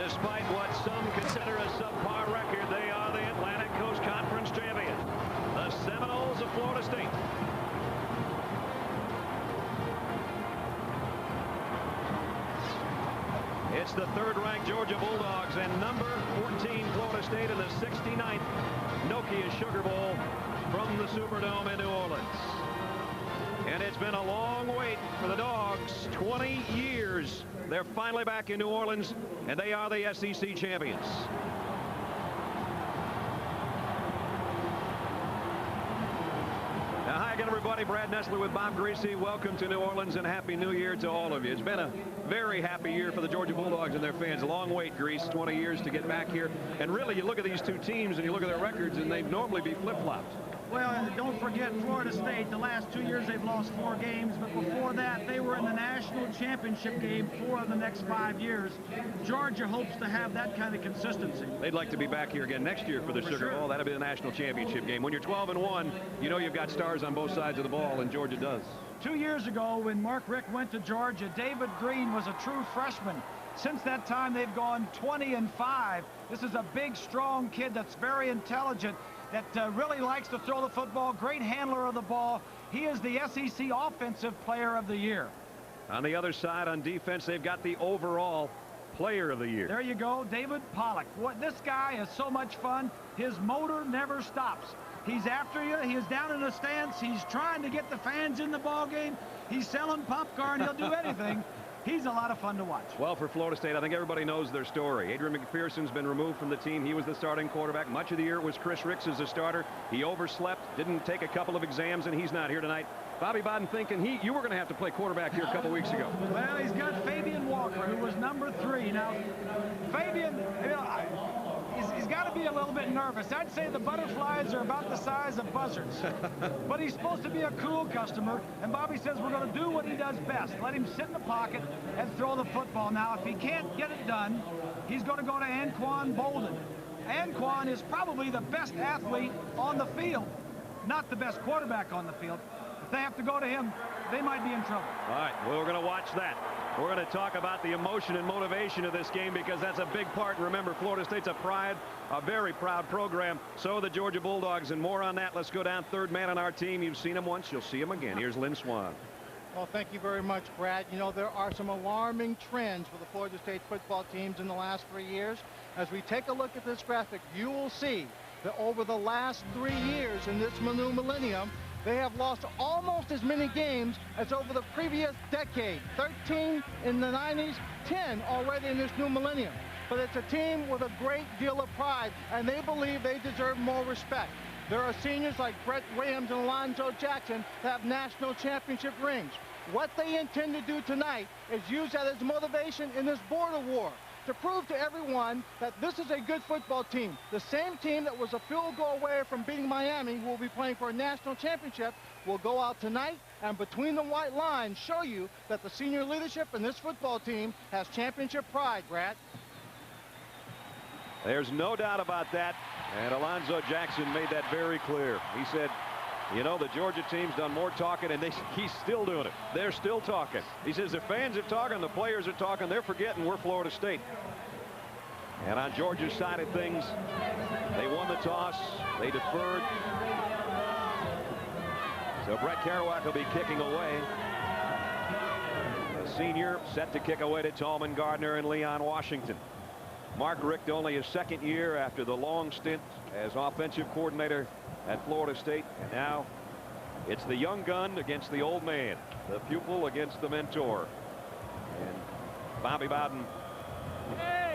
Despite what some consider a subpar record, they are the Atlantic Coast Conference champions, the Seminoles of Florida State. It's the third-ranked Georgia Bulldogs and number 14 Florida State in the 69th Nokia Sugar Bowl from the Superdome in New Orleans. And it's been a long wait for the Dogs. 20 years. They're finally back in New Orleans, and they are the SEC champions. Now, hi again, everybody. Brad Nessler with Bob Griese. Welcome to New Orleans, and Happy New Year to all of you. It's been a very happy year for the Georgia Bulldogs and their fans. A long wait, Griese, 20 years to get back here. And really, you look at these two teams, and you look at their records, and they'd normally be flip-flopped. Well, don't forget Florida State. The last 2 years they've lost 4 games, but before that they were in the national championship game 4 of the next 5 years. Georgia hopes to have that kind of consistency. They'd like to be back here again next year for the Sugar Bowl. That'll be the national championship game. When you're 12-1, you know you've got stars on both sides of the ball, and Georgia does. 2 years ago, when Mark Richt went to Georgia, David Green was a true freshman. Since that time, they've gone 20-5. This is a big, strong kid that's very intelligent, that really likes to throw the football, great handler of the ball. He is the SEC Offensive Player of the Year. On the other side, on defense, they've got the overall Player of the Year. There you go, David Pollock. This guy is so much fun. His motor never stops. He's after you. He is down in the stands. He's trying to get the fans in the ball game. He's selling popcorn. He'll do anything. He's a lot of fun to watch. Well, for Florida State, I think everybody knows their story. Adrian McPherson's been removed from the team. He was the starting quarterback. Much of the year it was Chris Ricks as a starter. He overslept, didn't take a couple of exams, and he's not here tonight. Bobby Bowden thinking you were going to have to play quarterback here a couple weeks ago. Well, he's got Fabian Walker, who was number 3. Now, Fabian, he's got to be a little bit nervous. I'd say the butterflies are about the size of buzzards. But he's supposed to be a cool customer, and Bobby says we're going to do what he does best. Let him sit in the pocket and throw the football. Now, if he can't get it done, he's going to go to Anquan Bolden. Anquan is probably the best athlete on the field, not the best quarterback on the field. If they have to go to him, they might be in trouble. All right, well, we're going to watch that. We're going to talk about the emotion and motivation of this game, because that's a big part. Remember, Florida State's a very proud program. So are the Georgia Bulldogs, and more on that. Let's go down third man on our team. You've seen him once. You'll see him again. Here's Lynn Swann. Well, thank you very much, Brad. You know, there are some alarming trends for the Florida State football teams in the last 3 years. As we take a look at this graphic, you will see that over the last 3 years in this new millennium, they have lost almost as many games as over the previous decade. 13 in the 90s, 10 already in this new millennium. But it's a team with a great deal of pride, and they believe they deserve more respect. There are seniors like Brett Williams and Alonzo Jackson that have national championship rings. What they intend to do tonight is use that as motivation in this border war, to prove to everyone that this is a good football team. The same team that was a field goal away from beating Miami, who will be playing for a national championship, will go out tonight and between the white lines show you that the senior leadership in this football team has championship pride, Brad. There's no doubt about that, and Alonzo Jackson made that very clear. He said, you know, the Georgia team's done more talking, and he's still doing it. They're still talking. He says the fans are talking, the players are talking, they're forgetting we're Florida State. And on Georgia's side of things, they won the toss, they deferred. So Brett Kerouac will be kicking away. The senior set to kick away to Tallman Gardner and Leon Washington. Mark Richt, only his second year after the long stint as offensive coordinator at Florida State, and now it's the young gun against the old man, the pupil against the mentor. And Bobby Bowden,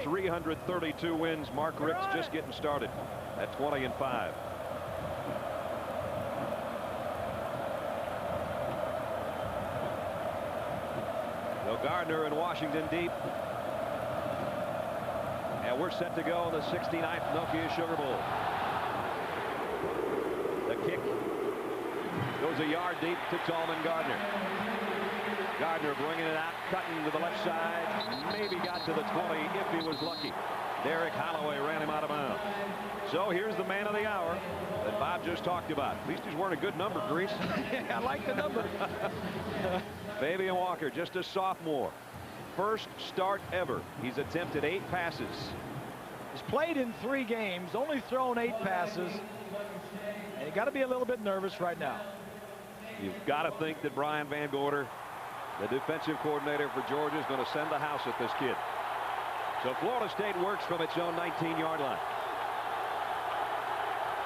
332 wins. Mark Richt's just getting started at 20-5. So Gardner and Washington deep. And we're set to go in the 69th Nokia Sugar Bowl. The kick goes a yard deep to Tallman Gardner. Gardner bringing it out, cutting to the left side. Maybe got to the 20 if he was lucky. Derek Holloway ran him out of bounds. So here's the man of the hour that Bob just talked about. At least he's wearing a good number, Griese. I like the number. Fabian Walker, just a sophomore. first start ever. He's attempted 8 passes. He's played in 3 games, only thrown 8 passes. And you got to be a little bit nervous right now. You've got to think that Brian Van Gorder, the defensive coordinator for Georgia, is going to send the house at this kid. So Florida State works from its own 19-yard line.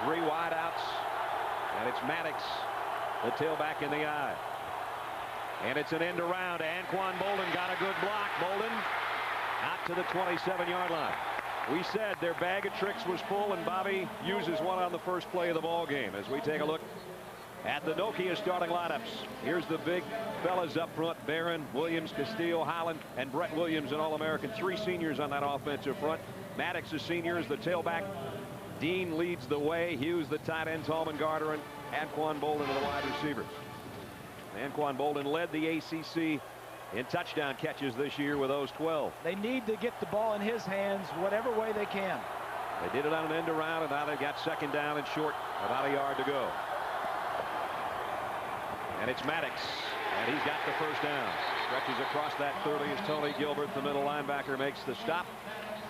3 wideouts, and it's Maddox, the tailback in the eye. And it's an end around. Anquan Boldin got a good block. Boldin out to the 27-yard line. We said their bag of tricks was full, and Bobby uses one on the first play of the ball game. As we take a look at the Nokia starting lineups, here's the big fellas up front: Barron, Williams, Castillo, Holland, and Brett Williams, an All-American. 3 seniors on that offensive front. Maddox, a senior, is the tailback. Dean leads the way. Hughes, the tight end. Tallman Gardner and Anquan Boldin are the wide receivers. Anquan Boldin led the ACC in touchdown catches this year with those 12. They need to get the ball in his hands whatever way they can. They did it on an end around, and now they've got second down and short, about a yard to go. And it's Maddox, and he's got the first down. Stretches across that 30 as Tony Gilbert, the middle linebacker, makes the stop.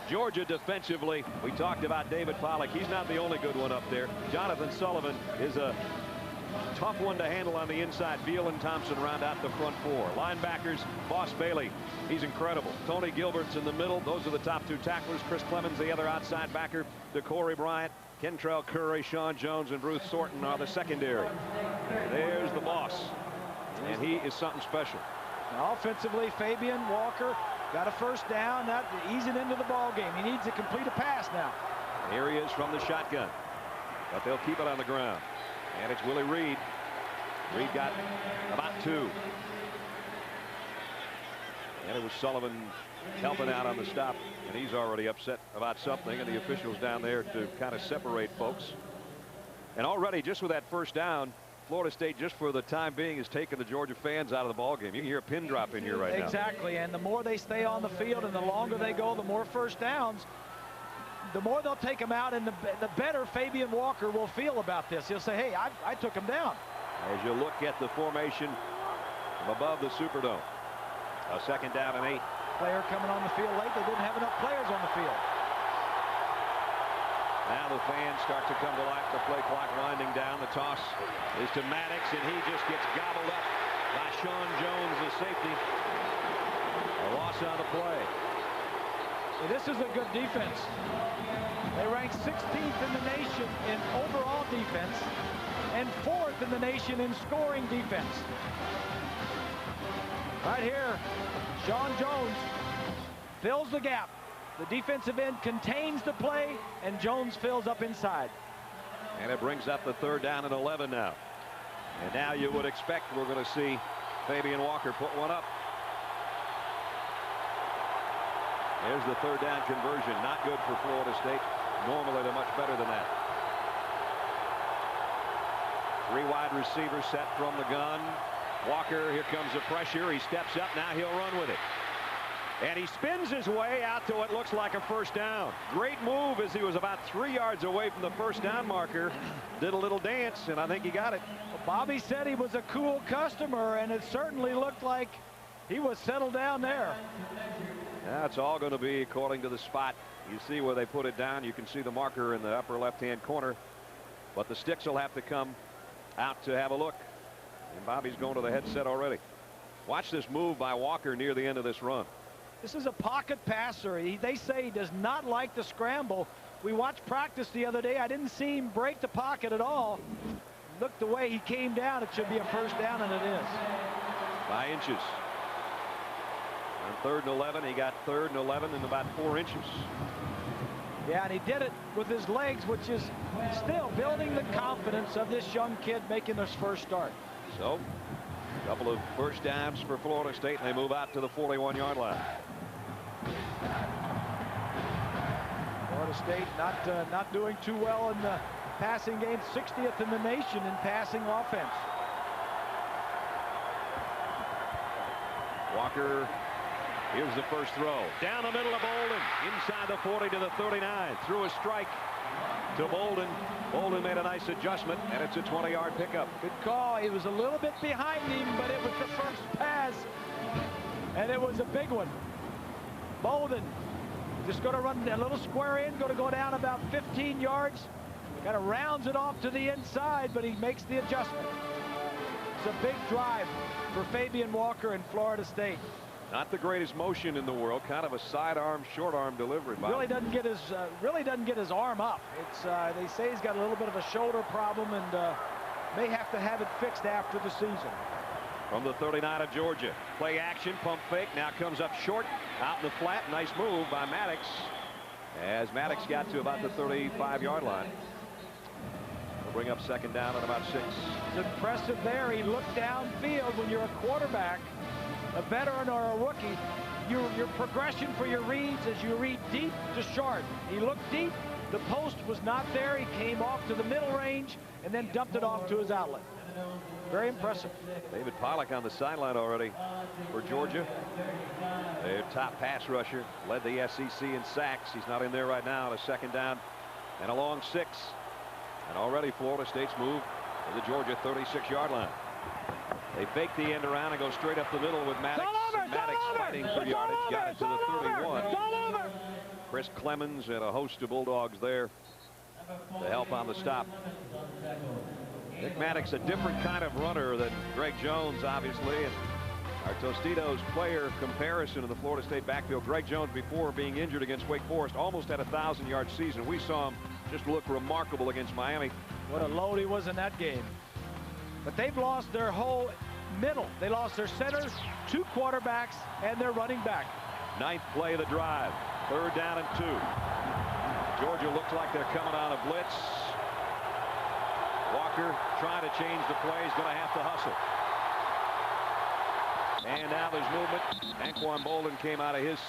Georgia defensively, we talked about David Pollock. He's not the only good one up there. Jonathan Sullivan is a tough one to handle on the inside. Beal and Thompson round out the front 4. Linebackers, Boss Bailey, he's incredible. Tony Gilbert's in the middle. Those are the top 2 tacklers. Chris Clemens, the other outside backer. DeCorey Bryant, Kentrell Curry, Sean Jones, and Bruce Thornton are the secondary. There's the boss, and he is something special. Now, offensively, Fabian Walker got a first down. That easing into the ball game. He needs to complete a pass now. Here he is from the shotgun, but they'll keep it on the ground. And it's Willie Reed. Reed got about 2. And it was Sullivan helping out on the stop, and he's already upset about something, and the officials down there to kind of separate folks. And already, just with that first down, Florida State, just for the time being, is taking the Georgia fans out of the ball game. You can hear a pin drop in here right now. Exactly, and the more they stay on the field and the longer they go, the more first downs, the more they'll take them out, and the better Fabian Walker will feel about this. He'll say, hey, I took him down. As you look at the formation from above the Superdome, a second down and 8. Player coming on the field late. They didn't have enough players on the field. Now the fans start to come to life. The play clock winding down. The toss is to Maddox, and he just gets gobbled up by Sean Jones, the safety. A loss on the play. So this is a good defense. They rank 16th in the nation in overall defense and 4th in the nation in scoring defense. Right here, Sean Jones fills the gap. The defensive end contains the play, and Jones fills up inside. And it brings up the 3rd down and 11 now. And now you would expect we're going to see Fabian Walker put one up. There's the 3rd down conversion. Not good for Florida State. Normally they're much better than that. 3 wide receivers set from the gun. Walker, here comes the pressure. He steps up. Now he'll run with it. And he spins his way out to what looks like a first down. Great move as he was about 3 yards away from the first down marker. Did a little dance, and I think he got it. Well, Bobby said he was a cool customer, and it certainly looked like he was settled down there. Now it's all going to be according to the spot. You see where they put it down. You can see the marker in the upper left-hand corner. But the sticks will have to come out to have a look. And Bobby's going to the headset already. Watch this move by Walker near the end of this run. This is a pocket passer. They say he does not like the scramble. We watched practice the other day. I didn't see him break the pocket at all. Look the way he came down. It should be a first down, and it is. By inches. On 3rd and 11, he got 3rd and 11 in about 4 inches. Yeah, and he did it with his legs, which is still building the confidence of this young kid making his first start. So, a couple of first downs for Florida State, and they move out to the 41-yard line. Florida State not doing too well in the passing game. 60th in the nation in passing offense. Walker, here's the first throw. Down the middle of Boldin. Inside the 40 to the 39. Threw a strike to Boldin. Boldin made a nice adjustment, and it's a 20-yard pickup. Good call. He was a little bit behind him, but it was the first pass. And it was a big one. Bolden just going to run a little square in, going to go down about 15 yards. Kind of rounds it off to the inside, but he makes the adjustment. It's a big drive for Fabian Walker in Florida State. Not the greatest motion in the world, kind of a sidearm, short arm delivery. Really doesn't get his arm up. It's they say he's got a little bit of a shoulder problem and may have to have it fixed after the season. From the 39 of Georgia, play action, pump fake, now comes up short, out in the flat. Nice move by Maddox, as Maddox got to about the 35-yard line. We'll bring up second down at about 6. It's impressive there. He looked downfield. When you're a quarterback, a veteran or a rookie, your progression for your reads is you read deep to short. He looked deep. The post was not there. He came off to the middle range and then dumped it off to his outlet. Very impressive. David Pollock on the sideline already for Georgia. Their top pass rusher, led the SEC in sacks. He's not in there right now. A second down and a long 6. And already Florida State's moved to the Georgia 36-yard line. They fake the end around and go straight up the middle with Maddox. Maddox fighting for yardage. Got it to the 31. Chris Clemens and a host of Bulldogs there to help on the stop. Nick Maddox, a different kind of runner than Greg Jones, obviously. And our Tostitos player comparison in the Florida State backfield. Greg Jones, before being injured against Wake Forest, almost had a 1,000-yard season. We saw him just look remarkable against Miami. What a load he was in that game. But they've lost their whole middle. They lost their center, 2 quarterbacks, and their running back. 9th play of the drive. 3rd down and 2. Georgia looks like they're coming on a blitz. Walker trying to change the play. He's going to have to hustle. And now there's movement. Anquan Bolden came out of his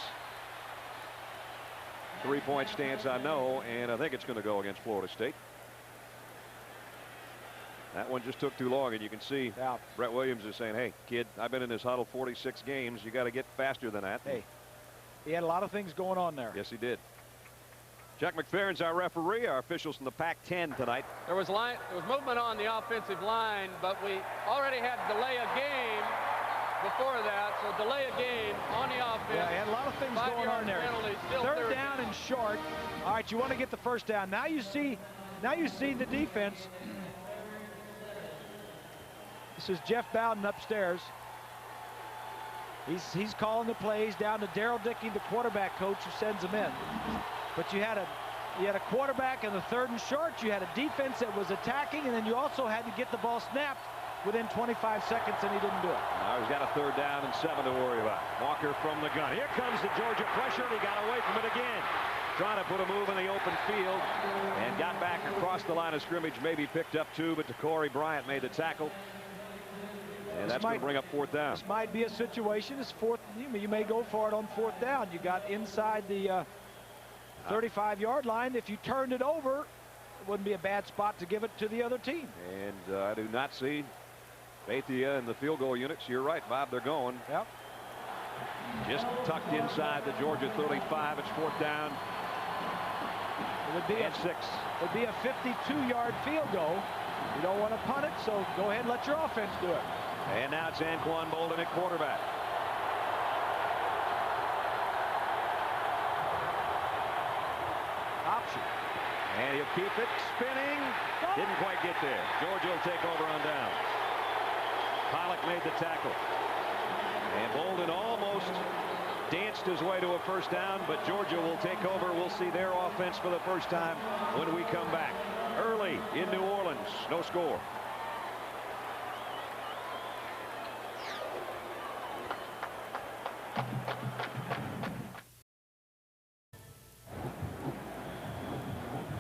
3-point stance, I know, and I think it's going to go against Florida State. That one just took too long, and you can see Brett Williams is saying, hey, kid, I've been in this huddle 46 games. You got to get faster than that. Hey, he had a lot of things going on there. Yes, he did. Chuck McFerrin's our referee. Our officials from the Pac-10 tonight. There was movement on the offensive line, but we already had delay a game before that, so delay a game on the offense. Yeah, he had a lot of things going on there. Penalty, 3rd down and short. All right, you want to get the 1st down. Now you see the defense. This is Jeff Bowden upstairs. He's calling the plays down to Daryl Dickey, the quarterback coach, who sends them in. But you had a quarterback in the 3rd and short. You had a defense that was attacking, and then you also had to get the ball snapped within 25 seconds, and he didn't do it. Now he's got a 3rd down and 7 to worry about. Walker from the gun. Here comes the Georgia pressure, and he got away from it again. Trying to put a move in the open field and got back across the line of scrimmage. Maybe picked up 2, but Corey Bryant made the tackle. And that's going to bring up 4th down. This might be a situation. It's 4th. You may go for it on 4th down. You got inside the 35-yard line. If you turned it over, it wouldn't be a bad spot to give it to the other team. And I do not see Bethia in the field goal units. You're right, Bob. They're going. Yep. Just tucked inside the Georgia 35. It's 4th down. It would be and 6. It would be a 52-yard field goal. You don't want to punt it, so go ahead and let your offense do it. And now it's Anquan Bolden at quarterback. Option. And he'll keep it spinning. Didn't quite get there. Georgia will take over on down. Pollock made the tackle. And Bolden almost danced his way to a 1st down, but Georgia will take over. We'll see their offense for the first time when we come back. Early in New Orleans, no score.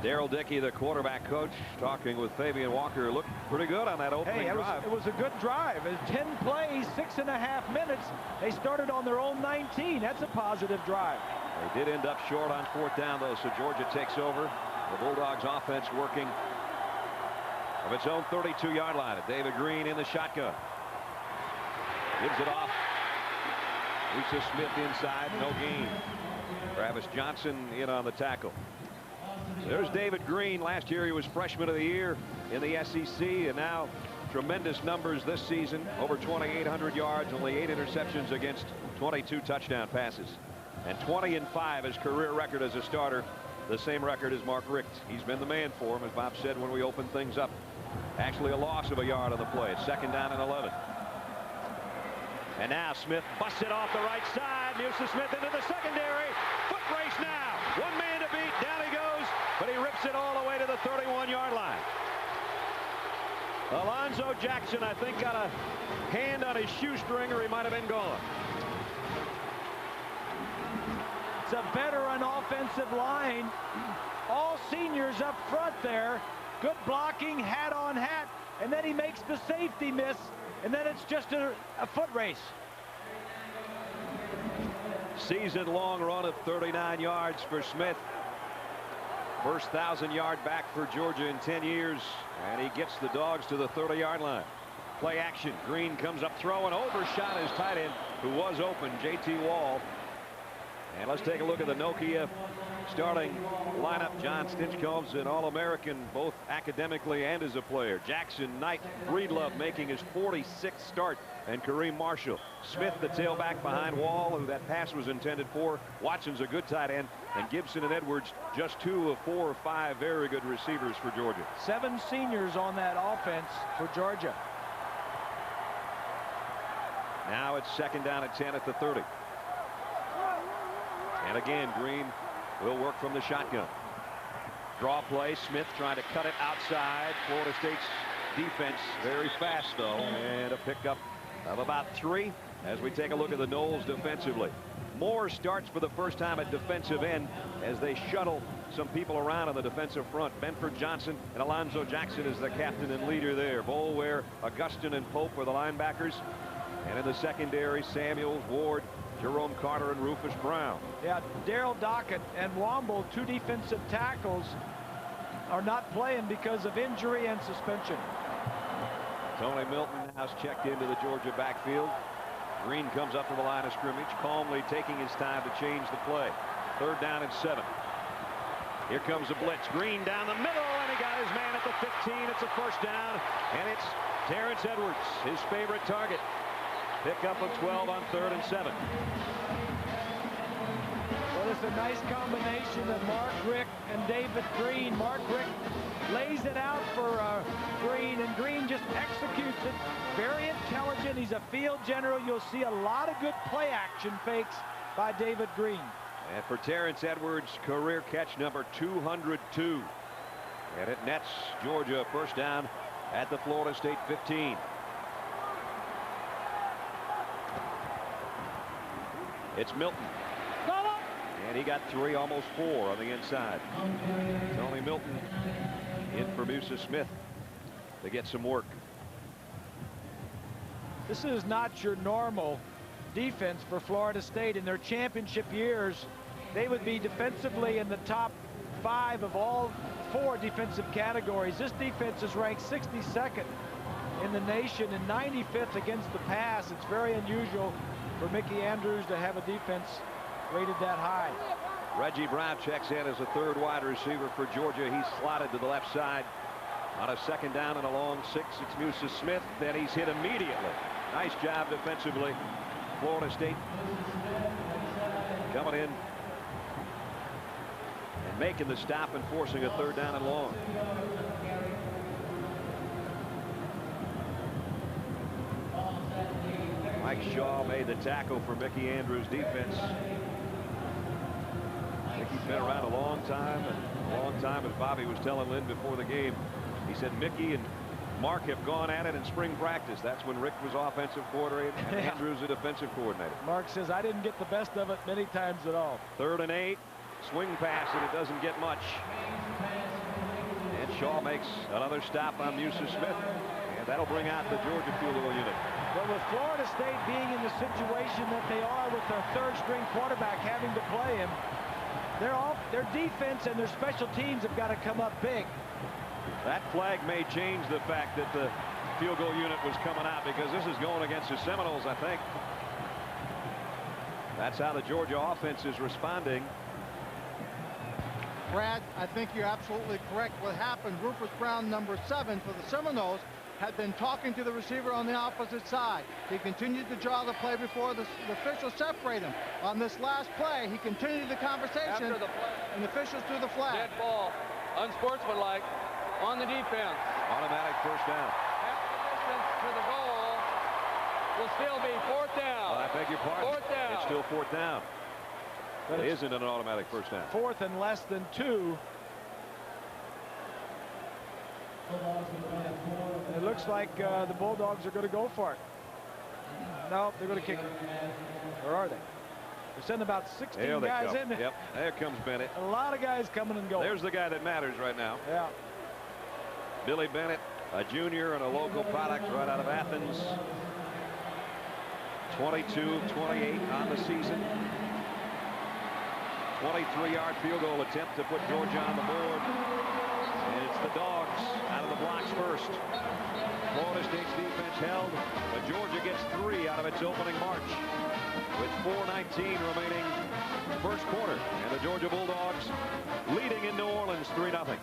Daryl Dickey, the quarterback coach, talking with Fabian Walker. Looked pretty good on that opening drive. It was a good drive. It was 10 plays, 6.5 minutes. They started on their own 19. That's a positive drive. They did end up short on 4th down, though, so Georgia takes over. The Bulldogs offense working of its own 32-yard line. David Green in the shotgun. Gives it off. Lisa Smith inside, no gain. Travis Johnson in on the tackle. There's David Green. Last year he was freshman of the year in the SEC, and now tremendous numbers this season. Over 2,800 yards, only 8 interceptions against 22 touchdown passes. And 20-5 his career record as a starter. The same record as Mark Richt. He's been the man for him, as Bob said when we opened things up. Actually a loss of a yard on the play. Second down and 11. And now Smith busts it off the right side. Musa Smith into the secondary. Foot race now. One man to beat. Down he goes. But he rips it all the way to the 31-yard line. Alonzo Jackson, I think, got a hand on his shoestring, or he might have been gone. It's a veteran offensive line. All seniors up front there. Good blocking, hat on hat. And then he makes the safety miss. And then it's just a foot race. Season-long run of 39 yards for Smith. First 1,000-yard back for Georgia in 10 years. And he gets the Dogs to the 30-yard line. Play action. Green comes up throwing. Overshot his tight end, who was open, J.T. Wall. And let's take a look at the Nokia starting lineup. John Stinchcomb's an All-American, both academically and as a player. Jackson, Knight, Breedlove making his 46th start, and Kareem Marshall. Smith, the tailback behind Wall, who that pass was intended for. Watson's a good tight end, and Gibson and Edwards just 2 of 4 or 5 very good receivers for Georgia. 7 seniors on that offense for Georgia. Now it's second down at 10 at the 30. And again, Green will work from the shotgun. Draw play. Smith trying to cut it outside. Florida State's defense very fast, though, and a pickup of about 3 as we take a look at the Noles defensively. Moore starts for the first time at defensive end as they shuttle some people around on the defensive front. Benford Johnson and Alonzo Jackson is the captain and leader there. Boulware, Augustin, and Pope are the linebackers. And in the secondary, Samuels, Ward, Jerome Carter, and Rufus Brown. Yeah, Daryl Dockett and Womble, 2 defensive tackles, are not playing because of injury and suspension. Tony Milton has checked into the Georgia backfield. Green comes up to the line of scrimmage, calmly taking his time to change the play. Third down and 7. Here comes the blitz. Green down the middle, and he got his man at the 15. It's a first down, and it's Terrence Edwards, his favorite target. Pick up of 12 on 3rd and 7. Well, it's a nice combination of Mark Richt and David Green. Mark Richt lays it out for Green, and Green just executes it. Very intelligent. He's a field general. You'll see a lot of good play action fakes by David Green. And for Terrence Edwards, career catch number 202. And it nets Georgia first down at the Florida State 15. It's Milton. And he got 3, almost 4 on the inside. Tony Milton in for Musa Smith to get some work. This is not your normal defense for Florida State. In their championship years, they would be defensively in the top 5 of all 4 defensive categories. This defense is ranked 62nd in the nation and 95th against the pass. It's very unusual for Mickey Andrews to have a defense rated that high. Reggie Brown checks in as a 3rd wide receiver for Georgia. He's slotted to the left side on a second down and a long 6. It's Musa Smith. Then he's hit immediately. Nice job defensively. Florida State coming in and making the stop and forcing a 3rd down and long. Mike Shaw made the tackle for Mickey Andrews' defense. Mickey's been around a long time, as Bobby was telling Lynn before the game. He said Mickey and Mark have gone at it in spring practice. That's when Rick was offensive coordinator and Andrews a defensive coordinator. Mark says, I didn't get the best of it many times at all. 3rd and 8. Swing pass, and it doesn't get much. And Shaw makes another stop on Musa Smith. And that'll bring out the Georgia field goal unit. But with Florida State being in the situation that they are with their 3rd-string quarterback having to play him, their defense and their special teams have got to come up big. That flag may change the fact that the field goal unit was coming out, because this is going against the Seminoles, I think. That's how the Georgia offense is responding. Brad, I think you're absolutely correct. What happened, Rufus Brown, number 7 for the Seminoles, had been talking to the receiver on the opposite side. He continued to draw the play before the officials separate him. On this last play, he continued the conversation, After the play, and the officials threw the flag. dead ball, unsportsmanlike on the defense. Automatic first down. Half the distance to the goal will still be 4th down. I beg your pardon. 4th down. It's still 4th down. But It it's isn't an automatic first down. 4th and less than 2. It looks like the Bulldogs are going to go for it. No, they're going to kick it. Or are they? They're sending about 16 There they guys come. in. Yep, there comes Bennett. A lot of guys coming and going. There's the guy that matters right now. Yeah. Billy Bennett, a junior and a local product right out of Athens. 22-28 on the season. 23-yard field goal attempt to put Georgia on the board. And it's the Dogs out of the blocks first. Florida State's defense held, but Georgia gets 3 out of its opening march with 4:19 remaining first quarter. And the Georgia Bulldogs leading in New Orleans 3-0.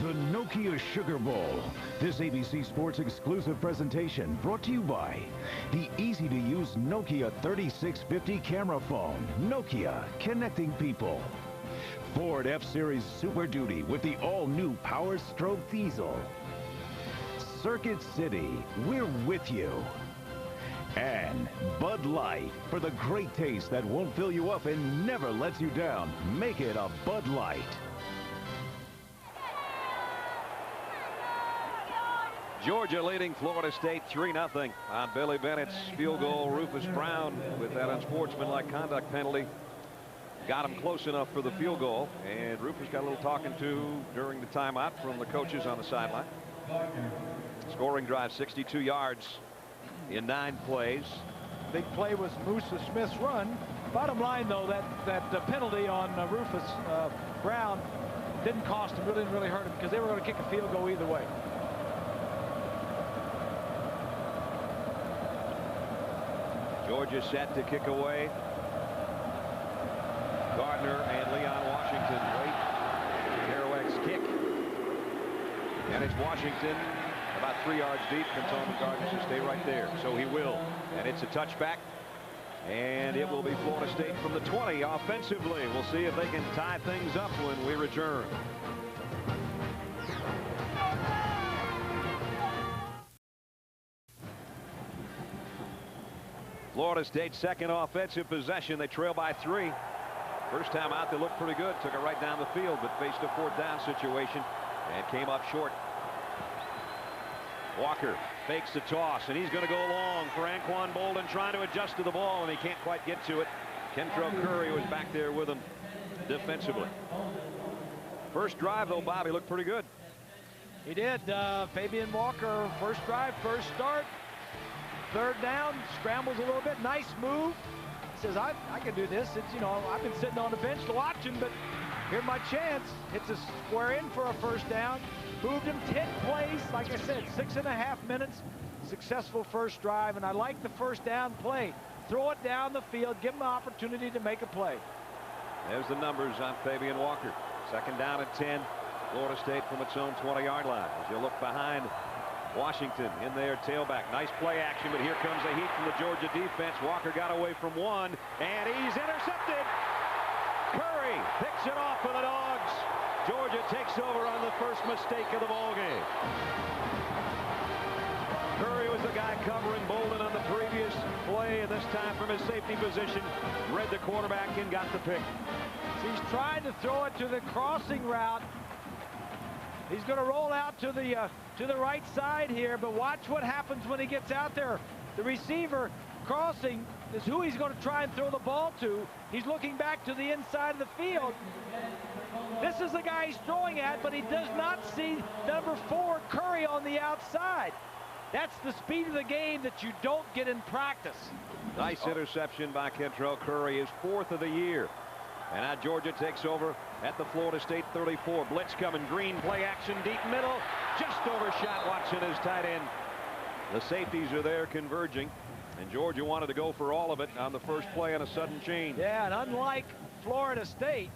The Nokia Sugar Bowl. This ABC Sports exclusive presentation brought to you by the easy-to-use Nokia 3650 camera phone. Nokia, connecting people. Ford F-Series Super Duty with the all-new Power Stroke diesel. Circuit City, we're with you. And Bud Light, for the great taste that won't fill you up and never lets you down. Make it a Bud Light. Georgia leading Florida State 3-0 on Billy Bennett's field goal. Rufus Brown with that unsportsmanlike conduct penalty got him close enough for the field goal, and Rufus got a little talking to during the timeout from the coaches on the sideline. Scoring drive, 62 yards in 9 plays. Big play was Musa Smith's run. Bottom line, though, that penalty on Rufus Brown didn't cost him, didn't really hurt him, because they were going to kick a field goal either way. Georgia set to kick away. Gardner and Leon Washington wait. Kerouac's kick. And it's Washington about 3 yards deep. Canton Gardner says stay right there. So he will. And it's a touchback. And it will be Florida State from the 20 offensively. We'll see if they can tie things up when we return. Florida State's second offensive possession. They trail by 3. First time out, they looked pretty good. Took it right down the field, but faced a 4th down situation and came up short. Walker fakes the toss, and he's going to go long for Anquan Bolden, trying to adjust to the ball, and he can't quite get to it. Kentrell Curry was back there with him defensively. First drive, though, Bobby, looked pretty good. He did. Fabian Walker, first drive, first start. 3rd down, scrambles a little bit. Nice move. He says, I can do this. It's, you know, I've been sitting on the bench watching, but here's my chance. Hits a square in for a first down. Moved him 10 plays. Like I said, 6.5 minutes. Successful first drive, and I like the first down play. Throw it down the field. Give him an opportunity to make a play. There's the numbers on Fabian Walker. 2nd down at 10. Florida State from its own 20-yard line. As you look behind Washington in their tailback. Nice play action, but here comes the heat from the Georgia defense. Walker got away from one, and he's intercepted. Curry picks it off for the Dogs. Georgia takes over on the first mistake of the ball game. Curry was the guy covering Bolden on the previous play, and this time from his safety position, read the quarterback and got the pick. He's trying to throw it to the crossing route. He's going to roll out to the right side here, but watch what happens when he gets out there. The receiver crossing is who he's going to try and throw the ball to. He's looking back to the inside of the field. This is the guy he's throwing at, but he does not see number 4, Curry, on the outside. That's the speed of the game that you don't get in practice. Nice interception by Kentrell Curry, his 4th of the year. And now Georgia takes over at the Florida State 34. Blitz coming, Green, play action, deep middle. Just overshot Watson, his tight end. The safeties are there converging. And Georgia wanted to go for all of it on the first play on a sudden change. Yeah, and unlike Florida State,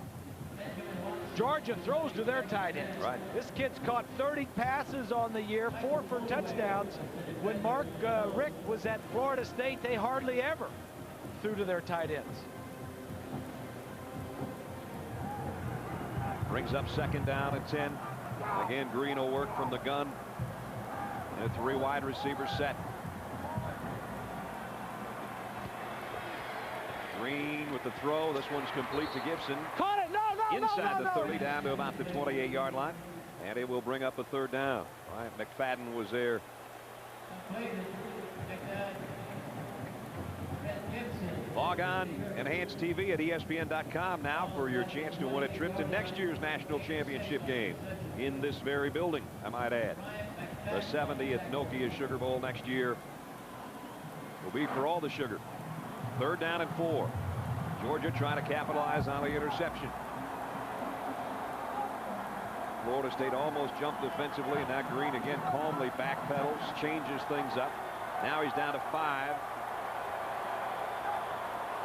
Georgia throws to their tight ends. Right. This kid's caught 30 passes on the year, 4 for touchdowns. When Mark Richt was at Florida State, they hardly ever threw to their tight ends. Brings up 2nd down and 10. Again, Green will work from the gun. And a 3 wide receiver set. Green with the throw. This one's complete to Gibson. Caught it! No! Inside the 30, down to about the 28-yard line. And it will bring up a 3rd down. All right, McFadden was there. Log on Enhanced TV at ESPN.com now for your chance to win a trip to next year's national championship game in this very building, I might add. The 70th Nokia Sugar Bowl next year will be for all the sugar. 3rd down and 4. Georgia trying to capitalize on the interception. Florida State almost jumped defensively, and now Green again calmly backpedals, changes things up. Now he's down to 5.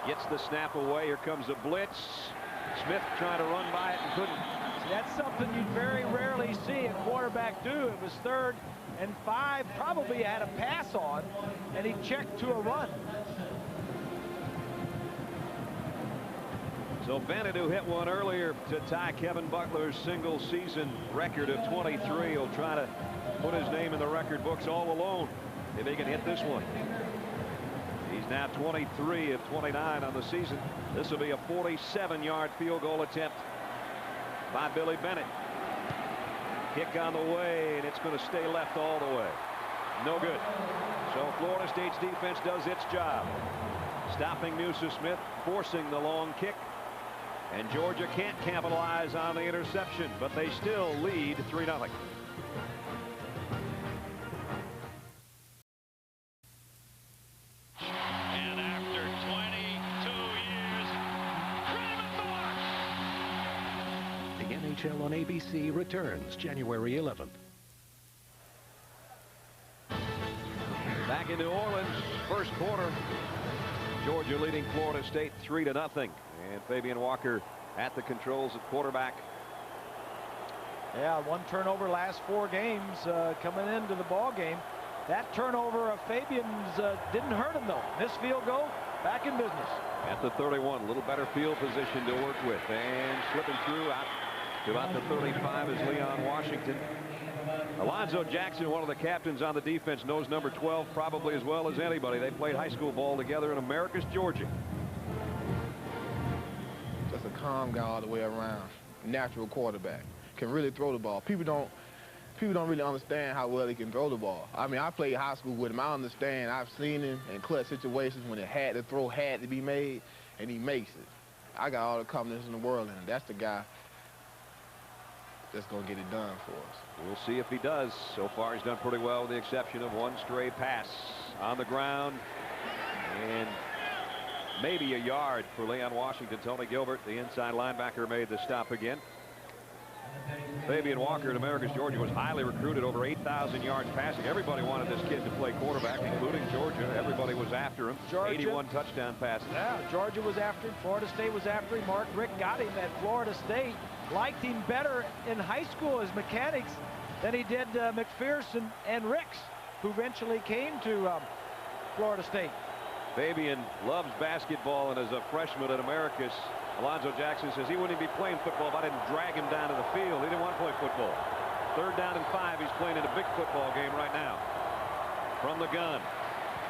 Gets the snap away. Here comes a blitz. Smith trying to run by it and couldn't. See, that's something you very rarely see a quarterback do. It was 3rd and 5. Probably had a pass on, and he checked to a run. So Bennett, who hit one earlier to tie Kevin Butler's single season record of 23, will try to put his name in the record books all alone if he can hit this one. He's now 23 of 29 on the season. This will be a 47-yard field goal attempt by Billy Bennett. Kick on the way, and it's going to stay left all the way. No good. So Florida State's defense does its job, stopping Musa Smith, forcing the long kick. And Georgia can't capitalize on the interception, but they still lead 3-0. And after 22 years, The NHL on ABC returns January 11th. Back in New Orleans, first quarter. Georgia leading Florida State 3-0. And Fabian Walker at the controls at quarterback. Yeah, 1 turnover last 4 games coming into the ball game. That turnover of Fabian's didn't hurt him, though. This field goal, back in business. At the 31, a little better field position to work with. And slipping through out to about the 35 is Leon Washington. Alonzo Jackson, one of the captains on the defense, knows number 12 probably as well as anybody. They played high school ball together in Americus, Georgia. Just a calm guy all the way around. Natural quarterback. Can really throw the ball. People don't really understand how well he can throw the ball. I mean, I played high school with him. I understand. I've seen him in clutch situations when it had to throw, had to be made, and he makes it. I got all the confidence in the world in him. That's the guy that's going to get it done for us. We'll see if he does. So far, he's done pretty well with the exception of 1 stray pass on the ground. And maybe a yard for Leon Washington. Tony Gilbert, the inside linebacker, made the stop again. Fabian Walker at Americus, Georgia, was highly recruited, over 8,000 yards passing. Everybody wanted this kid to play quarterback, including Georgia. Everybody was after him. Georgia, 81 touchdown passes. Yeah, Georgia was after him. Florida State was after him. Mark Richt got him at Florida State. Liked him better in high school as mechanics than he did McPherson and Ricks, who eventually came to Florida State. Fabian loves basketball, and as a freshman at Americus, Alonzo Jackson says he wouldn't be playing football if I didn't drag him down to the field. He didn't want to play football. 3rd down and 5. He's playing in a big football game right now. From the gun,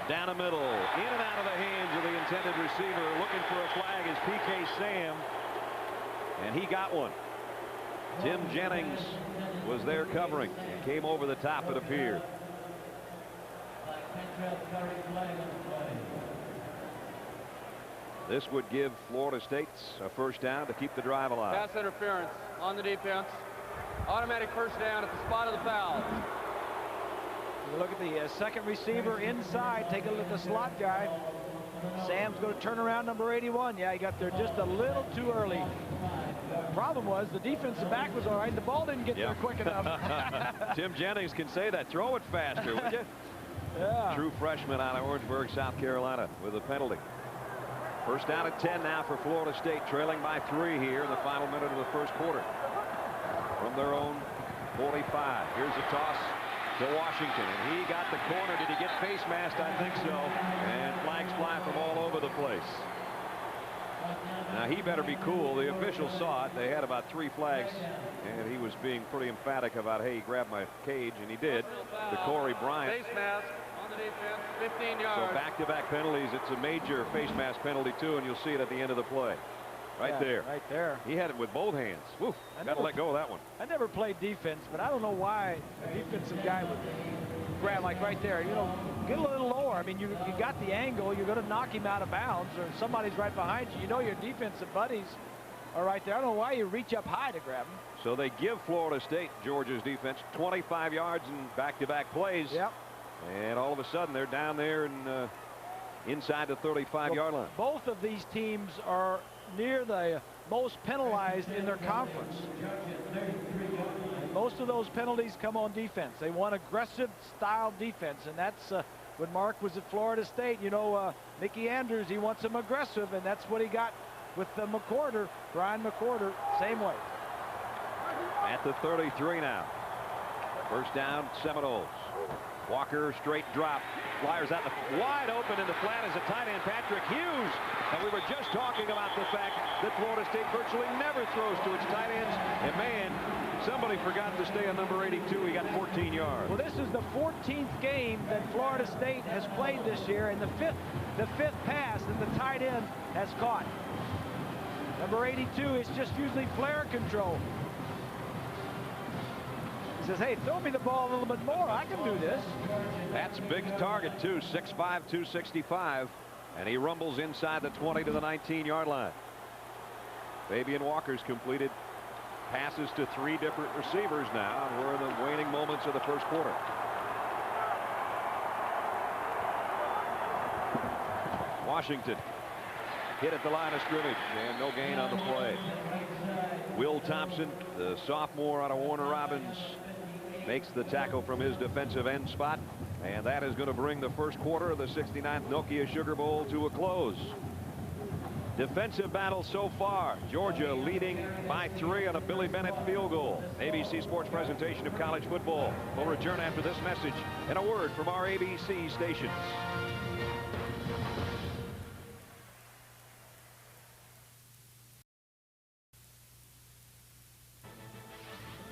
down the middle, in and out of the hands of the intended receiver. Looking for a flag is P.K. Sam, and he got one. Tim Jennings was there covering and came over the top, it appeared. This would give Florida State a first down to keep the drive alive. Pass interference on the defense. Automatic first down at the spot of the foul. Look at the second receiver inside. Take a look at the slot guy. Sam's going to turn around number 81. Yeah, he got there just a little too early. Problem was the defensive back was all right. The ball didn't get there quick enough. Tim Jennings can say that. Throw it faster, would you? Yeah. True freshman out of Orangeburg, South Carolina, with a penalty. First down at 10 now for Florida State, trailing by 3 here in the final minute of the first quarter. From their own 45. Here's a toss to Washington, and he got the corner. Did he get face masked? I think so. And flags fly from all over the place. Now he better be cool. The officials saw it. They had about 3 flags, and he was being pretty emphatic about, hey, he grabbed my cage, and he did. To Corey Bryant. Face mask on the defense, 15 yards. So back-to-back penalties. It's a major face mask penalty too, and you'll see it at the end of the play. Right there. Right there. He had it with both hands. Woo, got to let go of that one. I never played defense, but I don't know why a defensive guy would grab like right there. You know, get a little lower. I mean, you got the angle. You're going to knock him out of bounds, or somebody's right behind you. You know your defensive buddies are right there. I don't know why you reach up high to grab him. So they give Florida State, Georgia's defense, 25 yards in back-to-back plays. Yep. And all of a sudden, they're down there and inside the 35-yard line. Both of these teams are near the most penalized in their conference. And most of those penalties come on defense. They want aggressive style defense, and that's when Mark was at Florida State. You know, Mickey Andrews, he wants them aggressive, and that's what he got with McWhorter. Brian McWhorter, same way. At the 33 now. First down, Seminoles. Walker, straight drop. Flyers out wide open in the flat as a tight end, Patrick Hughes. And we were just talking about the fact that Florida State virtually never throws to its tight ends. And man, somebody forgot to stay on number 82. He got 14 yards. Well, this is the 14th game that Florida State has played this year, and the fifth pass that the tight end has caught. Number 82 is just usually flare control. Says, hey, throw me the ball a little bit more. I can do this. That's a big target, too. 6'5", 265. And he rumbles inside the 20 to the 19-yard line. Fabian Walker's completed passes to 3 different receivers now. And we're in the waning moments of the first quarter. Washington hit at the line of scrimmage, and no gain on the play. Will Thompson, the sophomore out of Warner Robins, makes the tackle from his defensive end spot, and that is going to bring the first quarter of the 69th Nokia Sugar Bowl to a close. Defensive battle so far. Georgia leading by 3 on a Billy Bennett field goal. ABC Sports presentation of college football. We'll return after this message and a word from our ABC stations.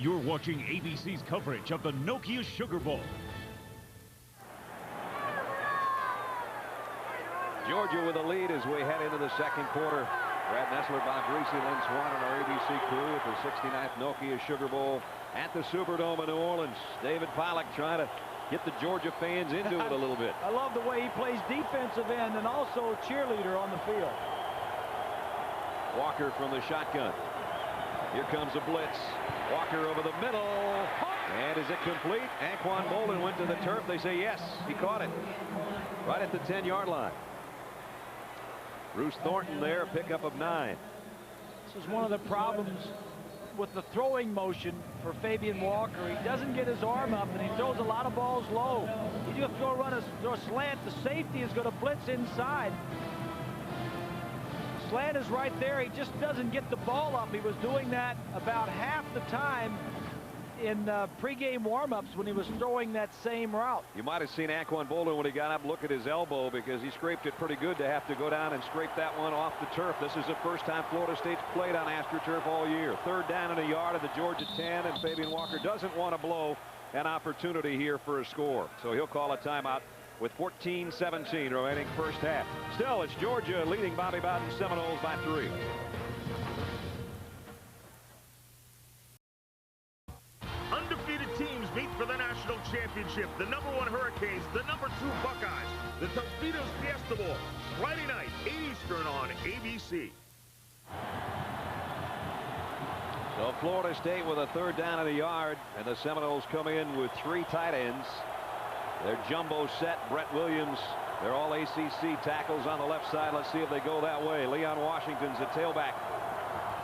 You're watching ABC's coverage of the Nokia Sugar Bowl. Georgia with a lead as we head into the second quarter. Brad Nessler, Bob Greasy, Lynn Swan, and our ABC crew at the 69th Nokia Sugar Bowl at the Superdome in New Orleans. David Pollack trying to get the Georgia fans into it a little bit. I love the way he plays defensive end and also cheerleader on the field. Walker from the shotgun. Here comes a blitz. Walker over the middle. And is it complete? Anquan Bolden went to the turf. They say yes, he caught it. Right at the 10-yard line. Bruce Thornton there, pickup of 9. This is one of the problems with the throwing motion for Fabian Walker. He doesn't get his arm up, and he throws a lot of balls low. You just throw a slant, the safety is going to blitz inside. Slant is right there. He just doesn't get the ball up. He was doing that about half the time in pregame warm-ups when he was throwing that same route. You might have seen Anquan Bolden when he got up, look at his elbow, because he scraped it pretty good to have to go down and scrape that one off the turf. This is the first time Florida State's played on AstroTurf all year. 3rd down and a yard at the Georgia 10, and Fabian Walker doesn't want to blow an opportunity here for a score. So he'll call a timeout with 14-17 remaining first half. Still, it's Georgia leading Bobby Bowden Seminoles by 3. Undefeated teams meet for the national championship. The #1 Hurricanes, the #2 Buckeyes, the Tostitos Fiesta Bowl. Friday night, 8 Eastern on ABC. So Florida State with a 3rd down and a yard, and the Seminoles come in with 3 tight ends. Their jumbo set, Brett Williams. They're all ACC tackles on the left side. Let's see if they go that way. Leon Washington's a tailback.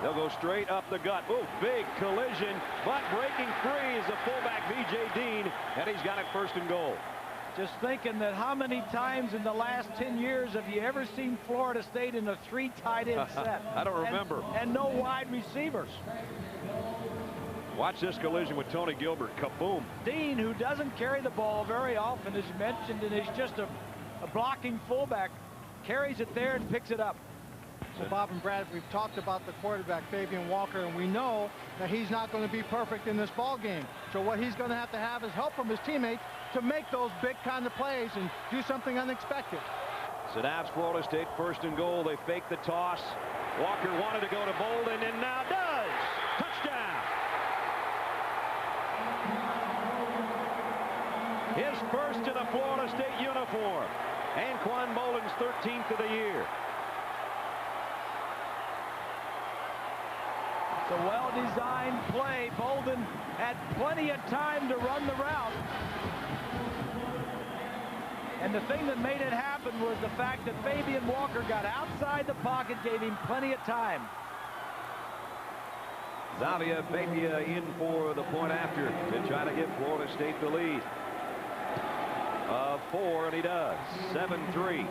They'll go straight up the gut. Ooh, big collision, but breaking free is the fullback, V.J. Dean, and he's got it 1st and goal. Just thinking that how many times in the last 10 years have you ever seen Florida State in a 3 tight end set? I don't remember. And no wide receivers. Watch this collision with Tony Gilbert. Kaboom. Dean, who doesn't carry the ball very often, as you mentioned, and he's just a blocking fullback, carries it there and picks it up. So Bob and Brad, we've talked about the quarterback, Fabian Walker, and we know that he's not going to be perfect in this ball game. So what he's going to have is help from his teammates to make those big kind of plays and do something unexpected. So now it's Florida State 1st and goal. They fake the toss. Walker wanted to go to Bolden and now does. Touchdown. His first in a Florida State uniform. Anquan Bolden's 13th of the year. It's a well-designed play. Bolden had plenty of time to run the route. And the thing that made it happen was the fact that Fabian Walker got outside the pocket, gave him plenty of time. Xavier Bethia in for the point after to try to give Florida State the lead of 4, and he does. 7-3.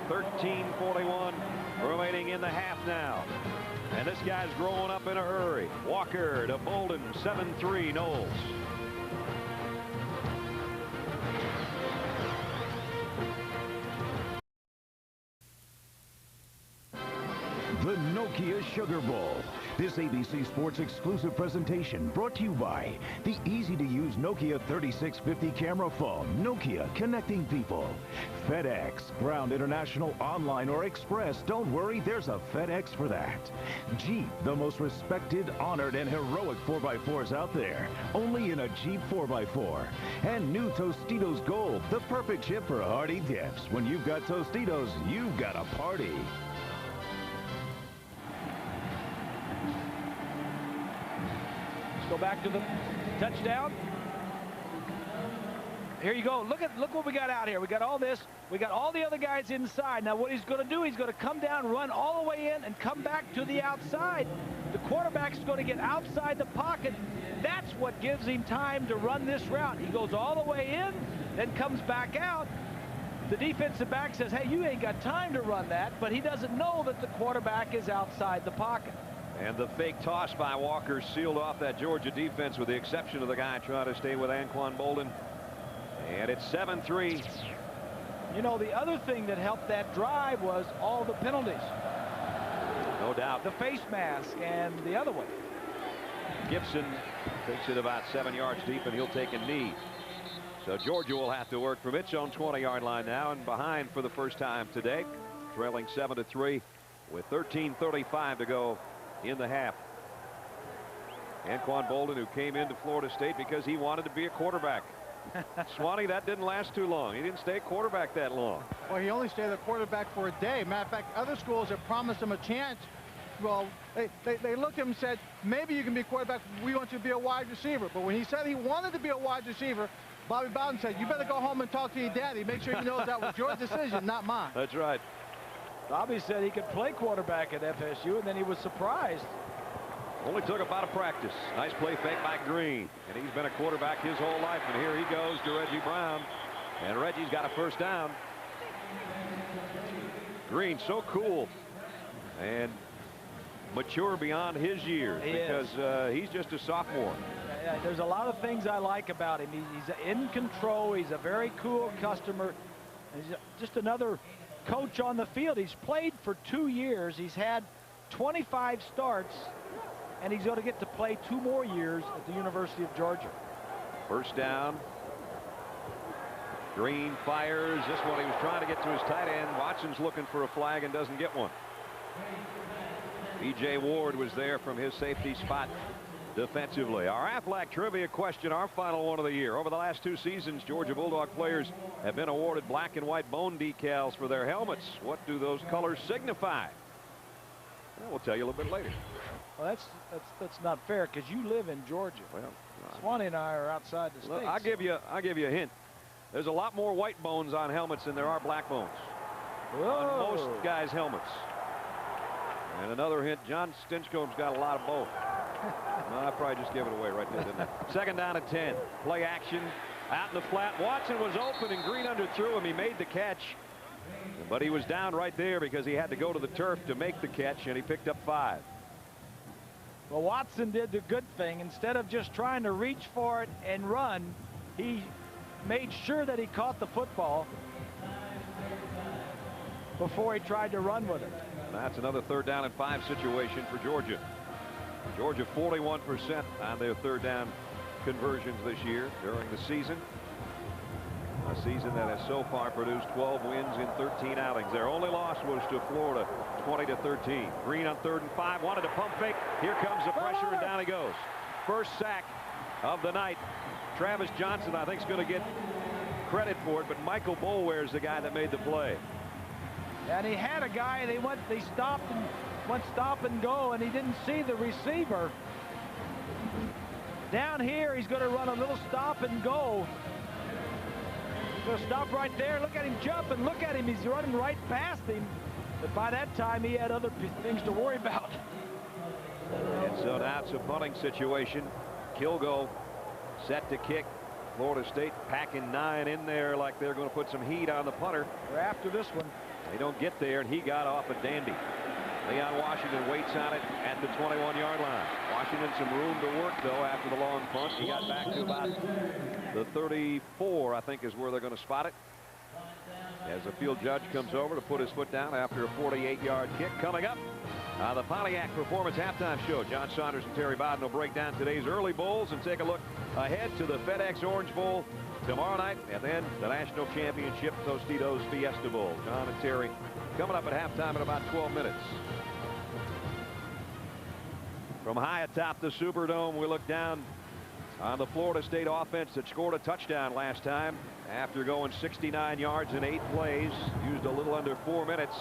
13:41 remaining in the half now. And this guy's growing up in a hurry. Walker to Bolden, 7-3 Noles. The Nokia Sugar Bowl. This ABC Sports exclusive presentation brought to you by the easy-to-use Nokia 3650 camera phone. Nokia, connecting people. FedEx, Ground International, Online, or Express. Don't worry, there's a FedEx for that. Jeep, the most respected, honored, and heroic 4x4s out there. Only in a Jeep 4x4. And new Tostitos Gold, the perfect chip for hearty dips. When you've got Tostitos, you've got a party. Go back to the touchdown. Here you go. Look what we got out here. We got all this. We got all the other guys inside. Now what he's going to do, he's going to come down, run all the way in, and come back to the outside. The quarterback's going to get outside the pocket. That's what gives him time to run this route. He goes all the way in, then comes back out. The defensive back says, hey, you ain't got time to run that, but he doesn't know that the quarterback is outside the pocket. And the fake toss by Walker sealed off that Georgia defense with the exception of the guy trying to stay with Anquan Bolden. And it's 7-3. You know, the other thing that helped that drive was all the penalties. No doubt. The face mask and the other one. Gibson takes it about 7 yards deep, and he'll take a knee. So Georgia will have to work from its own 20-yard line now, and behind for the first time today, trailing 7-3 with 13:35 to go in the half. Anquan Bolden, who came into Florida State because he wanted to be a quarterback. Swanee, that didn't last too long. He didn't stay quarterback that long. Well, he only stayed a quarterback for a day. Matter of fact, other schools have promised him a chance. Well, they looked at him and said, maybe you can be a quarterback. We want you to be a wide receiver. But when he said he wanted to be a wide receiver, Bobby Bowden said, you better go home and talk to your daddy. Make sure he knows that was your decision, not mine. That's right. Bobby said he could play quarterback at FSU, and then he was surprised. Only took about a practice. Nice play fake by Green. And he's been a quarterback his whole life. And here he goes to Reggie Brown. And Reggie's got a first down. Green so cool and mature beyond his years because he's just a sophomore. There's a lot of things I like about him. He's in control. He's a very cool customer. He's just another coach on the field. He's played for 2 years. He's had 25 starts, and he's going to get to play 2 more years at the University of Georgia. First down. Green fires. This one he was trying to get to his tight end. Watson's looking for a flag and doesn't get one. B.J. Ward was there from his safety spot defensively. Our Aflac trivia question, our final one of the year. Over the last 2 seasons, Georgia Bulldog players have been awarded black and white bone decals for their helmets. What do those colors signify? Well, we'll tell you a little bit later. Well, that's not fair because you live in Georgia. Well, Swanee and I are outside the states. I'll give you a hint. There's a lot more white bones on helmets than there are black bones on most guys' helmets. And another hint, John Stinchcomb's got a lot of both. No, I probably just gave it away right there, didn't I? Second down and 10. Play action. out in the flat. Watson was open and Green underthrew him. He made the catch, but he was down right there because he had to go to the turf to make the catch, and he picked up 5. Well, Watson did the good thing. Instead of just trying to reach for it and run, he made sure that he caught the football before he tried to run with it. That's another 3rd down and 5 situation for Georgia. Georgia 41% on their 3rd down conversions this year during the season. A season that has so far produced 12 wins in 13 outings. Their only loss was to Florida, 20-13. Green on 3rd and 5, wanted to pump fake. Here comes the pressure, and down he goes. First sack of the night. Travis Johnson, I think, is going to get credit for it, but Michael Boulware is the guy that made the play. And he had a guy, they stopped and went stop and go, and he didn't see the receiver. Down here, he's going to run a little stop and go. He's going to stop right there. Look at him jump, and look at him. He's running right past him. But by that time, he had other things to worry about. And so now it's a punting situation. Kilgo set to kick. Florida State packing 9 in there like they're going to put some heat on the punter. We're after this one. They don't get there, and he got off a dandy. Leon Washington waits on it at the 21-yard line. Washington some room to work, though, after the long punt. He got back to about the 34, I think, is where they're going to spot it. As the field judge comes over to put his foot down after a 48-yard kick. Coming up, the Pontiac Performance Halftime Show. John Saunders and Terry Bowden will break down today's early bowls and take a look ahead to the FedEx Orange Bowl tomorrow night, and then the National Championship Tostitos Fiesta Bowl. John and Terry coming up at halftime in about 12 minutes. From high atop the Superdome, we look down on the Florida State offense that scored a touchdown last time after going 69 yards in 8 plays. Used a little under 4 minutes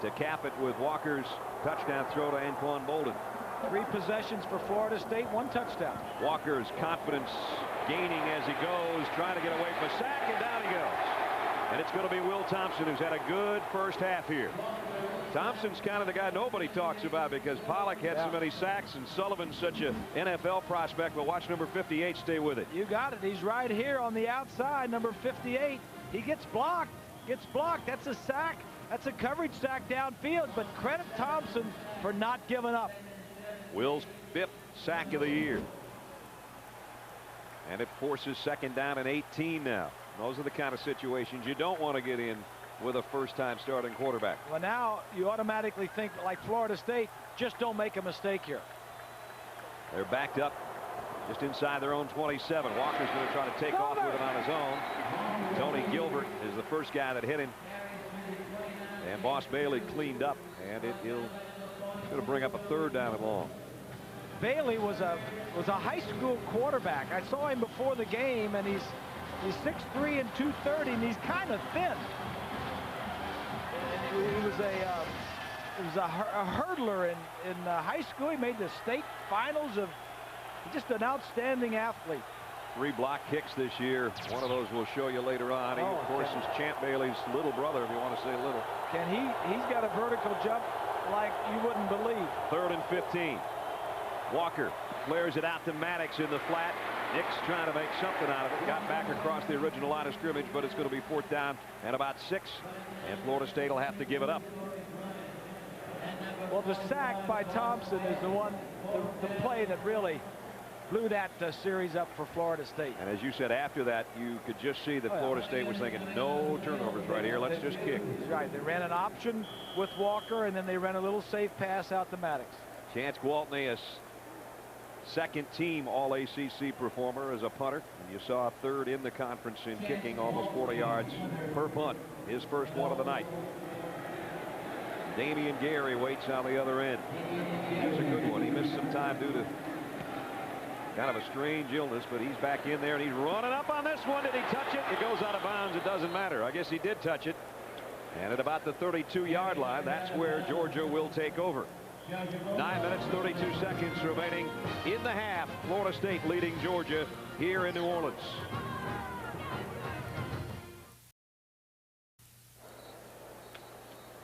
to cap it with Walker's touchdown throw to Anquan Bolden. 3 possessions for Florida State, 1 touchdown. Walker's confidence gaining as he goes, trying to get away from a sack, and down he goes. And it's going to be Will Thompson, who's had a good first half here. Thompson's kind of the guy nobody talks about because Pollock had so many sacks and Sullivan's such an NFL prospect. But watch number 58 stay with it. You got it. He's right here on the outside, number 58. He gets blocked. That's a sack. That's a coverage sack downfield. But credit Thompson for not giving up. Will's 5th sack of the year. And it forces 2nd down and 18 now. Those are the kind of situations you don't want to get in with a first-time starting quarterback. Well, now you automatically think, like Florida State, just don't make a mistake here. They're backed up just inside their own 27. Walker's going to try to take off with it on his own. Tony Gilbert is the first guy that hit him. And Boss Bailey cleaned up, and he'll going to bring up a 3rd down and long. Bailey was a high school quarterback. I saw him before the game, and he's 6'3" and 230, and he's kind of thin. And he was a hurdler in high school. He made the state finals. Just an outstanding athlete. 3 block kicks this year. One of those we'll show you later on. He, of course, is Champ Bailey's little brother, if you want to say little. He's got a vertical jump like you wouldn't believe. 3rd and 15. Walker flares it out to Maddox in the flat. Nick's trying to make something out of it. Got back across the original line of scrimmage, but it's going to be 4th down and about 6. And Florida State will have to give it up. Well, the sack by Thompson is the play that really blew that series up for Florida State. And as you said, after that, you could just see that Florida State was thinking, no turnovers right here. Let's just kick. That's right. They ran an option with Walker, and then they ran a little safe pass out to Maddox. Chance Gwaltney, a 2nd-team All-ACC performer as a punter. And you saw 3rd in the conference in kicking, almost 40 yards per punt. His first one of the night. Damian Gary waits on the other end. He's a good one. He missed some time due to kind of a strange illness, but he's back in there, and he's running up on this one. Did he touch it? It goes out of bounds. It doesn't matter. I guess he did touch it. And at about the 32-yard line, that's where Georgia will take over. 9 minutes, 32 seconds remaining in the half. Florida State leading Georgia here in New Orleans.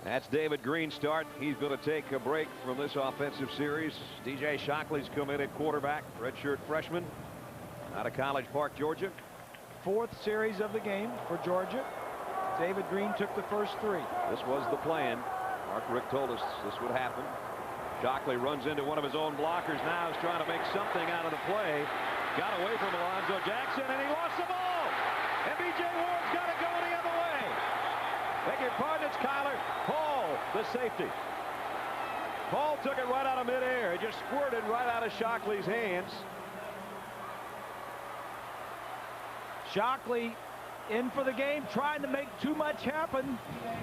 That's David Green's start. He's going to take a break from this offensive series. DJ Shockley's come in at quarterback, redshirt freshman out of College Park, Georgia. 4th series of the game for Georgia. David Green took the first 3. This was the plan. Mark Richt told us this would happen. Shockley runs into one of his own blockers now. Is trying to make something out of the play. Got away from Alonzo Jackson, and he lost the ball. And B.J. Ward's got to go the other way. Beg your pardon, it's Kyler Paul, the safety. Paul took it right out of midair. It just squirted right out of Shockley's hands. Shockley in for the game, trying to make too much happen.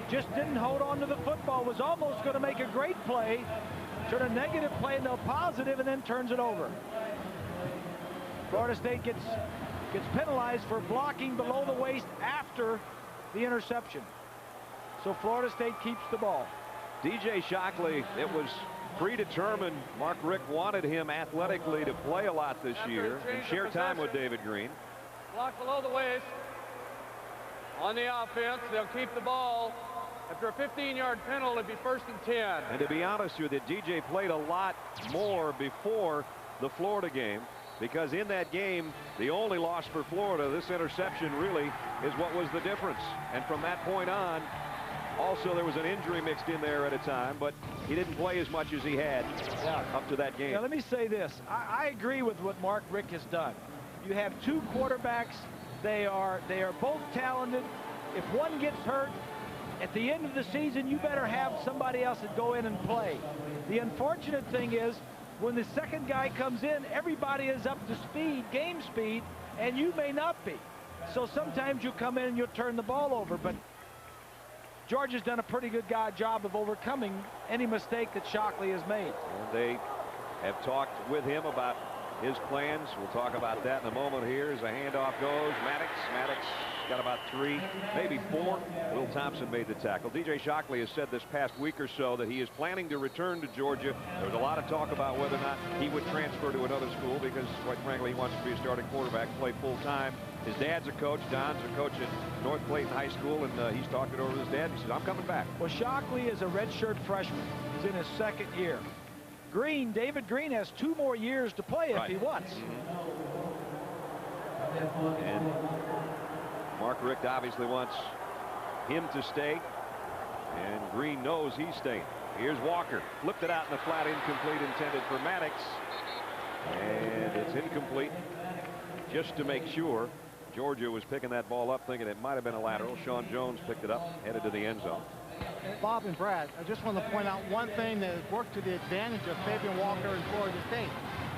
Just didn't hold on to the football. Was almost going to make a great play. Turn a negative play into a positive, and then turns it over. Florida State gets penalized for blocking below the waist after the interception. So Florida State keeps the ball. DJ Shockley, it was predetermined. Mark Richt wanted him athletically to play a lot this year and share time with David Green. Block below the waist. On the offense, they'll keep the ball. After a 15-yard penalty, it'd be 1st and 10. And to be honest with you, DJ played a lot more before the Florida game, because in that game, the only loss for Florida, this interception really is what was the difference. And from that point on, also there was an injury mixed in there at a time, but he didn't play as much as he had up to that game. Now let me say this. I agree with what Mark Richt has done. You have 2 quarterbacks. They are both talented. If one gets hurt, at the end of the season, you better have somebody else that go in and play. The unfortunate thing is, when the second guy comes in, everybody is up to speed, game speed, and you may not be. So sometimes you come in and you'll turn the ball over. But Georgia's done a pretty good job of overcoming any mistake that Shockley has made. And they have talked with him about his plans. We'll talk about that in a moment. Here as a handoff goes. Maddox got about 3, maybe 4. Will Thompson made the tackle. DJ Shockley has said this past week or so that he is planning to return to Georgia. There's a lot of talk about whether or not he would transfer to another school, because quite frankly he wants to be a starting quarterback, play full time. His dad's a coach. Don's a coach at North Clayton High School, and he's talked it over with his dad. He says, I'm coming back. Well, Shockley is a redshirt freshman. He's in his 2nd year. David Green has 2 more years to play if he wants. And Mark Richt obviously wants him to stay, and Green knows he's staying. Here's Walker, flipped it out in the flat, incomplete, intended for Maddox, and it's incomplete. Just to make sure, Georgia was picking that ball up, thinking it might have been a lateral. Sean Jones picked it up, headed to the end zone. Bob and Brad, I just want to point out one thing that has worked to the advantage of Fabian Walker and Florida State,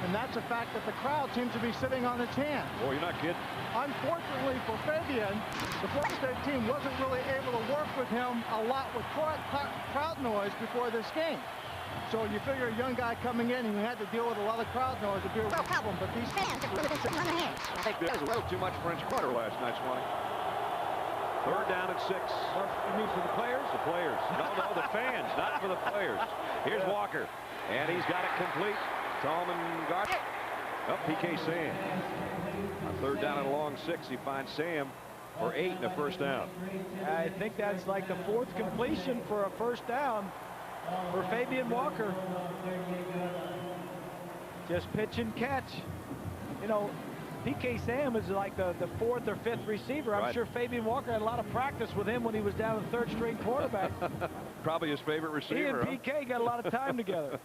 and that's the fact that the crowd seems to be sitting on its hands. Boy, you're not kidding. Unfortunately for Fabian, the Florida State team wasn't really able to work with him a lot with crowd noise before this game. So you figure a young guy coming in and he had to deal with a lot of crowd noise would be a real problem, but these fans have really been sitting on their hands. I think there was a little too much French Quarter last night, Swanee. 3rd down and 6. You mean for the players? The players. No, the fans, not for the players. Here's Walker, and he's got it complete. Tallman Gart. Oh, PK Sam. On 3rd down and a long 6, he finds Sam for 8 and a 1st down. I think that's like the 4th completion for a 1st down for Fabian Walker. Just pitch and catch. You know, PK Sam is like the 4th or 5th receiver. I'm sure Fabian Walker had a lot of practice with him when he was down the 3rd string quarterback. Probably his favorite receiver. He and PK got a lot of time together.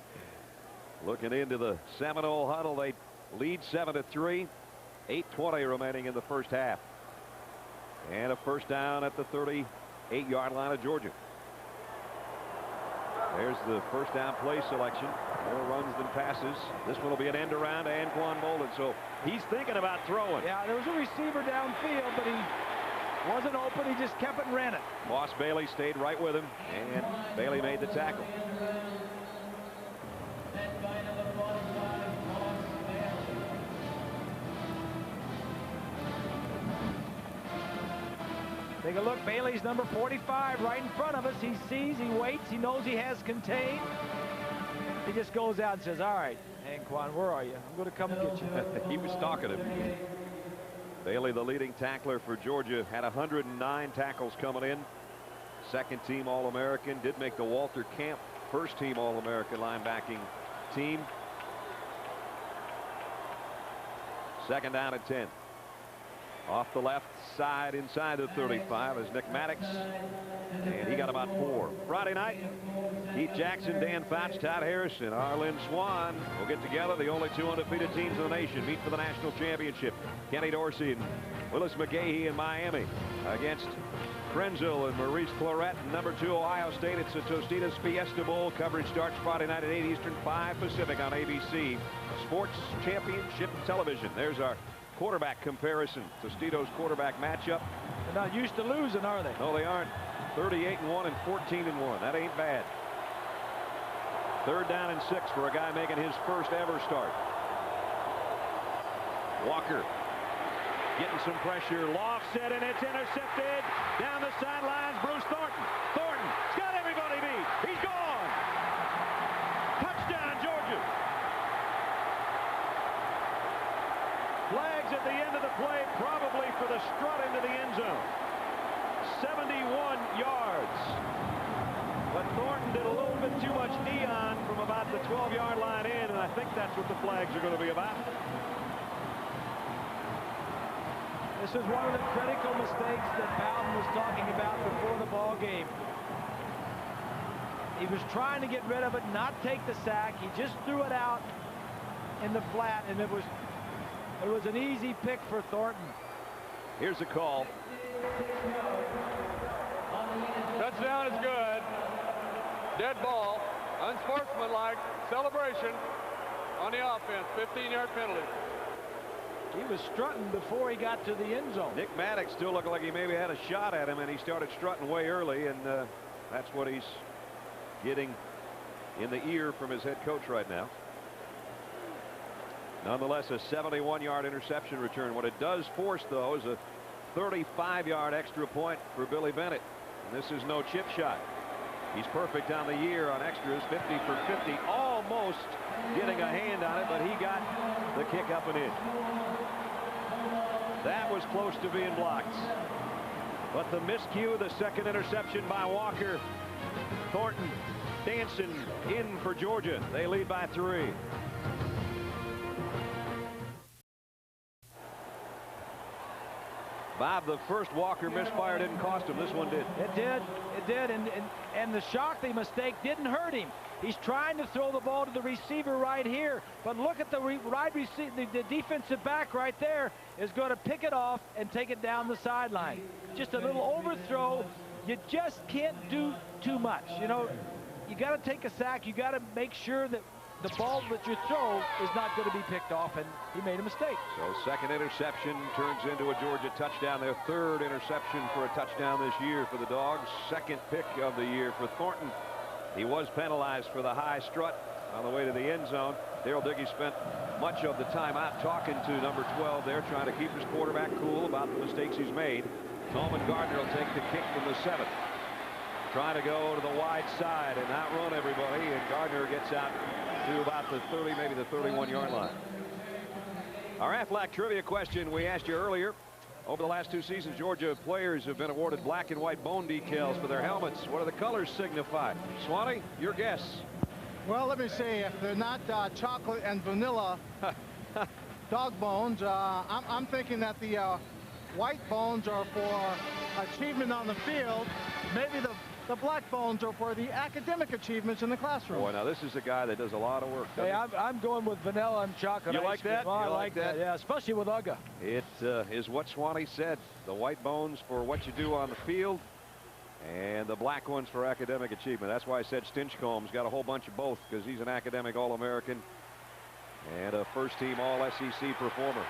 Looking into the Seminole huddle, they lead 7-3. 8:20 remaining in the 1st half. And a 1st down at the 38-yard line of Georgia. There's the 1st down play selection. More runs than passes. This one will be an end around to Anquan Bolden. So he's thinking about throwing. Yeah, there was a receiver downfield, but he wasn't open. He just kept it and ran it. Moss Bailey stayed right with him, and Bailey made the tackle. Take a look. Bailey's number 45 right in front of us. He sees, he waits, he knows he has contained. He just goes out and says, all right, Anquan, where are you? I'm going to come and get you. He was stalking him. Bailey, the leading tackler for Georgia, had 109 tackles coming in. 2nd team All-American. Did make the Walter Camp 1st team All-American linebacking team. 2nd down at 10. Off the left side inside the 35 is Nick Maddox, and he got about 4. Friday night, Keith Jackson, Dan Fouts, Todd Harrison, Arlen Swan will get together. The only 2 undefeated teams in the nation meet for the national championship. Kenny Dorsey and Willis McGahee in Miami against Krenzel and Maurice Clarett, number 2 Ohio State. It's the Tostitos Fiesta Bowl. Coverage starts Friday night at 8 Eastern, 5 Pacific on ABC Sports Championship Television. There's our quarterback comparison. Tostitos quarterback matchup. They're not used to losing, are they? No, they aren't. 38-1 and 14-1. That ain't bad. 3rd down and 6 for a guy making his first ever start. Walker getting some pressure. Lofts it, and it's intercepted. Down the sidelines, Bruce Thornton. Thornton's got everybody beat. He's gone. Touchdown, Georgia. Flags at the end of the play, probably for the strut into the end zone. 71 yards. But Thornton did a little bit too much neon from about the 12-yard line in, and I think that's what the flags are going to be about. This is one of the critical mistakes that Bowden was talking about before the ball game. He was trying to get rid of it, not take the sack. He just threw it out in the flat, and it was an easy pick for Thornton. Here's a call. Touchdown is good. Dead ball. Unsportsmanlike celebration on the offense. 15-yard penalty. He was strutting before he got to the end zone. Nick Maddox still looked like he maybe had a shot at him, and he started strutting way early, and that's what he's getting in the ear from his head coach right now. Nonetheless, a 71-yard interception return. What it does force, though, is a 35-yard extra point for Billy Bennett. And this is no chip shot. He's perfect on the year on extras, 50 for 50, almost getting a hand on it, but he got the kick up and in. That was close to being blocked. But the miscue, the second interception by Walker. Thornton dancing in for Georgia. They lead by 3. Bob, the first Walker misfire didn't cost him. This one did. It did. It did. And the Shockley mistake didn't hurt him. He's trying to throw the ball to the receiver right here. But look at the the defensive back right there is going to pick it off and take it down the sideline. Just a little overthrow. You just can't do too much. You know, you got to take a sack. You got to make sure that the ball that you throw is not going to be picked off, and he made a mistake. So second interception turns into a Georgia touchdown. Their 3rd interception for a touchdown this year for the Dogs. 2nd pick of the year for Thornton. He was penalized for the high strut on the way to the end zone. Darrell Dickey spent much of the time out talking to number 12 there, trying to keep his quarterback cool about the mistakes he's made. Tolman Gardner will take the kick from the 7th. Trying to go to the wide side and outrun everybody, and Gardner gets out to about the 30, maybe the 31-yard line. Our Aflac trivia question we asked you earlier. Over the last 2 seasons, Georgia players have been awarded black and white bone decals for their helmets. What do the colors signify? Swanee, your guess. Well, let me see. If they're not chocolate and vanilla dog bones, I'm thinking that the white bones are for achievement on the field. Maybe the black bones are for the academic achievements in the classroom. Boy, now this is a guy that does a lot of work. Hey, I'm going with vanilla and chocolate. You like that? Oh, I You like that. Yeah, especially with UGA. It is what Swanee said. The white bones for what you do on the field, and the black ones for academic achievement. That's why I said Stinchcomb's got a whole bunch of both, because he's an academic All-American and a first-team All-SEC performer.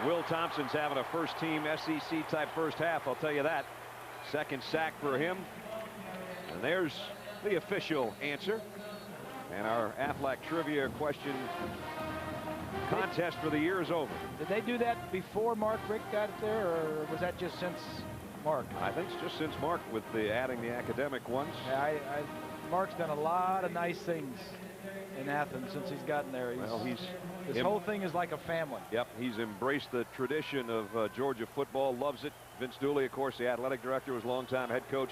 Will Thompson's having a first-team SEC-type first half, I'll tell you that. 2nd sack for him. And there's the official answer. And our Aflac trivia question contest for the year is over. Did they do that before Mark Richt got it there, or was that just since Mark? I think it's just since Mark with adding the academic ones. Yeah, Mark's done a lot of nice things in Athens since he's gotten there. This whole thing is like a family. Yep, he's embraced the tradition of Georgia football, loves it. Vince Dooley, of course, the athletic director, was longtime head coach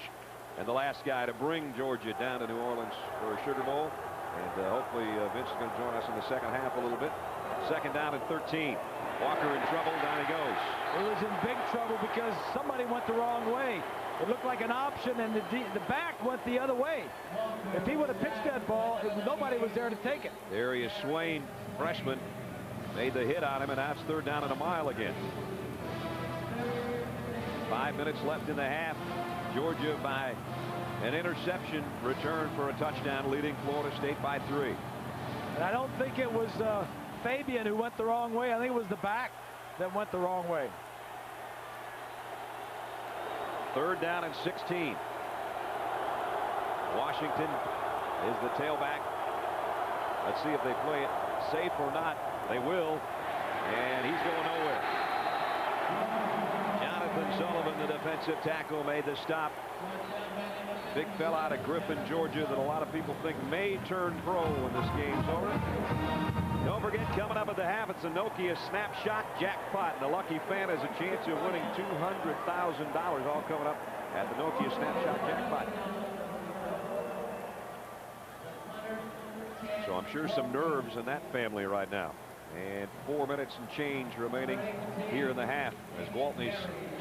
and the last guy to bring Georgia down to New Orleans for a Sugar Bowl. And hopefully Vince is going to join us in the second half a little bit. 2nd down and 13. Walker in trouble. Down he goes. It was in big trouble because somebody went the wrong way. It looked like an option, and the back went the other way. If he would have pitched that ball, nobody was there to take it. There he is, Swain, freshman, made the hit on him, and that's 3rd down and a mile again. 5 minutes left in the half. Georgia by an interception return for a touchdown, leading Florida State by 3. And I don't think it was Fabian who went the wrong way. I think it was the back that went the wrong way. 3rd down and 16. Washington is the tailback. Let's see if they play it safe or not. They will. And he's going nowhere. Jonathan Sullivan, the defensive tackle, made the stop. Big fella out of Griffin, Georgia, that a lot of people think may turn pro when this game's over. Don't forget, coming up at the half, it's a Nokia Snapshot Jackpot. And the lucky fan has a chance of winning $200,000, all coming up at the Nokia Snapshot Jackpot. So I'm sure some nerves in that family right now. And 4 minutes and change remaining here in the half as Gwaltney's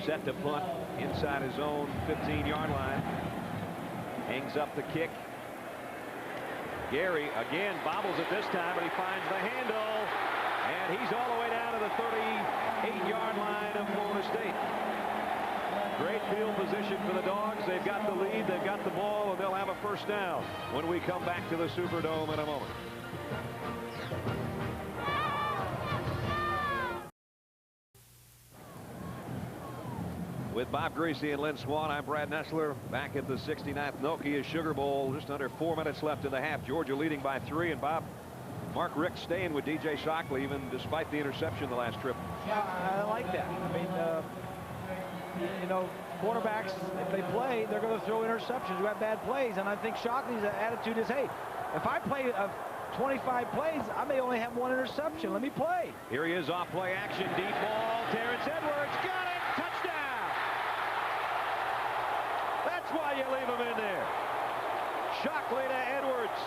set to punt inside his own 15-yard line. Hangs up the kick. Gary again bobbles it this time, but he finds the handle, and he's all the way down to the 38-yard line of Florida State. Great field position for the Dogs. They've got the lead, they've got the ball, and they'll have a 1st down when we come back to the Superdome in a moment. With Bob Greasy and Lynn Swan, I'm Brad Nessler, back at the 69th Nokia Sugar Bowl. Just under 4 minutes left in the half. Georgia leading by 3. And Bob, Mark Richt staying with DJ Shockley even despite the interception the last trip. Yeah, I like that. I mean, you know, quarterbacks, if they play, they're going to throw interceptions. You have bad plays, and I think Shockley's attitude is, hey, if I play 25 plays, I may only have 1 interception. Let me play. Here he is, off play action, deep ball. Terrence Edwards got it. Touchdown. That's why you leave him in there. Shockley to Edwards.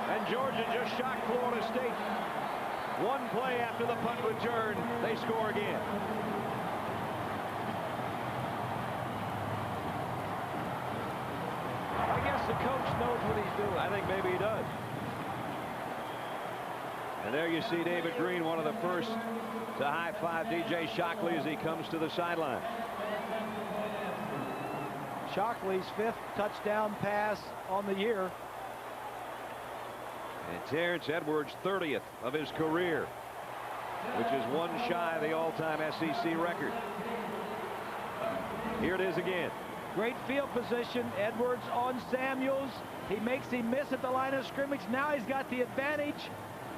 And Georgia just shocked Florida State. 1 play after the punt return, they score again. I guess the coach knows what he's doing. I think maybe he does. And there you see David Green, one of the first to high-five DJ Shockley as he comes to the sideline. Shockley's 5th touchdown pass on the year. And Terrence Edwards' 30th of his career, which is 1 shy of the all-time SEC record. Here it is again. Great field position. Edwards on Samuels. He makes him miss at the line of scrimmage. Now he's got the advantage.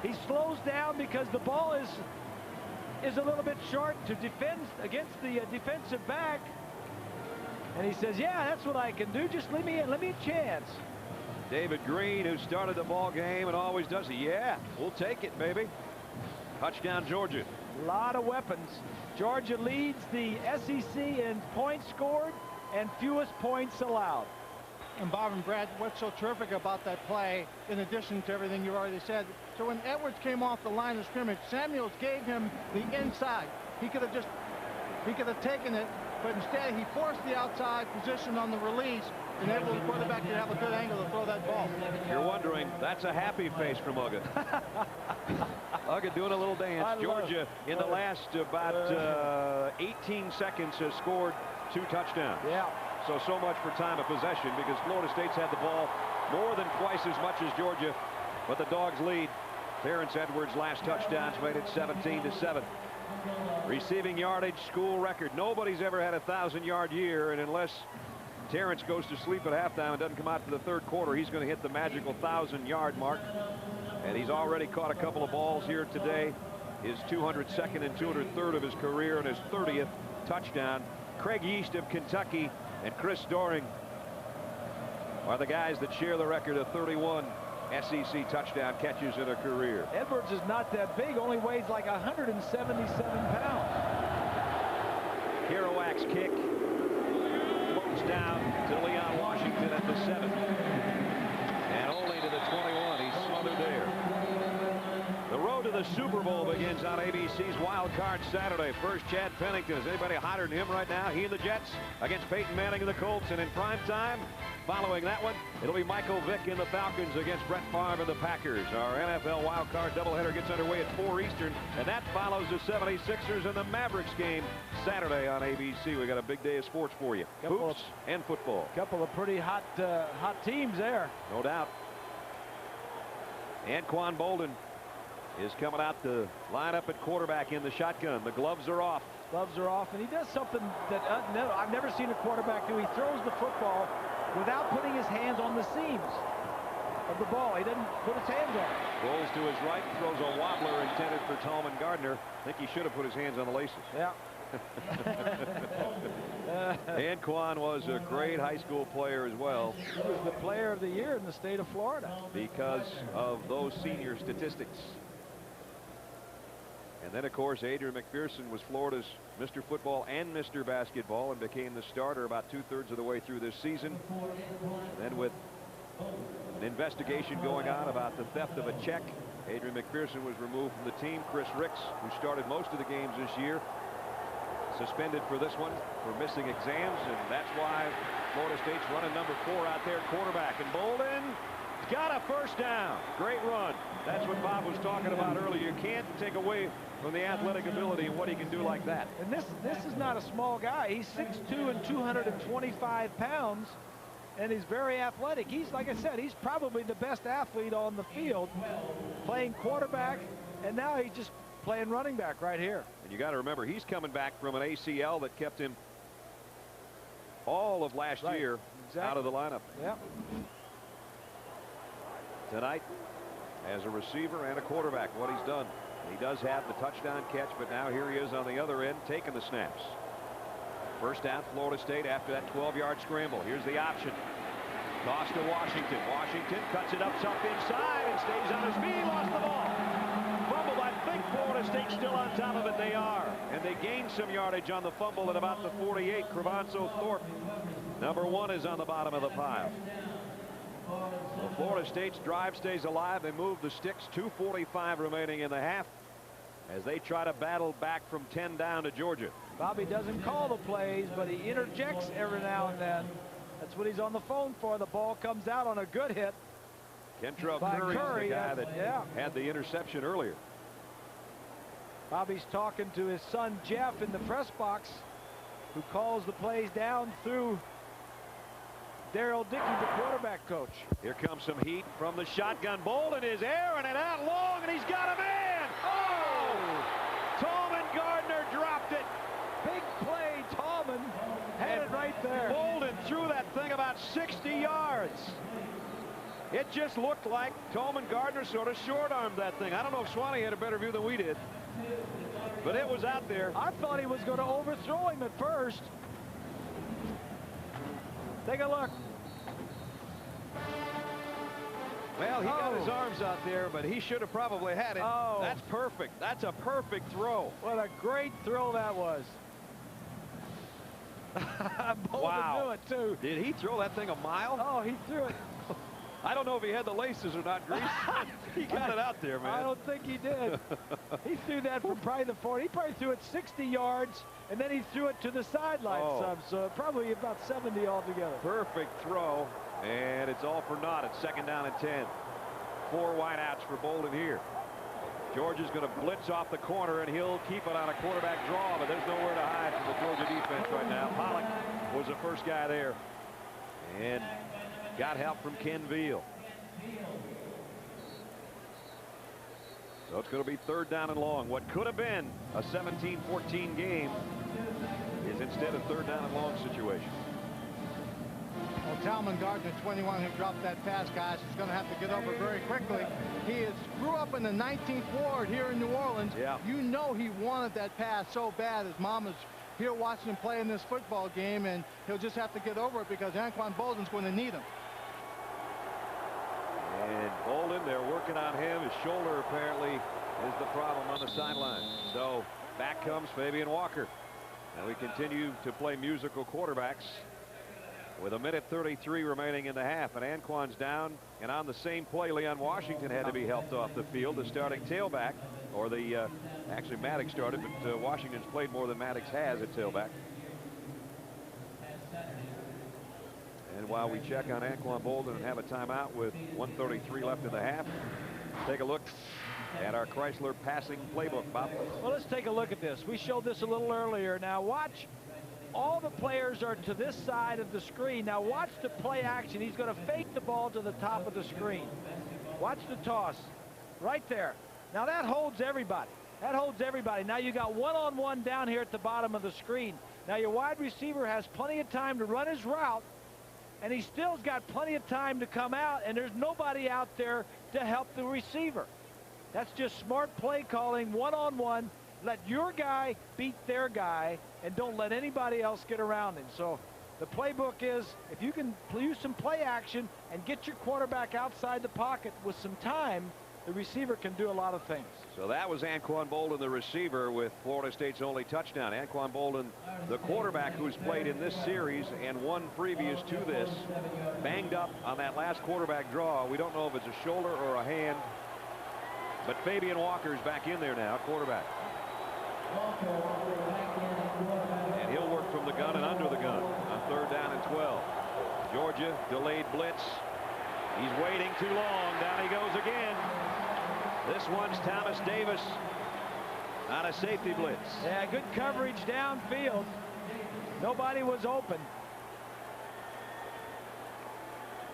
He slows down because the ball is a little bit short to defend against the defensive back. And he says, yeah, that's what I can do. Just let me in. Let me a chance. David Green, who started the ball game and always does it. Yeah, we'll take it, baby. Touchdown, Georgia. A lot of weapons. Georgia leads the SEC in points scored and fewest points allowed. And Bob and Brad, what's so terrific about that play, in addition to everything you already said, so when Edwards came off the line of scrimmage, Samuels gave him the inside. He could have taken it, but instead he forced the outside position on the release, enabled the quarterback to have a good angle to throw that ball. You're wondering, that's a happy face from Uga. Uga doing a little dance. Georgia in the last about 18 seconds has scored 2 touchdowns. Yeah. So much for time of possession, because Florida State's had the ball more than twice as much as Georgia, but the Dogs lead. Terrence Edwards' last touchdowns made it 17-7. Receiving yardage, school record. Nobody's ever had a 1,000-yard year, and unless Terrence goes to sleep at halftime and doesn't come out to the 3rd quarter, he's going to hit the magical 1,000-yard mark. And he's already caught a couple of balls here today. His 202nd and 203rd of his career, and his 30th touchdown. Craig Yeast of Kentucky and Chris Doering are the guys that share the record of 31 SEC touchdown catches in a career. Edwards is not that big, only weighs like 177 pounds. Kerouac's kick floats down to Leon Washington at the 7. And only to the 21. He's smothered there. The road to the Super Bowl begins on ABC's Wild Card Saturday. First, Chad Pennington. Is anybody hotter than him right now? He and the Jets against Peyton Manning and the Colts. And in prime time, following that one, it'll be Michael Vick and the Falcons against Brett Favre and the Packers. Our NFL Wild Card doubleheader gets underway at 4 Eastern, and that follows the 76ers and the Mavericks game Saturday on ABC. We got a big day of sports for you. Hoops and football. Couple of pretty hot teams there. No doubt. Anquan Boldin is coming out to line up at quarterback in the shotgun. The gloves are off. Gloves are off, and he does something that I've never seen a quarterback do. He throws the football without putting his hands on the seams of the ball. He doesn't put his hands on it. Rolls to his right, throws a wobbler intended for Tallman Gardner. I think he should have put his hands on the laces. Yeah. Anquan was a great high school player as well. He was the player of the year in the state of Florida. Because of those senior statistics. And then, of course, Adrian McPherson was Florida's Mr. Football and Mr. Basketball and became the starter about 2/3 of the way through this season. And then with an investigation going on about the theft of a check, Adrian McPherson was removed from the team. Chris Ricks, who started most of the games this year, suspended for this one for missing exams, and that's why Florida State's running number 4 out there, quarterback. And Boldin got a first down. Great run. That's what Bob was talking about earlier. You can't take away from the athletic ability and what he can do like that. And this is not a small guy. He's 6'2" and 225 pounds, and he's very athletic. He's, like I said, he's probably the best athlete on the field, playing quarterback, and now he's just playing running back right here. And you got to remember, he's coming back from an ACL that kept him all of last year out of the lineup. Yeah. Tonight, as a receiver and a quarterback, what he's done. He does have the touchdown catch, but now here he is on the other end taking the snaps. First down, Florida State after that 12-yard scramble. Here's the option. Toss to Washington. Washington cuts it up top inside and stays on his feet. Lost the ball. Fumbled. I think Florida State's still on top of it. They are. And they gained some yardage on the fumble at about the 48. Crevanzo Thorpe, number 1, is on the bottom of the pile. So Florida State's drive stays alive. They move the sticks. 2:45 remaining in the half as they try to battle back from 10 down to Georgia. Bobby doesn't call the plays, but he interjects every now and then. That's what he's on the phone for. The ball comes out on a good hit. Kentrell by Curry is the guy that yeah. had the interception earlier. Bobby's talking to his son Jeff in the press box, who calls the plays down through Daryl Dickey, the quarterback coach. Here comes some heat from the shotgun. Boldin is airing it out long, and he's got a man. Oh! Tallman Gardner dropped it. Big play. Tallman had it right there. Boldin threw that thing about 60 yards. It just looked like Tallman Gardner sort of short-armed that thing. I don't know if Swanee had a better view than we did, but it was out there. I thought he was going to overthrow him at first. Take a look. Well, he got his arms out there, but he should have probably had it. Oh. That's perfect. That's a perfect throw. What a great throw that was. Wow. Knew it too. Did he throw that thing a mile? Oh, he threw it. I don't know if he had the laces or not, Grease. He got it out there, man. I don't think he did. He threw that from probably the 40. He probably threw it 60 yards, and then he threw it to the sideline some, so probably about 70 altogether. Perfect throw, and it's all for naught. It's 2nd down and 10. 4 wideouts for Boldin here. Georgia's going to blitz off the corner, and he'll keep it on a quarterback draw, but there's nowhere to hide from the Georgia defense right now. Pollock was the first guy there, and got help from Ken Veal. So it's going to be 3rd down and long. What could have been a 17-14 game is instead a 3rd down and long situation. Well, Tallman Gardner, 21, who dropped that pass, guys, is going to have to get over very quickly. He grew up in the 19th ward here in New Orleans. Yeah. You know he wanted that pass so bad. His mom is here watching him play in this football game, and he'll just have to get over it because Anquan Boldin's going to need him. And Boldin, they're working on him. His shoulder apparently is the problem on the sideline. So back comes Fabian Walker. And we continue to play musical quarterbacks. with 1:33 remaining in the half, and Anquan's down, and on the same play Leon Washington had to be helped off the field. The starting tailback, or the actually Maddox started, but Washington's played more than Maddox has at tailback. And while we check on Anquan Boldin and have a timeout with 1:33 left in the half, take a look at our Chrysler passing playbook, Bob. Well, let's take a look at this. We showed this a little earlier. Now watch. All the players are to this side of the screen. Now watch the play action. He's going to fake the ball to the top of the screen. Watch the toss right there. Now that holds everybody. That holds everybody. Now you got one-on-one down here at the bottom of the screen. Now your wide receiver has plenty of time to run his route, and he still's got plenty of time to come out, and there's nobody out there to help the receiver. That's just smart play calling, one-on-one. Let your guy beat their guy, and don't let anybody else get around him. So the playbook is, if you can use some play action and get your quarterback outside the pocket with some time, the receiver can do a lot of things. So that was Anquan Boldin, the receiver, with Florida State's only touchdown. Anquan Boldin, the quarterback who's played in this series and one previous to this, banged up on that last quarterback draw. We don't know if it's a shoulder or a hand, but Fabian Walker's back in there now, quarterback. And he'll work from the gun and under the gun on 3rd down and 12. Georgia delayed blitz. He's waiting too long. Down he goes again. This one's Thomas Davis on a safety blitz. Yeah, good coverage downfield. Nobody was open.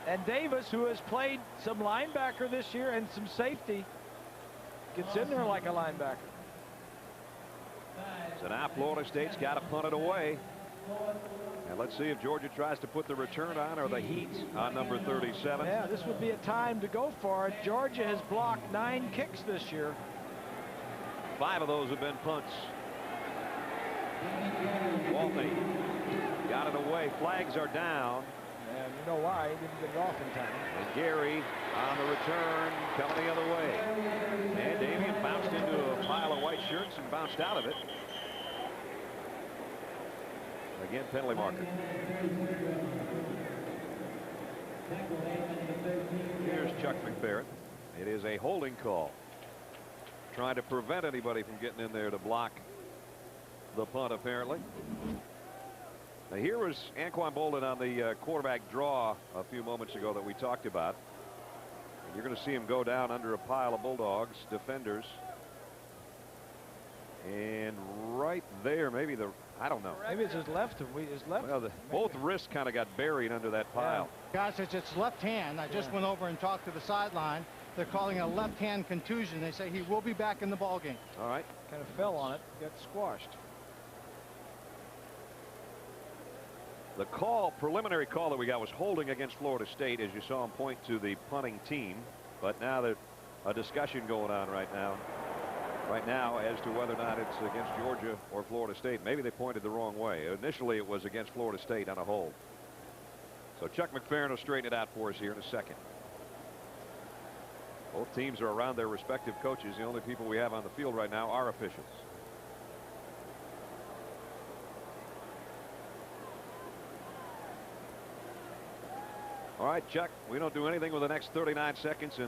And Davis, who has played some linebacker this year and some safety, gets in there like a linebacker. So now Florida State's got to punt it away. And let's see if Georgia tries to put the return on or the heat on number 37. Yeah, this would be a time to go for it. Georgia has blocked 9 kicks this year. 5 of those have been punts. Waltney got it away. Flags are down. And you know why? He didn't get it off in time. And Gary on the return coming the other way. And Damian bounced into a pile of white shirts and bounced out of it. Again, penalty marker. Here's Chuck McFerrin. It is a holding call. Trying to prevent anybody from getting in there to block the punt, apparently. Now here was Anquan Boldin on the quarterback draw a few moments ago that we talked about. And you're going to see him go down under a pile of Bulldogs defenders. And right there, maybe I don't know. Maybe it's his left. His left. Well, both wrists kind of got buried under that pile. Guys, it's left hand. I just went over and talked to the sideline. They're calling it a left hand contusion. They say he will be back in the ball game. All right. Kind of fell on it, got squashed. The preliminary call that we got was holding against Florida State, as you saw him point to the punting team. But now there's a discussion going on right now as to whether or not it's against Georgia or Florida State. Maybe they pointed the wrong way. Initially it was against Florida State on a hold. So Chuck McFerrin will straighten it out for us here in a second. Both teams are around their respective coaches. The only people we have on the field right now are officials. All right, Chuck, we don't do anything with the next 39 seconds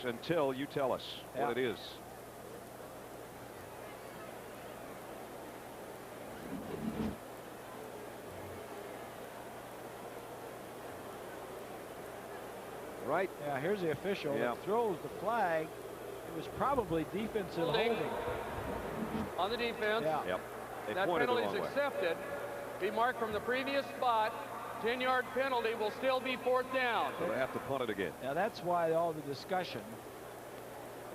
until you tell us what it is. Right. Yeah, here's the official that throws the flag. It was probably defensive holding. On the defense. Yeah. Yep. That penalty is accepted. Be marked from the previous spot. 10-yard penalty will still be 4th down. So they have to punt it again. Now that's why all the discussion.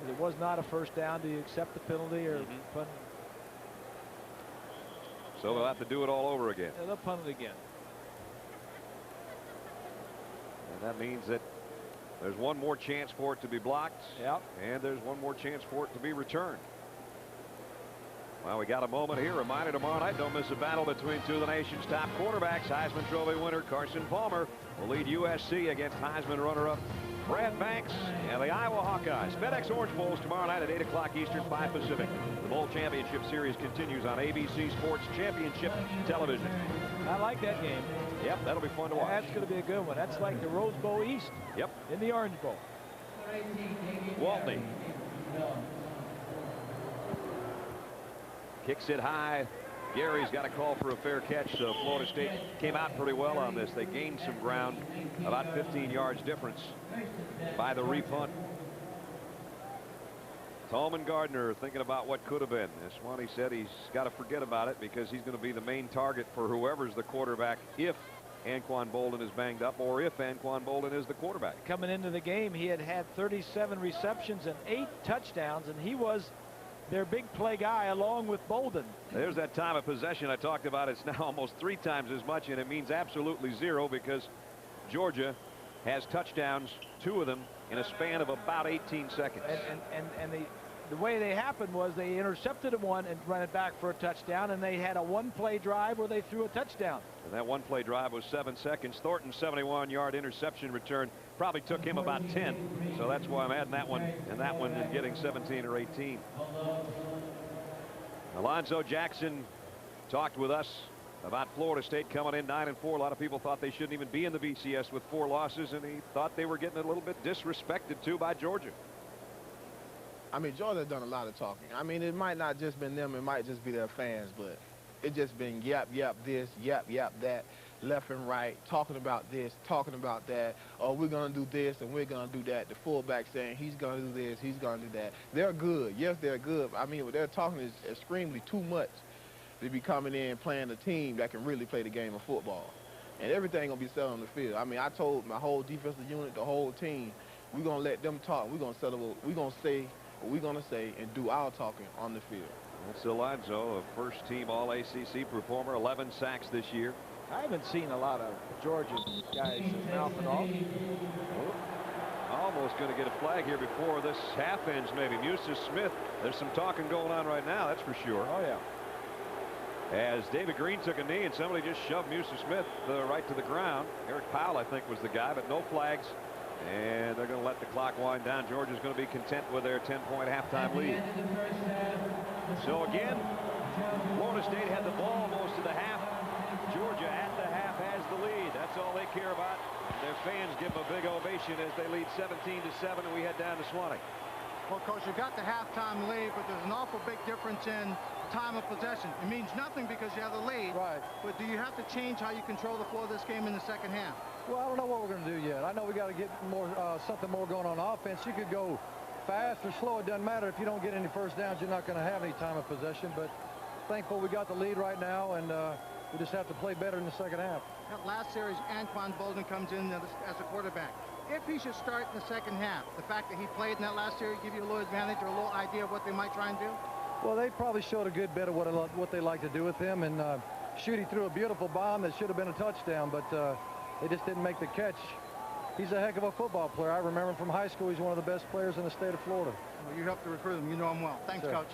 It was not a 1st down. Do you accept the penalty or punt? So they'll have to do it all over again. Yeah, they'll punt it again. And that means that there's one more chance for it to be blocked. Yep. And there's one more chance for it to be returned. Well, we got a moment here. Reminder tomorrow night, don't miss a battle between two of the nation's top quarterbacks. Heisman Trophy winner Carson Palmer will lead USC against Heisman runner-up Brad Banks and the Iowa Hawkeyes. FedEx Orange Bowl is tomorrow night at 8 o'clock Eastern, 5 Pacific. The Bowl Championship Series continues on ABC Sports Championship Television. I like that game. Yep, that'll be fun to watch. That's going to be a good one. That's like the Rose Bowl East. Yep. In the Orange Bowl. Waltney kicks it high. Gary's got a call for a fair catch, so Florida State came out pretty well on this. They gained some ground, about 15 yards difference by the repunt. Tolman Gardner thinking about what could have been. This one, he said he's got to forget about it because he's going to be the main target for whoever's the quarterback if Anquan Boldin is banged up or if Anquan Boldin is the quarterback. Coming into the game, he had 37 receptions and 8 touchdowns, and he was their big play guy along with Boldin. There's that time of possession I talked about. It's now almost 3 times as much, and it means absolutely 0 because Georgia has touchdowns, 2 of them in a span of about 18 seconds. And the way they happened was they intercepted one and ran it back for a touchdown, and they had a one-play drive where they threw a touchdown. And that one-play drive was 7 seconds. Thornton's 71-yard interception return probably took him about 10. So that's why I'm adding that one and getting 17 or 18. Alonzo Jackson talked with us about Florida State coming in 9-4. A lot of people thought they shouldn't even be in the BCS with 4 losses, and he thought they were getting a little bit disrespected too by Georgia. I mean, Georgia's done a lot of talking. I mean, it might not just been them, it might just be their fans, but it just been yap this, yap that, left and right, talking about this, talking about that. Oh, we're going to do this and we're going to do that. The fullback saying he's going to do this, he's going to do that. They're good. Yes, they're good. I mean, what they're talking is extremely too much to be coming in playing a team that can really play the game of football. And everything going to be set on the field. I mean, I told my whole defensive unit, the whole team, we're going to let them talk. We're going to settle, we're going to say what we're going to say and do our talking on the field. That's Alonzo, a first-team All-ACC performer, 11 sacks this year. I haven't seen a lot of Georgia guys mouthing off. Almost going to get a flag here before this half ends, maybe. Musa Smith, there's some talking going on right now, that's for sure. Oh, yeah. As David Green took a knee and somebody just shoved Musa Smith right to the ground. Eric Powell, I think, was the guy, but no flags. And they're going to let the clock wind down. Georgia's going to be content with their 10-point halftime lead. So again, Florida State had the ball most of the half. Georgia at the half has the lead. That's all they care about. Their fans give them a big ovation as they lead 17-7, and we head down to Swanee. Well, Coach, you got the halftime lead, but there's an awful big difference in time of possession. It means nothing because you have the lead. Right. But do you have to change how you control the flow of this game in the second half? Well, I don't know what we're going to do yet. I know we got to get more something more going on offense. You could go fast or slow. It doesn't matter. If you don't get any first downs, you're not going to have any time of possession. But thankful we got the lead right now, and we just have to play better in the second half. That last series, Anquan Boldin comes in as a quarterback. If he should start in the second half, the fact that he played in that last series give you a little advantage or a little idea of what they might try and do? Well, they probably showed a good bit of what they like to do with him. And shoot, he threw a beautiful bomb that should have been a touchdown, but they just didn't make the catch. He's a heck of a football player. I remember him from high school. He's one of the best players in the state of Florida. Well, you helped to recruit him. You know him well. Thanks, Sure. Coach.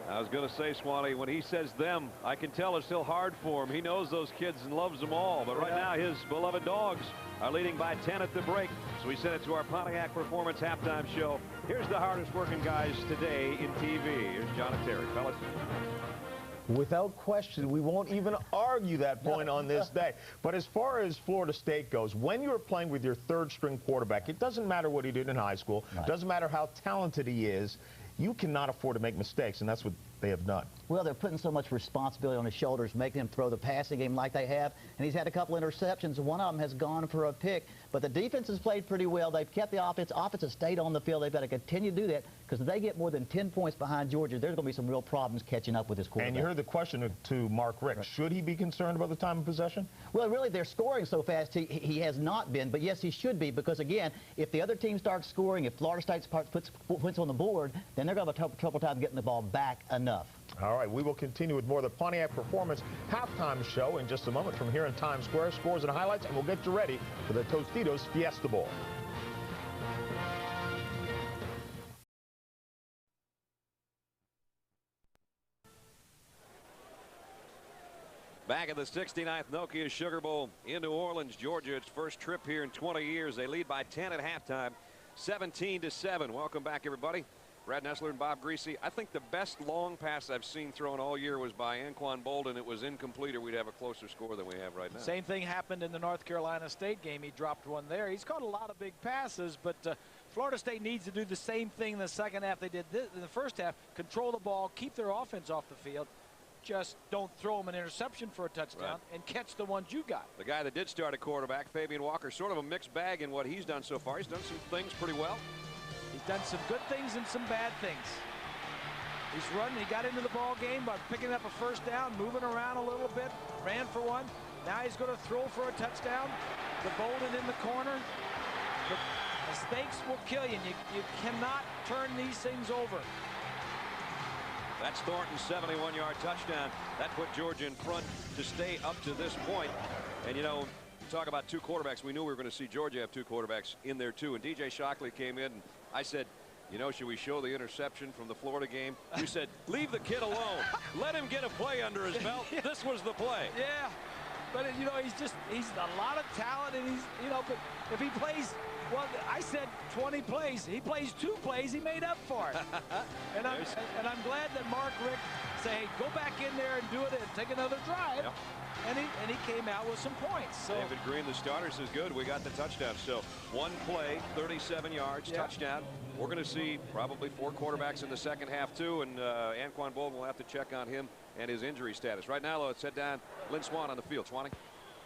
I was going to say, Swanee, when he says them, I can tell it's still hard for him. He knows those kids and loves them all. But right now, his beloved Dogs are leading by 10 at the break. So we send it to our Pontiac Performance halftime show. Here's the hardest working guys today in TV. Here's John and Terry. Fellas. Without question, we won't even argue that point on this day. But as far as Florida State goes, when you're playing with your third-string quarterback, it doesn't matter what he did in high school. It doesn't matter how talented he is. You cannot afford to make mistakes, and that's what they have done. Well, they're putting so much responsibility on his shoulders, making him throw the passing game like they have, and he's had a couple interceptions. One of them has gone for a pick, but the defense has played pretty well. They've kept the offense. Offense has stayed on the field. They've got to continue to do that because if they get more than 10 points behind Georgia, there's going to be some real problems catching up with this quarterback. And you heard the question to Mark Richt. Right. Should he be concerned about the time of possession? Well, really, they're scoring so fast. He has not been, but yes, he should be because, again, if the other team starts scoring, if Florida State puts points on the board, then they're going to have a trouble time getting the ball back enough. All right, we will continue with more of the Pontiac Performance halftime show in just a moment from here in Times Square. Scores and highlights, and we'll get you ready for the Tostitos Fiesta Bowl. Back at the 69th Nokia Sugar Bowl in New Orleans, Georgia. Its first trip here in 20 years. They lead by 10 at halftime. 17-7. Welcome back, everybody. Brad Nessler and Bob Griese. I think the best long pass I've seen thrown all year was by Anquan Boldin. It was incomplete, or we'd have a closer score than we have right now. Same thing happened in the North Carolina State game. He dropped one there. He's caught a lot of big passes, but Florida State needs to do the same thing in the second half they did in the first half. Control the ball, keep their offense off the field. Just don't throw them an interception for a touchdown and catch the ones you got. The guy that did start at quarterback, Fabian Walker, sort of a mixed bag in what he's done so far. He's done some things pretty well. He's done some good things and some bad things. He's running. He got into the ball game by picking up a first down, moving around a little bit, ran for one. Now he's going to throw for a touchdown. The Boldin in the corner. The mistakes will kill you. You cannot turn these things over. That's Thornton's 71-yard touchdown. That put Georgia in front to stay up to this point. And, you know, talk about two quarterbacks. We knew we were going to see Georgia have two quarterbacks in there, too. And DJ Shockley came in, and I said, you know, should we show the interception from the Florida game? You said, leave the kid alone. Let him get a play under his belt. This was the play. Yeah. But, you know, he's a lot of talent, and he's, you know, but if he plays, well, I said 20 plays. He plays 2 plays. He made up for it. and I'm glad that Mark Richt said, hey, go back in there and do it and take another drive. Yep. And he came out with some points. So David Green, the starter, says good. We got the touchdown. So one play, 37 yards, touchdown. We're going to see probably 4 quarterbacks in the second half too. And Anquan Boldin will have to check on him and his injury status. Right now, let's head down. Lynn Swann on the field. Swanee.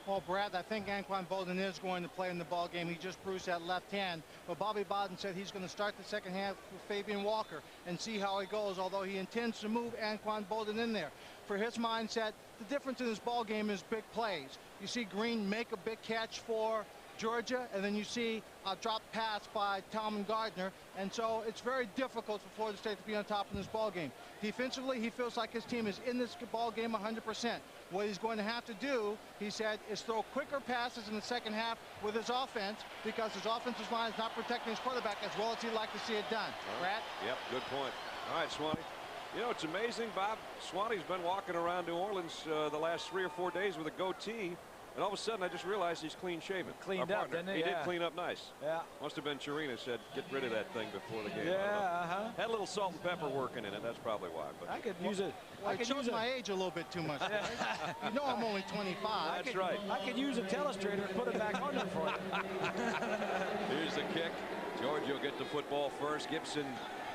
Well, Brad, I think Anquan Boldin is going to play in the ball game. He just bruised that left hand. But Bobby Bowden said he's going to start the second half with Fabian Walker and see how he goes, although he intends to move Anquan Boldin in there. For his mindset, the difference in this ball game is big plays. You see Green make a big catch for Georgia, and then you see a drop pass by Talman Gardner, and so it's very difficult for Florida State to be on top in this ball game. Defensively, he feels like his team is in this ball game 100%. What he's going to have to do, he said, is throw quicker passes in the second half with his offense, because his offensive line is not protecting his quarterback as well as he'd like to see it done. Brad? Yep, good point. All right, Swanee. You know, it's amazing, Bob. Swanee's been walking around New Orleans the last 3 or 4 days with a goatee. And all of a sudden, I just realized he's clean shaven. Cleaned up, didn't he? He did clean up nice. Yeah. Must have been Chirina said, get rid of that thing before the game. Yeah, Had a little salt and pepper working in it. That's probably why. But I could use it. Well, it shows my age a little bit too much. You know I'm only 25. That's right. I could use a telestrator and put it back on there for you. Here's the kick. Georgia will get the football first. Gibson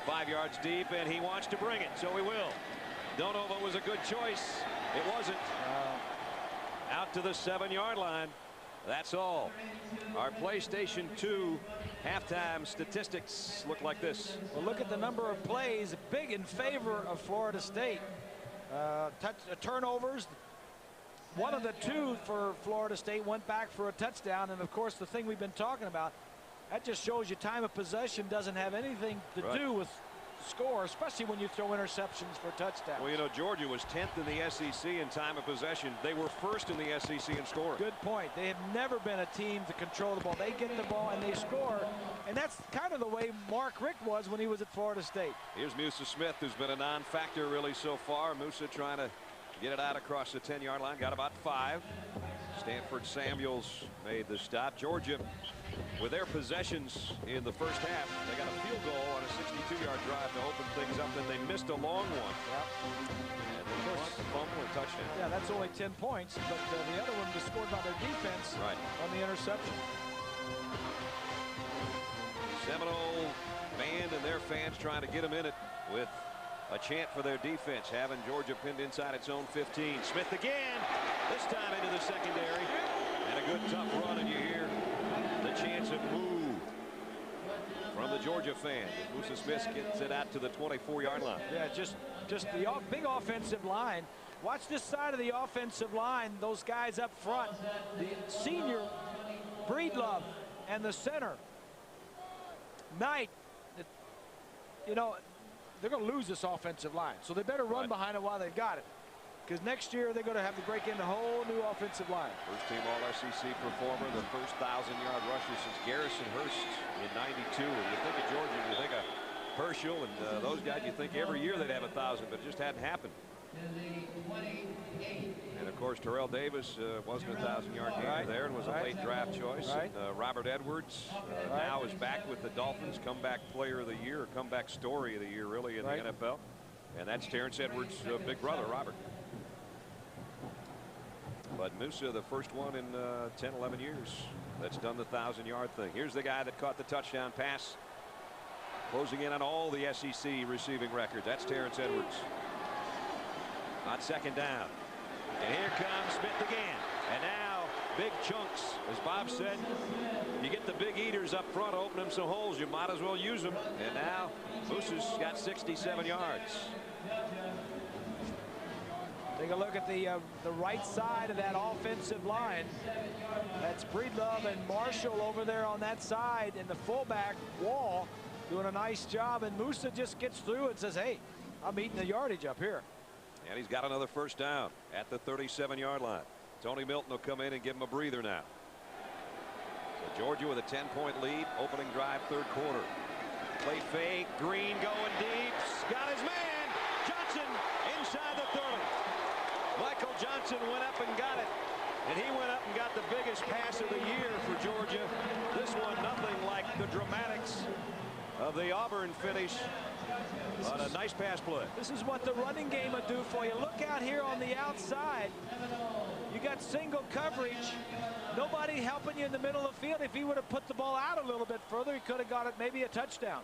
5 yards deep, and he wants to bring it, so he will. Don't know if it was a good choice. It wasn't. Out to the 7-yard line. That's all. Our PlayStation 2 halftime statistics look like this. Well, look at the number of plays, big in favor of Florida State. Turnovers. One of the 2 for Florida State went back for a touchdown, and of course the thing we've been talking about, that just shows you time of possession doesn't have anything to do with score, especially when you throw interceptions for touchdowns. Well, you know, Georgia was 10th in the SEC in time of possession. They were first in the SEC in scoring. Good point. They have never been a team to control the ball. They get the ball and they score, and that's kind of the way Mark Richt was when he was at Florida State. Here's Musa Smith, who's been a non-factor really so far. Musa trying to get it out across the 10-yard line. Got about 5. Stanford Samuels made the stop. Georgia, with their possessions in the first half, they got a field goal on a 62-yard drive to open things up. Then they missed a long one. Yep. And then lost the fumble and touchdown. Yeah, that's only 10 points, but the other one was scored by their defense on the interception. Seminole band and their fans trying to get them in it with a chant for their defense, having Georgia pinned inside its own 15. Smith again, this time into the secondary, and a good tough run, and you hear the chants of "Moo" from the Georgia fans. Musa Smith gets it out to the 24-yard line. Yeah, just the big offensive line. Watch this side of the offensive line. Those guys up front, the senior Breedlove and the center Knight. You know, they're going to lose this offensive line, so they better run behind it while they've got it, because next year they're going to have to break in a whole new offensive line. First team All-SEC performer, the first 1,000-yard rusher since Garrison Hurst in '92. And you think of Georgia, you think of Herschel and those guys, you think every year they'd have 1,000, but it just hadn't happened. And of course, Terrell Davis wasn't a 1,000-yard gainer there and was a late draft choice. And, Robert Edwards now is back with the Dolphins, comeback player of the year, or comeback story of the year, really, in the NFL. And that's Terrence Edwards' big brother, Robert. But Musa, the first one in 10, 11 years that's done the 1,000-yard thing. Here's the guy that caught the touchdown pass, closing in on all the SEC receiving records. That's Terrence Edwards. On second down. And here comes Smith again. And now big chunks. As Bob said, you get the big eaters up front, open them some holes. You might as well use them. And now Musa's got 67 yards. Take a look at the right side of that offensive line. That's Breedlove and Marshall over there on that side in the fullback wall doing a nice job. And Musa just gets through and says, hey, I'm eating the yardage up here. And he's got another first down at the 37-yard line. Tony Milton will come in and give him a breather now. So Georgia with a 10-point lead, opening drive, third quarter. Play fake, Green going deep, got his man, Johnson inside the 30. Michael Johnson went up and got it, and he went up and got the biggest pass of the year for Georgia. This one nothing like the dramatics of the Auburn finish. But a nice pass play. This is what the running game would do for you. Look out here on the outside. You got single coverage. Nobody helping you in the middle of the field. If he would have put the ball out a little bit further, he could have got it maybe a touchdown.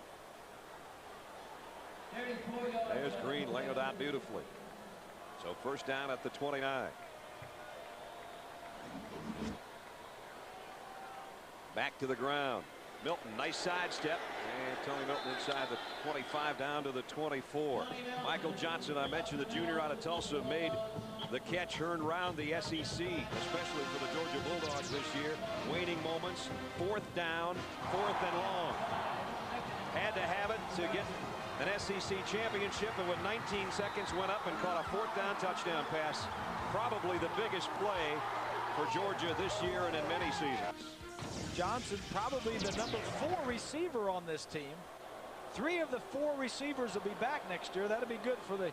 There's Green laying it out beautifully. So first down at the 29. Back to the ground. Milton, nice sidestep, and Tony Milton inside the 25 down to the 24. Michael Johnson, I mentioned, the junior out of Tulsa, made the catch heard around the SEC, especially for the Georgia Bulldogs this year. Waning moments, fourth down, fourth and long. Had to have it to get an SEC championship, and with 19 seconds went up and caught a fourth down touchdown pass. Probably the biggest play for Georgia this year and in many seasons. Johnson probably the number 4 receiver on this team. 3 of the 4 receivers will be back next year. That'll be good for the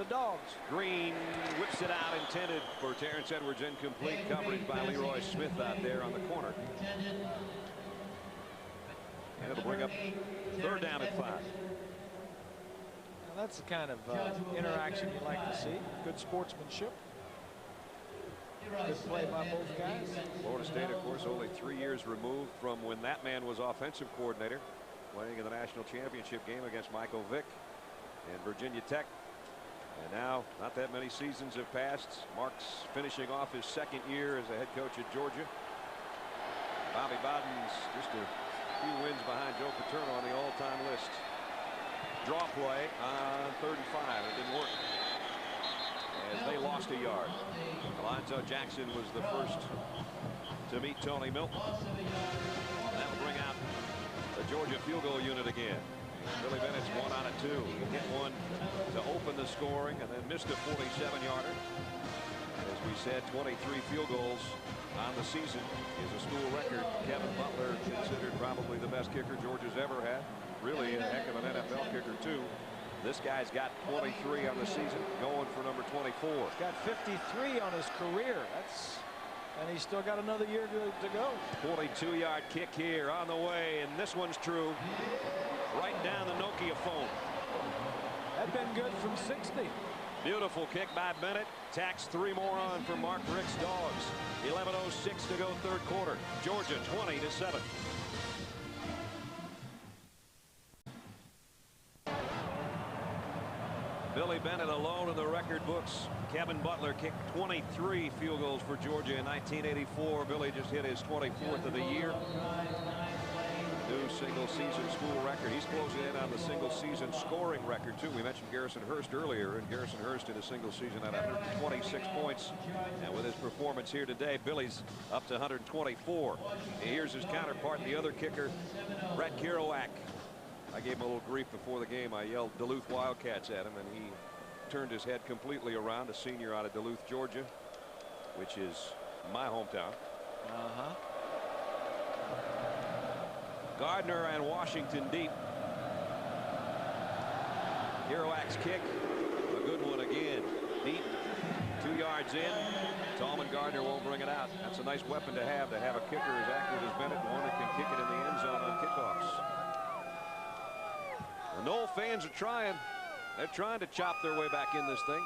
Dogs. Green whips it out, intended for Terrence Edwards. Incomplete coverage by Leroy Smith out there on the corner. And it'll bring up third down at 5. Now that's the kind of interaction you like to see. Good sportsmanship. Good play by both guys. Florida State, of course, only 3 years removed from when that man was offensive coordinator, playing in the national championship game against Michael Vick and Virginia Tech. And now, not that many seasons have passed. Mark's finishing off his second year as a head coach at Georgia. Bobby Bowden's just a few wins behind Joe Paterno on the all-time list. Draw play on 35. It didn't work, as they lost a yard. Alonzo Jackson was the first to meet Tony Milton. And that'll bring out the Georgia field goal unit again. Billy Bennett's 1 out of 2. He hit one to open the scoring and then missed a 47-yarder. As we said, 23 field goals on the season is a school record. Kevin Butler considered probably the best kicker Georgia's ever had. Really a heck of an NFL kicker, too. This guy's got 23 on the season, going for number 24. He's got 53 on his career. And he's still got another year to go. 42-yard kick here on the way, and this one's true. Right down the Nokia phone. That'd been good from 60. Beautiful kick by Bennett. Tacks 3 more on for Mark Richt's Dogs. 11:06 to go, third quarter. Georgia 20-7. Billy Bennett alone in the record books. Kevin Butler kicked 23 field goals for Georgia in 1984. Billy just hit his 24th of the year. New single season school record. He's closing in on the single season scoring record too. We mentioned Garrison Hurst earlier, and Garrison Hurst in a single season at 126 points. And with his performance here today, Billy's up to 124. And here's his counterpart, the other kicker, Brett Kerouac. I gave him a little grief before the game. I yelled Duluth Wildcats at him, and he turned his head completely around. A senior out of Duluth, Georgia, which is my hometown. Gardner and Washington deep. Kerouac's kick, a good one again. Deep, 2 yards in. Tallman Gardner won't bring it out. That's a nice weapon to have a kicker as accurate as Bennett, one that can kick it in the end zone on kickoffs. The Knoll fans are trying. They're trying to chop their way back in this thing.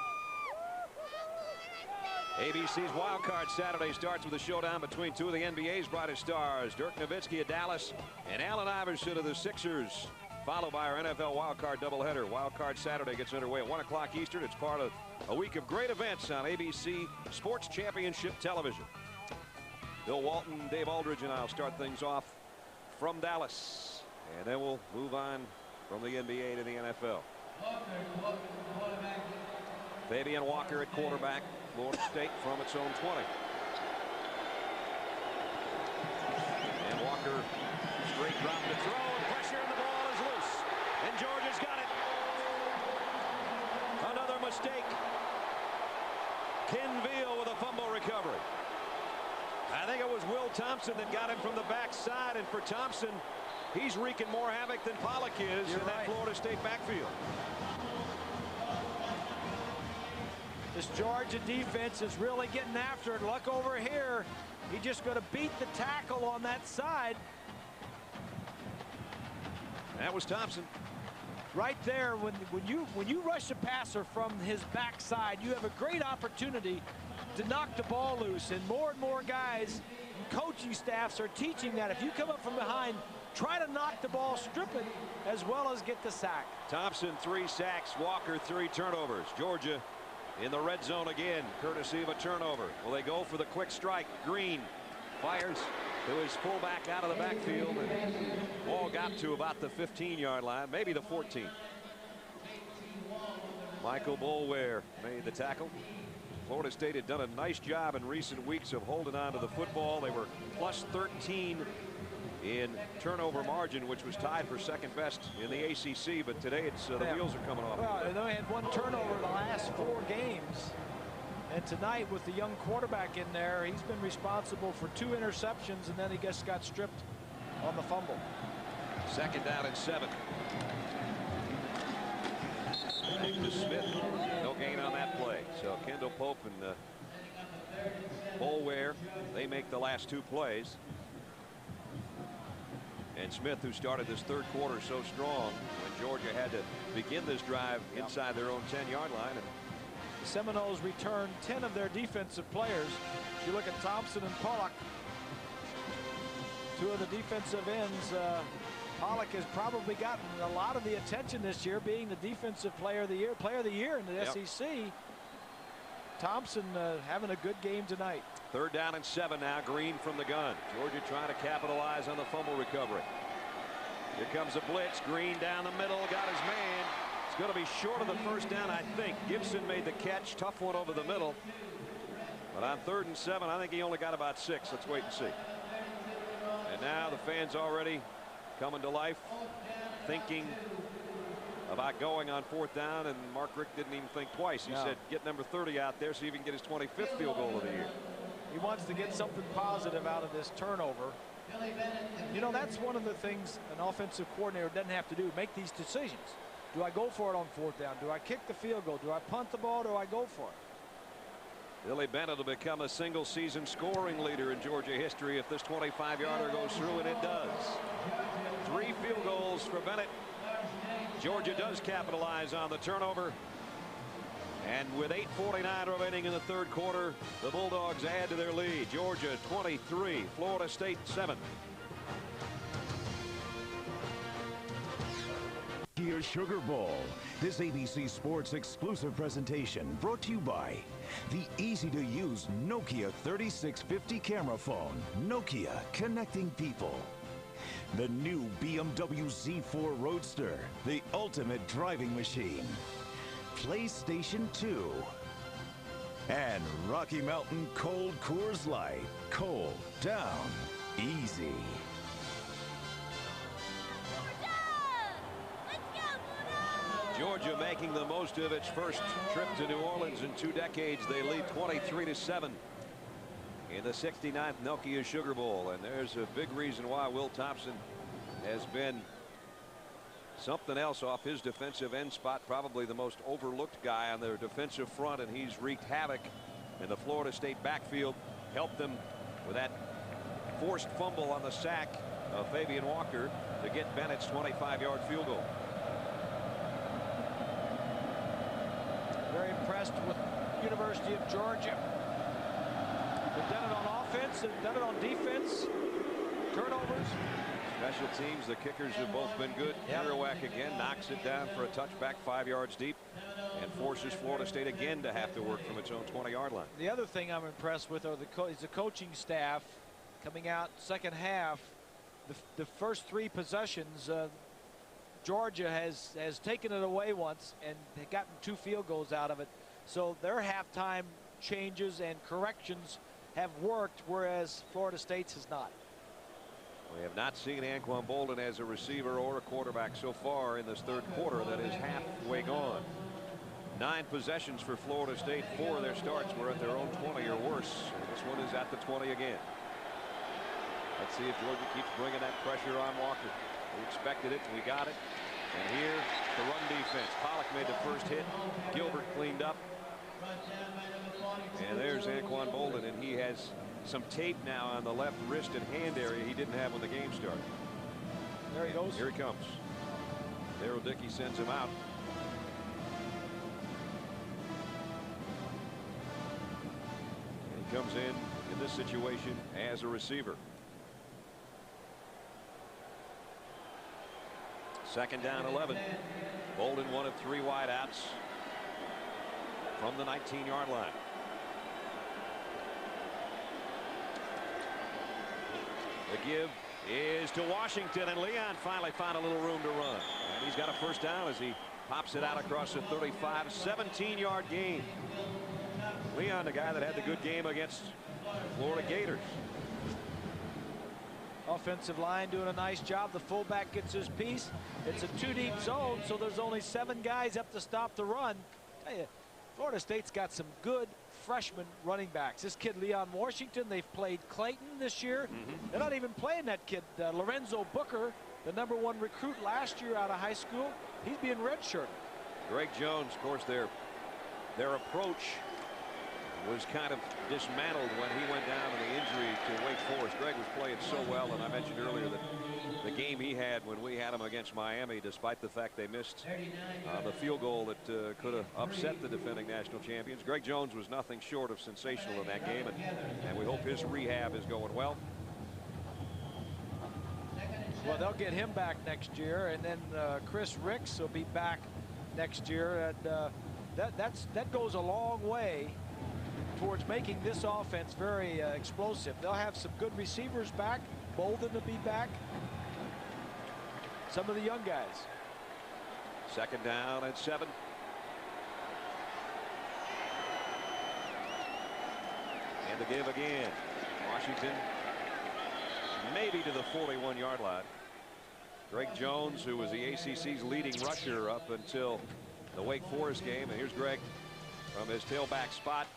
ABC's Wild Card Saturday starts with a showdown between two of the NBA's brightest stars, Dirk Nowitzki of Dallas and Allen Iverson of the Sixers, followed by our NFL Wild Card doubleheader. Wild Card Saturday gets underway at 1 o'clock Eastern. It's part of a week of great events on ABC Sports Championship Television. Bill Walton, Dave Aldridge, and I'll start things off from Dallas, and then we'll move on from the NBA to the NFL. Fabian Walker at quarterback. Florida State from its own 20. And Walker straight drop to throw, and pressure, and the ball is loose. And Georgia's got it. Another mistake. Ken Veal with a fumble recovery. I think it was Will Thompson that got him from the backside, and for Thompson, he's wreaking more havoc than Pollock is in that Florida State backfield. This Georgia defense is really getting after it. Look over here. He's just going to beat the tackle on that side. That was Thompson. Right there, when you rush a passer from his backside, you have a great opportunity to knock the ball loose. And more guys, coaching staffs are teaching that. If you come up from behind, try to knock the ball, strip it, as well as get the sack. Thompson 3 sacks, Walker 3 turnovers. Georgia in the red zone again, courtesy of a turnover. Will they go for the quick strike? Green fires to his fullback out of the backfield, and ball got to about the 15-yard line, maybe the 14. Michael Boulware made the tackle. Florida State had done a nice job in recent weeks of holding on to the football. They were plus 13 in turnover margin, which was tied for second best in the ACC, but today it's the wheels are coming off. Well, they only had 1 turnover in the last 4 games, and tonight with the young quarterback in there, he's been responsible for 2 interceptions, and then he just got stripped on the fumble. 2nd down and 7. Back to Smith. No gain on that play. So Kendall Pope and Boulware, they make the last 2 plays. And Smith, who started this 3rd quarter so strong when Georgia had to begin this drive inside their own 10-yard line. And the Seminoles returned 10 of their defensive players. If you look at Thompson and Pollock, 2 of the defensive ends, Pollock has probably gotten a lot of the attention this year, being the defensive player of the year in the SEC. Thompson having a good game tonight. 3rd down and 7 now. Green from the gun. Georgia trying to capitalize on the fumble recovery. Here comes a blitz. Green down the middle, got his man. It's going to be short of the 1st down, I think. Gibson made the catch. Tough one over the middle. But on 3rd and 7, I think he only got about 6. Let's wait and see. And now the fans already coming to life, thinking about going on 4th down, and Mark Richt didn't even think twice. He said, get number 30 out there so he can get his 25th field goal of the year. He wants to get something positive out of this turnover. You know, that's one of the things an offensive coordinator doesn't have to do, make these decisions. Do I go for it on 4th down? Do I kick the field goal? Do I punt the ball? Do I go for it? Billy Bennett will become a single-season scoring leader in Georgia history if this 25-yarder goes through, and it does. 3 field goals for Bennett. Georgia does capitalize on the turnover. And with 8:49 remaining in the 3rd quarter, the Bulldogs add to their lead. Georgia 23, Florida State 7. Nokia Sugar Bowl. This ABC Sports exclusive presentation brought to you by the easy-to-use Nokia 3650 camera phone. Nokia, connecting people. The new BMW Z4 Roadster, the ultimate driving machine. PlayStation 2. And Rocky Mountain Cold Coors Light. Cold down easy. Georgia making the most of its first trip to New Orleans in 2 decades. They lead 23-7 in the 69th Nokia Sugar Bowl, and there's a big reason why Will Thompson has been something else off his defensive end spot, probably the most overlooked guy on their defensive front, and he's wreaked havoc in the Florida State backfield. Helped them with that forced fumble on the sack of Fabian Walker to get Bennett's 25-yard field goal. Very impressed with University of Georgia. They've done it on offense and done it on defense. Turnovers. Special teams, the kickers have both been good. Kerouac again knocks it down for a touchback 5 yards deep and forces Florida State again to have to work from its own 20-yard line. The other thing I'm impressed with are is the coaching staff coming out second half. The first 3 possessions, Georgia has taken it away once and gotten 2 field goals out of it. So their halftime changes and corrections have worked, whereas Florida State's has not. We have not seen Anquan Boldin as a receiver or a quarterback so far in this third quarter. That is halfway gone. 9 possessions for Florida State. 4 of their starts were at their own 20 or worse. And this one is at the 20 again. Let's see if Georgia keeps bringing that pressure on Walker. We expected it. We got it. And here, the run defense. Pollock made the first hit. Gilbert cleaned up. And there's Anquan Boldin, and he has some tape now on the left wrist and hand area he didn't have when the game started. There he goes. Here he comes. Daryl Dickey sends him out. And he comes in this situation as a receiver. Second down 11. Boldin, 1 of 3 wideouts from the 19-yard line. The give is to Washington, and Leon finally found a little room to run. And he's got a first down as he pops it out across the 35. 17-yard gain. Leon, the guy that had the good game against Florida Gators. Offensive line doing a nice job. The fullback gets his piece. It's a 2-deep zone, so there's only 7 guys up to stop the run. Tell you, Florida State's got some good freshman running backs. This kid Leon Washington, they've played Clayton this year. They're not even playing that kid Lorenzo Booker, the #1 recruit last year out of high school. He's being redshirted. Greg Jones, of course, their approach was kind of dismantled when he went down with the injury to Wake Forest. Greg was playing so well, and I mentioned earlier that the game he had when we had him against Miami, despite the fact they missed the field goal that could have upset the defending national champions. Greg Jones was nothing short of sensational in that game, and we hope his rehab is going well. Well, they'll get him back next year, and then Chris Ricks will be back next year, and that goes a long way towards making this offense very explosive. They'll have some good receivers back. Boldin will be back. Some of the young guys. Second down and 7. And the give again. Washington maybe to the 41-yard line. Greg Jones, who was the ACC's leading rusher up until the Wake Forest game. And here's Greg from his tailback spot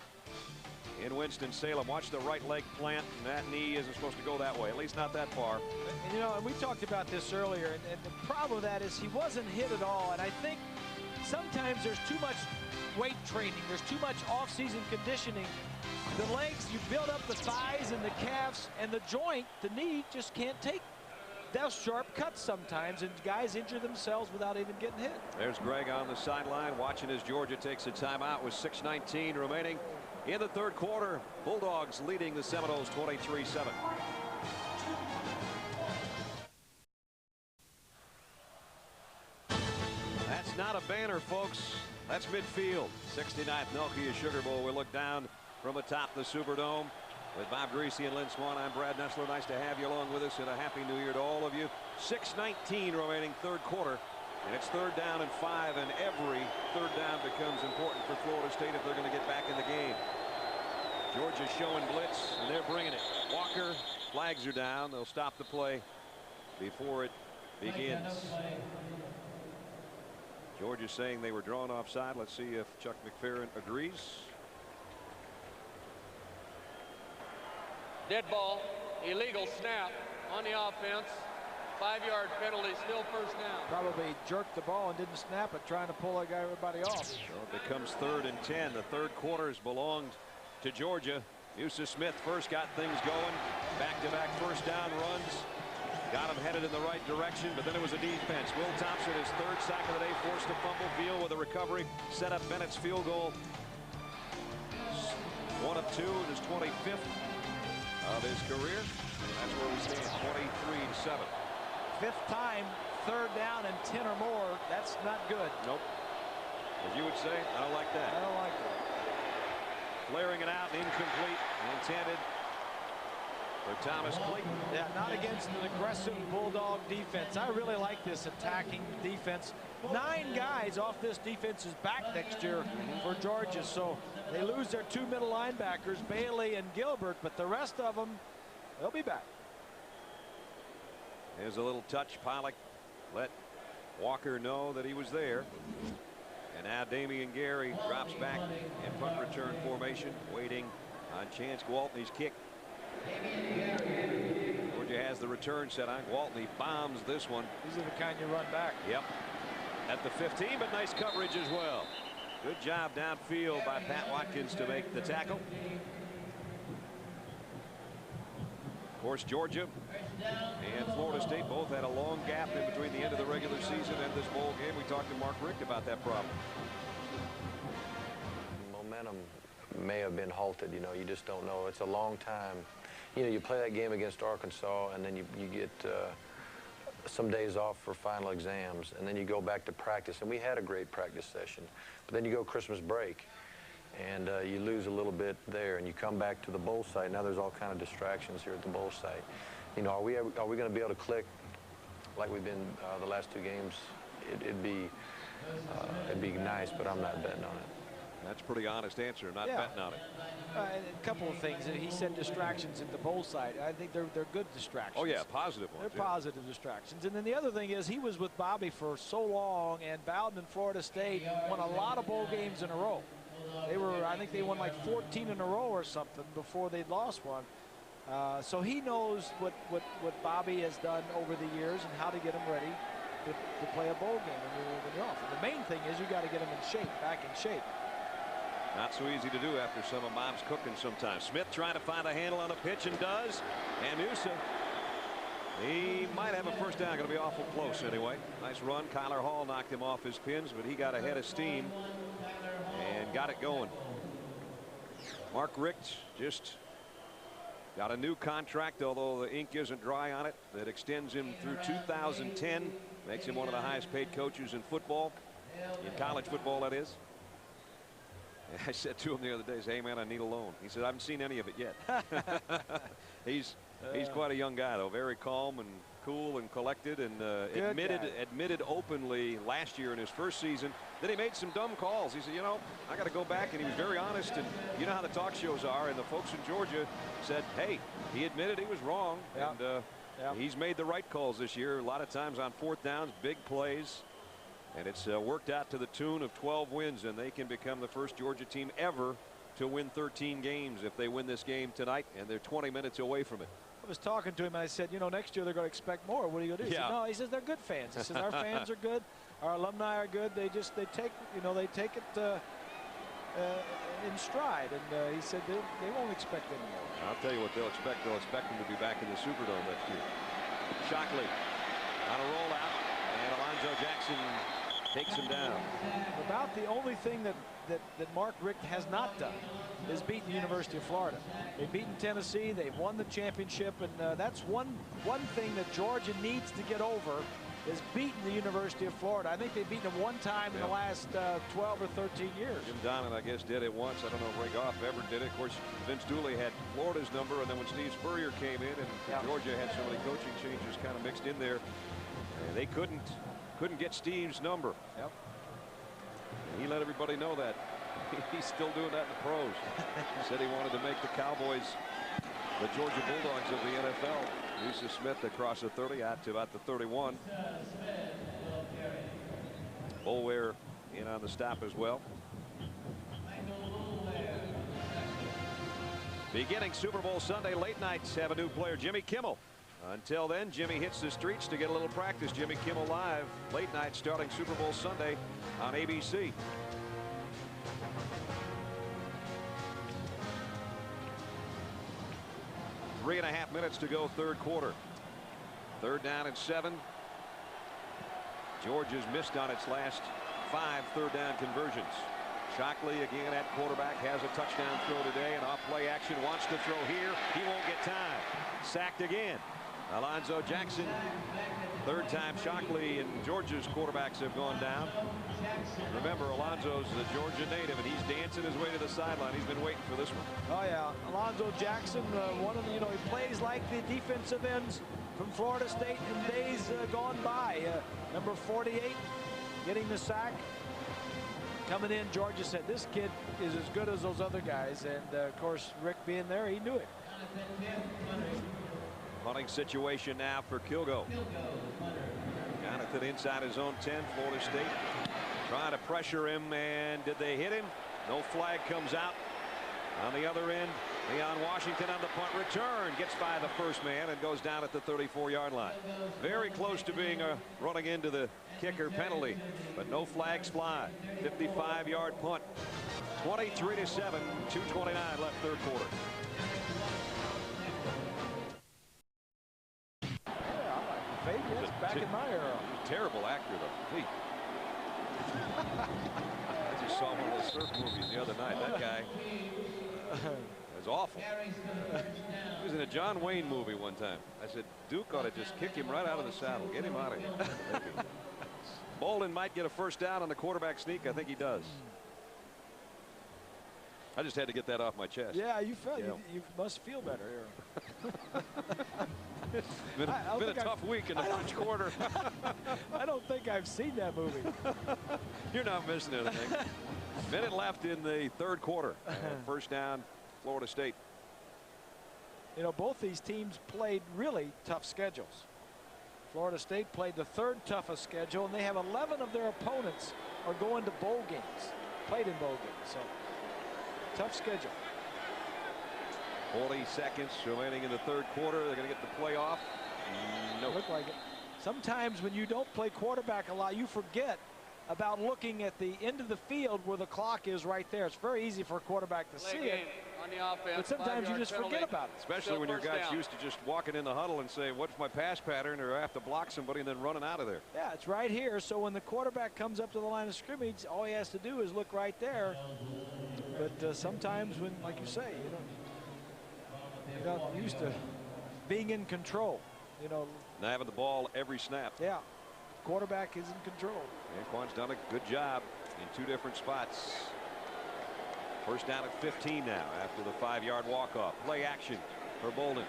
in Winston-Salem. Watch the right leg plant, and that knee isn't supposed to go that way, at least not that far. And, you know, and we talked about this earlier, and the problem with that is he wasn't hit at all. And I think sometimes there's too much weight training. There's too much off-season conditioning. The legs, you build up the thighs and the calves, and the joint, the knee, just can't take those sharp cuts sometimes, and guys injure themselves without even getting hit. There's Greg on the sideline watching as Georgia takes a timeout with 6:19 remaining in the third quarter. Bulldogs leading the Seminoles 23-7. That's not a banner, folks. That's midfield. 69th Nokia Sugar Bowl. We look down from atop the Superdome with Bob Greasy and Lynn Swan. I'm Brad Nessler. Nice to have you along with us, and a happy new year to all of you. 6:19 remaining third quarter, and it's 3rd down and 5, and every 3rd down becomes important for Florida State if they're going to get back in the game. Georgia's showing blitz, and they're bringing it. Walker, flags are down. They'll stop the play before it begins. Georgia's saying they were drawn offside. Let's see if Chuck McFerrin agrees. Dead ball, illegal snap on the offense. 5-yard penalty, still first down. Probably jerked the ball and didn't snap it, trying to pull everybody off. So it becomes 3rd and 10. The third quarter has belonged to Georgia. Musa Smith first got things going. Back-to-back first down runs. Got him headed in the right direction, but then it was a defense. Will Thompson, his 3rd sack of the day, forced a fumble. Veal with a recovery. Set up Bennett's field goal. 1 of 2 in his 25th of his career. And that's where we stand, 23-7. 5th time, 3rd down and 10 or more. That's not good. Nope. As you would say, I don't like that. I don't like that. Flaring it out, incomplete, intended for Thomas Clayton. Yeah, not against an aggressive Bulldog defense. I really like this attacking defense. 9 guys off this defense is back next year for Georgia, so they lose their 2 middle linebackers, Bailey and Gilbert, but the rest of them, they'll be back. Here's a little touch. Pollock let Walker know that he was there. And now Damian Gary drops back in punt return formation, waiting on Chance Gwaltney's kick. Georgia has the return set on. Gwaltney bombs this one. These are the kind you run back. Yep. At the 15, but nice coverage as well. Good job downfield by Pat Watkins to make the tackle. Of course, Georgia and Florida State both had a long gap in between the end of the regular season and this bowl game. We talked to Mark Richt about that problem. Momentum may have been halted. You know, you just don't know. It's a long time. You know, you play that game against Arkansas, and then you get some days off for final exams, and then you go back to practice. And we had a great practice session. But then you go Christmas break, and you lose a little bit there, and you come back to the bowl site. Now there's all kind of distractions here at the bowl site. You know, are we going to be able to click like we've been the last 2 games? It'd be nice, but I'm not betting on it. That's a pretty honest answer, not betting on it. And a couple of things. He said distractions at the bowl site. I think they're good distractions. Oh, yeah, positive ones. They're positive distractions. And then the other thing is he was with Bobby for so long, and Bowden and Florida State won a lot of bowl games in a row. I think they won like 14 in a row or something before they'd lost one. So he knows what Bobby has done over the years and how to get them ready to play a bowl game when you're off. And the main thing is you got to get them in shape, back in shape. Not so easy to do after some of Mom's cooking sometimes. Smith trying to find a handle on the pitch and does. And Musa, he might have a first down. Going to be awful close anyway. Nice run. Kyler Hall knocked him off his pins, but he got ahead of steam and got it going. Mark Richt just got a new contract, although the ink isn't dry on it, that extends him through 2010. Makes him one of the highest paid coaches in football, in college football, that is. And I said to him the other day, "Hey man, I need a loan." He said, "I haven't seen any of it yet." He's quite a young guy, though, very calm and cool and collected, and admitted openly last year in his first season that he made some dumb calls. He said, "You know, I got to go back," and he was very honest. And you know how the talk shows are, and the folks in Georgia said, "Hey, he admitted he was wrong," and he's made the right calls this year. A lot of times on 4th downs, big plays. And it's worked out to the tune of 12 wins, and they can become the first Georgia team ever to win 13 games if they win this game tonight, and they're 20 minutes away from it. I was talking to him, and I said, you know, next year they're going to expect more. What are you going to do? He said, no, he says they're good fans. He says our fans are good, our alumni are good. They take it in stride, and he said they won't expect any more. I'll tell you what they'll expect. They'll expect them to be back in the Superdome next year. Shockley on a rollout, and Alonzo Jackson takes him down. About the only thing that Mark Richt has not done is beaten the University of Florida. They've beaten Tennessee. They've won the championship, and that's one thing that Georgia needs to get over is beating the University of Florida. I think they've beaten them one time in the last 12 or 13 years. Jim Donnan, I guess, did it once. I don't know if Ray Goff ever did it. Of course, Vince Dooley had Florida's number, and then when Steve Spurrier came in, and Georgia had so many coaching changes kind of mixed in there, and they couldn't get Steve's number. Yep. And he let everybody know that. He's still doing that in the pros. He said he wanted to make the Cowboys the Georgia Bulldogs of the NFL. Musa Smith across the 30 out to about the 31. Boulware in on the stop as well. Beginning Super Bowl Sunday late nights have a new player. Jimmy Kimmel Until then, Jimmy hits the streets to get a little practice. Jimmy Kimmel Live, late night starting Super Bowl Sunday on ABC. Three and a half minutes to go, third quarter. Third down and 7. Georgia's missed on its last 5 third down conversions. Shockley again at quarterback, has a touchdown throw today, and off play action, wants to throw here. He won't get time. Sacked again. Alonzo Jackson. Third time Shockley and Georgia's quarterbacks have gone down. Remember, Alonzo's a Georgia native, and he's dancing his way to the sideline. He's been waiting for this one. Oh yeah, Alonzo Jackson, one of the, he plays like the defensive ends from Florida State in days gone by. Number 48 getting the sack. Coming in, Georgia said this kid is as good as those other guys, and of course Rick being there, he knew it. Hunting situation now for Kilgo. Jonathan inside his own 10. Florida State trying to pressure him, and did they hit him? No flag comes out. On the other end, Leon Washington on the punt return gets by the first man and goes down at the 34-yard line. Very close to being running into the kicker penalty, but no flags fly. 55-yard punt. 23-7, 2:29 left third quarter. Fabian's back in my era. Terrible actor, though. I just saw one of those surf movies the other night. That guy was awful. He was in a John Wayne movie one time. I said, Duke ought to just kick him right out of the saddle. Get him out of here. Bolden might get a first down on the quarterback sneak. I think he does. I just had to get that off my chest. Yeah, you felt you must feel better here. It's been a tough week in the first quarter. I don't think I've seen that movie. You're not missing anything. Minute left in the third quarter. First down, Florida State. Both these teams played really tough schedules. Florida State played the third toughest schedule, and they have 11 of their opponents are going to bowl games, played in bowl games. So tough schedule. 40 seconds remaining in the third quarter. They're going to get the play off. No. Look like it. Sometimes when you don't play quarterback a lot, you forget about looking at the end of the field where the clock is right there. It's very easy for a quarterback to see it. On the offense, but sometimes you just forget about it. Especially when your guy's used to just walking in the huddle and saying, what's my pass pattern, or I have to block somebody and then running out of there. Yeah, it's right here. So when the quarterback comes up to the line of scrimmage, all he has to do is look right there. But sometimes when, like you say, you're not used to being in control. Now having the ball every snap. Yeah, quarterback is in control. Anquan's done a good job in 2 different spots. First down at 15 now after the 5-yard walk-off. Play action for Bolden.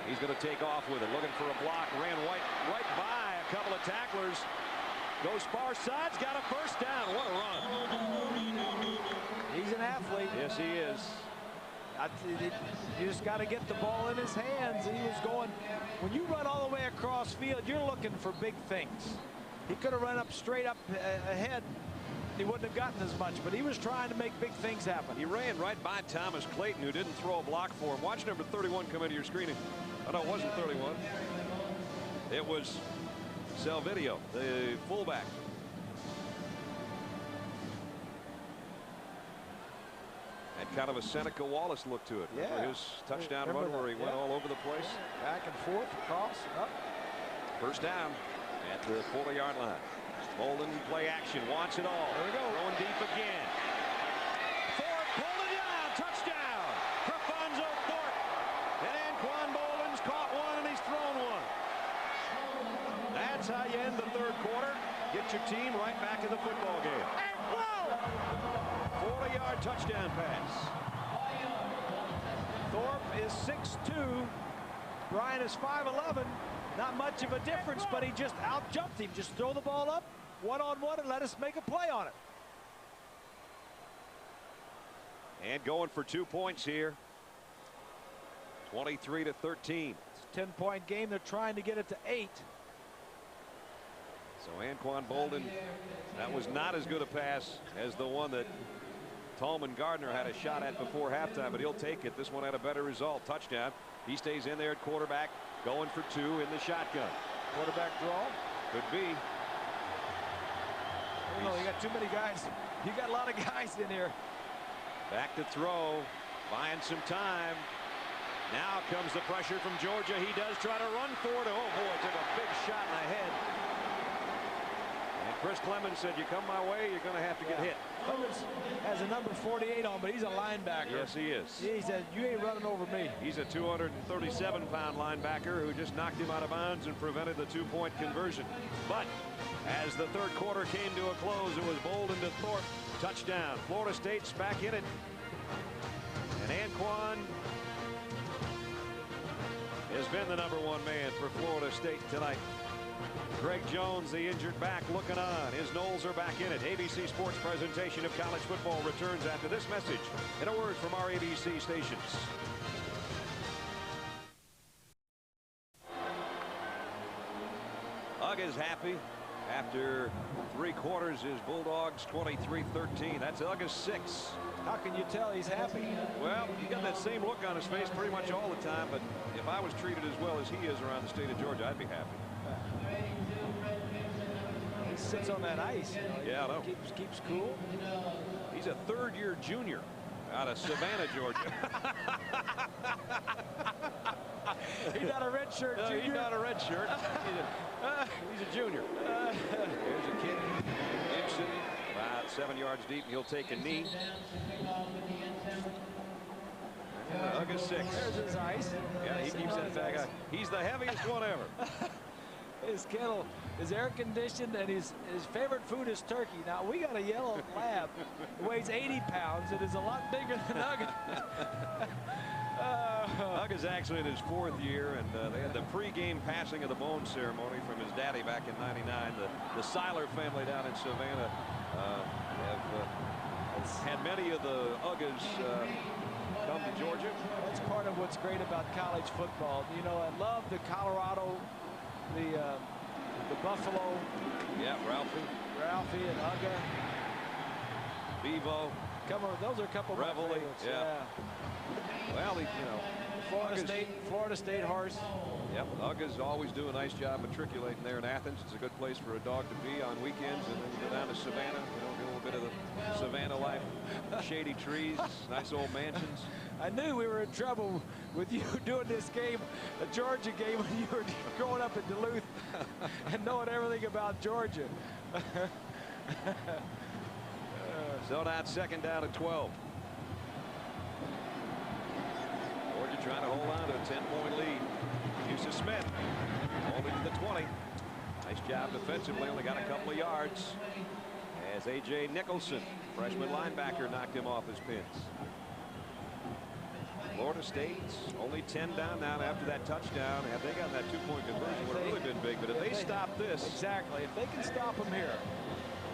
He's going to take off with it, looking for a block. Ran right by a couple of tacklers. Goes far sides, got a first down. What a run. He's an athlete. Yes, he is. You just got to get the ball in his hands. And he was going, when you run all the way across field, you're looking for big things. He could have run up straight up ahead. He wouldn't have gotten as much, but he was trying to make big things happen. He ran right by Thomas Clayton, who didn't throw a block for him. Watch number 31 come into your screen. Oh, no, it wasn't 31. It was Salvidio, the fullback. Had kind of a Seneca Wallace look to it. Remember his touchdown run where he went all over the place? Back and forth, across, up. First down at the 40-yard line. Bolden play action, wants it all. There we go. Throwing deep again. Thorpe pulled it down. Touchdown. Rafonso Thorpe. And Anquan Bolden's caught one and he's thrown one. That's how you end the third quarter. Get your team right back in the football game. 40-yard touchdown pass. Thorpe is 6'2". Brian is 5'11". Not much of a difference, but he just out-jumped him. Just throw the ball up, one-on-one, and let us make a play on it. And going for 2 points here. 23-13. It's a 10-point game. They're trying to get it to 8. So Anquan Bolden, that was not as good a pass as the one that Tolman Gardner had a shot at before halftime, but he'll take it. This one had a better result. Touchdown. He stays in there at quarterback, going for 2 in the shotgun. Quarterback draw? Could be. I don't know, you got too many guys. You got a lot of guys in here. Back to throw. Buying some time. Now comes the pressure from Georgia. He does try to run for it. Oh, boy, took a big shot in the head. And Chris Clemens said, you come my way, you're going to have to get hit. Clemens has a number 48 on, but he's a linebacker. Yes, he is. He said, you ain't running over me. He's a 237-pound linebacker who just knocked him out of bounds and prevented the 2-point conversion. But as the third quarter came to a close, it was Bolden to Thorpe. Touchdown. Florida State's back in it. And Anquan has been the #1 man for Florida State tonight. Greg Jones, the injured back, looking on. His Noles are back in it. ABC Sports presentation of college football returns after this message and a word from our ABC stations. Ugg is happy. After 3 quarters, his Bulldogs 23-13. That's Ugg's 6. How can you tell he's happy? Well, he got that same look on his face pretty much all the time, but if I was treated as well as he is around the state of Georgia, I'd be happy. He sits on that ice. You know, yeah, I know. Keeps cool. He's a 3rd-year junior out of Savannah, Georgia. He's not a red shirt junior. He's not a red shirt. He's a junior. Here's a kid, Gibson, about 7 yards deep. He'll take a knee. August 6. There's his ice. Yeah, he keeps that tag out. He's the heaviest one ever. His kennel is air conditioned, and his favorite food is turkey. Now we got a yellow lab. It weighs 80 pounds. It is a lot bigger than Ugg. Ugg is actually in his 4th year, and they had the pre-game passing of the bone ceremony from his daddy back in '99. The Seiler family down in Savannah have had many of the Uggas come to Georgia. That's part of what's great about college football. You know, I love the Colorado, the Buffalo. Yeah, Ralphie and Ugga. Bevo. Those are a couple of my Reveille. favorites. Yeah. Well, Florida State horse. Yep, Uggas always do a nice job matriculating there in Athens. It's a good place for a dog to be on weekends, and then you go down to Savannah, get a little bit of the Savannah life, shady trees, nice old mansions. I knew we were in trouble with you doing this game, a Georgia game, when you were growing up in Duluth and knowing everything about Georgia. So now it's 2nd down at 12. Georgia trying to hold on to a 10-point lead. Hughes Smith only to the 20. Nice job defensively, only got a couple of yards as A.J. Nicholson, freshman linebacker, knocked him off his pins. Florida State's only 10 down now after that touchdown. Had they gotten that 2-point conversion, would have really been big. But if they stop this. Exactly. If they can stop them here.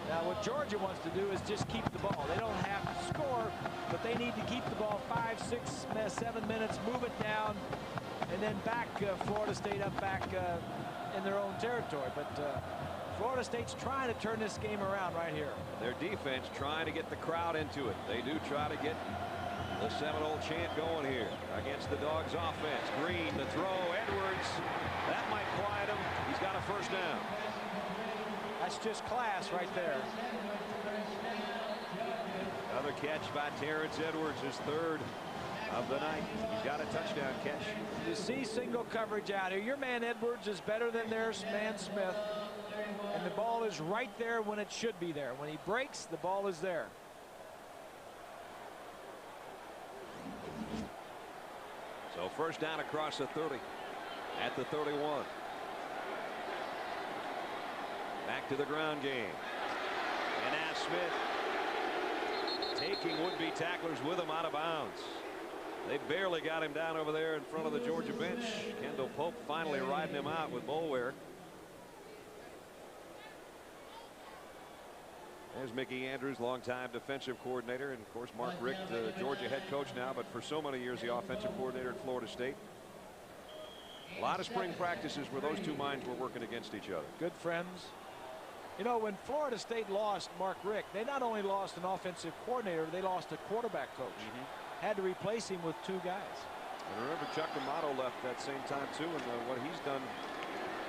Now, what Georgia wants to do is just keep the ball. They don't have to score, but they need to keep the ball 5, 6, 7 minutes, move it down, and then back Florida State up back in their own territory. But Florida State's trying to turn this game around right here. Their defense trying to get the crowd into it. They do try to get the Seminole chant going here against the Dogs offense. Green, the throw, Edwards. That might quiet him. He's got a 1st down. That's just class right there. Another catch by Terrence Edwards, his 3rd of the night. He's got a touchdown catch. You see single coverage out here. Your man Edwards is better than their man Smith. And the ball is right there when it should be there. When he breaks, the ball is there. So 1st down across the 30 at the 31. Back to the ground game. And now Smith taking would-be tacklers with him out of bounds. They barely got him down over there in front of the Georgia bench. Kendall Pope finally riding him out with Boulware. There's Mickey Andrews, longtime defensive coordinator, and of course Mark Richt, the Georgia head coach now, but for so many years the offensive coordinator at Florida State. A lot of spring practices where those two minds were working against each other. Good friends. You know, when Florida State lost Mark Richt, they not only lost an offensive coordinator, they lost a quarterback coach. Had to replace him with 2 guys. And remember, Chuck Amato left that same time, too, and what he's done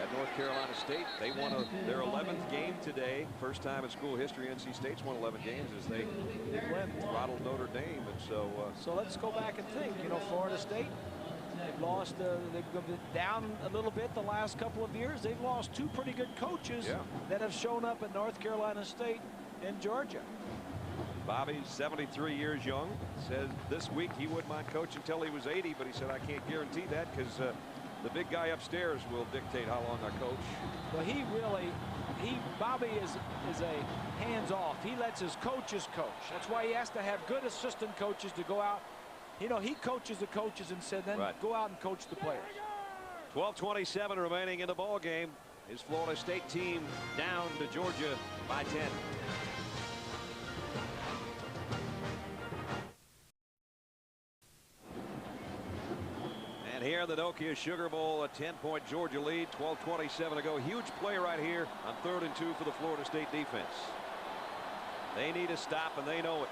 at North Carolina State. They won their 11th game today. First time in school history NC State's won 11 games as they throttled Notre Dame. And so let's go back and think. You know, Florida State, they've lost, they've been down a little bit the last couple of years. They've lost 2 pretty good coaches that have shown up at North Carolina State and Georgia. Bobby's 73 years young. Says this week he wouldn't mind coaching until he was 80, but he said, I can't guarantee that because the big guy upstairs will dictate how long I coach. Well, Bobby is a hands-off. He lets his coaches coach. That's why he has to have good assistant coaches to go out. You know, he coaches the coaches and said, then go out and coach the players. 12:27 remaining in the ball game. His Florida State team down to Georgia by 10. And here in the Nokia Sugar Bowl, a 10-point Georgia lead, 12:27 to go. Huge play right here on 3rd and 2 for the Florida State defense. They need a stop, and they know it.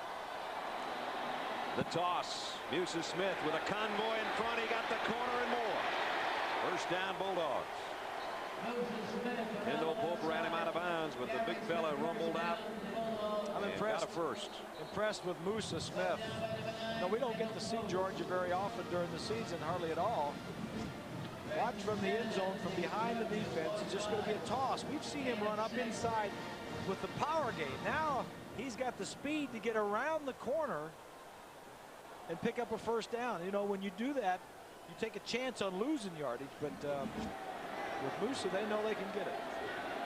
The toss. Musa Smith with a convoy in front. He got the corner and more. First down, Bulldogs. Kendall Pope ran him out of bounds, but the big fella rumbled out. I'm impressed. Got a first. Impressed with Musa Smith. No, we don't get to see Georgia very often during the season, hardly at all. Watch from the end zone, from behind the defense. It's just going to be a toss. We've seen him run up inside with the power game. Now he's got the speed to get around the corner and pick up a first down. You know, when you do that, you take a chance on losing yardage, but with Musa, they know they can get it.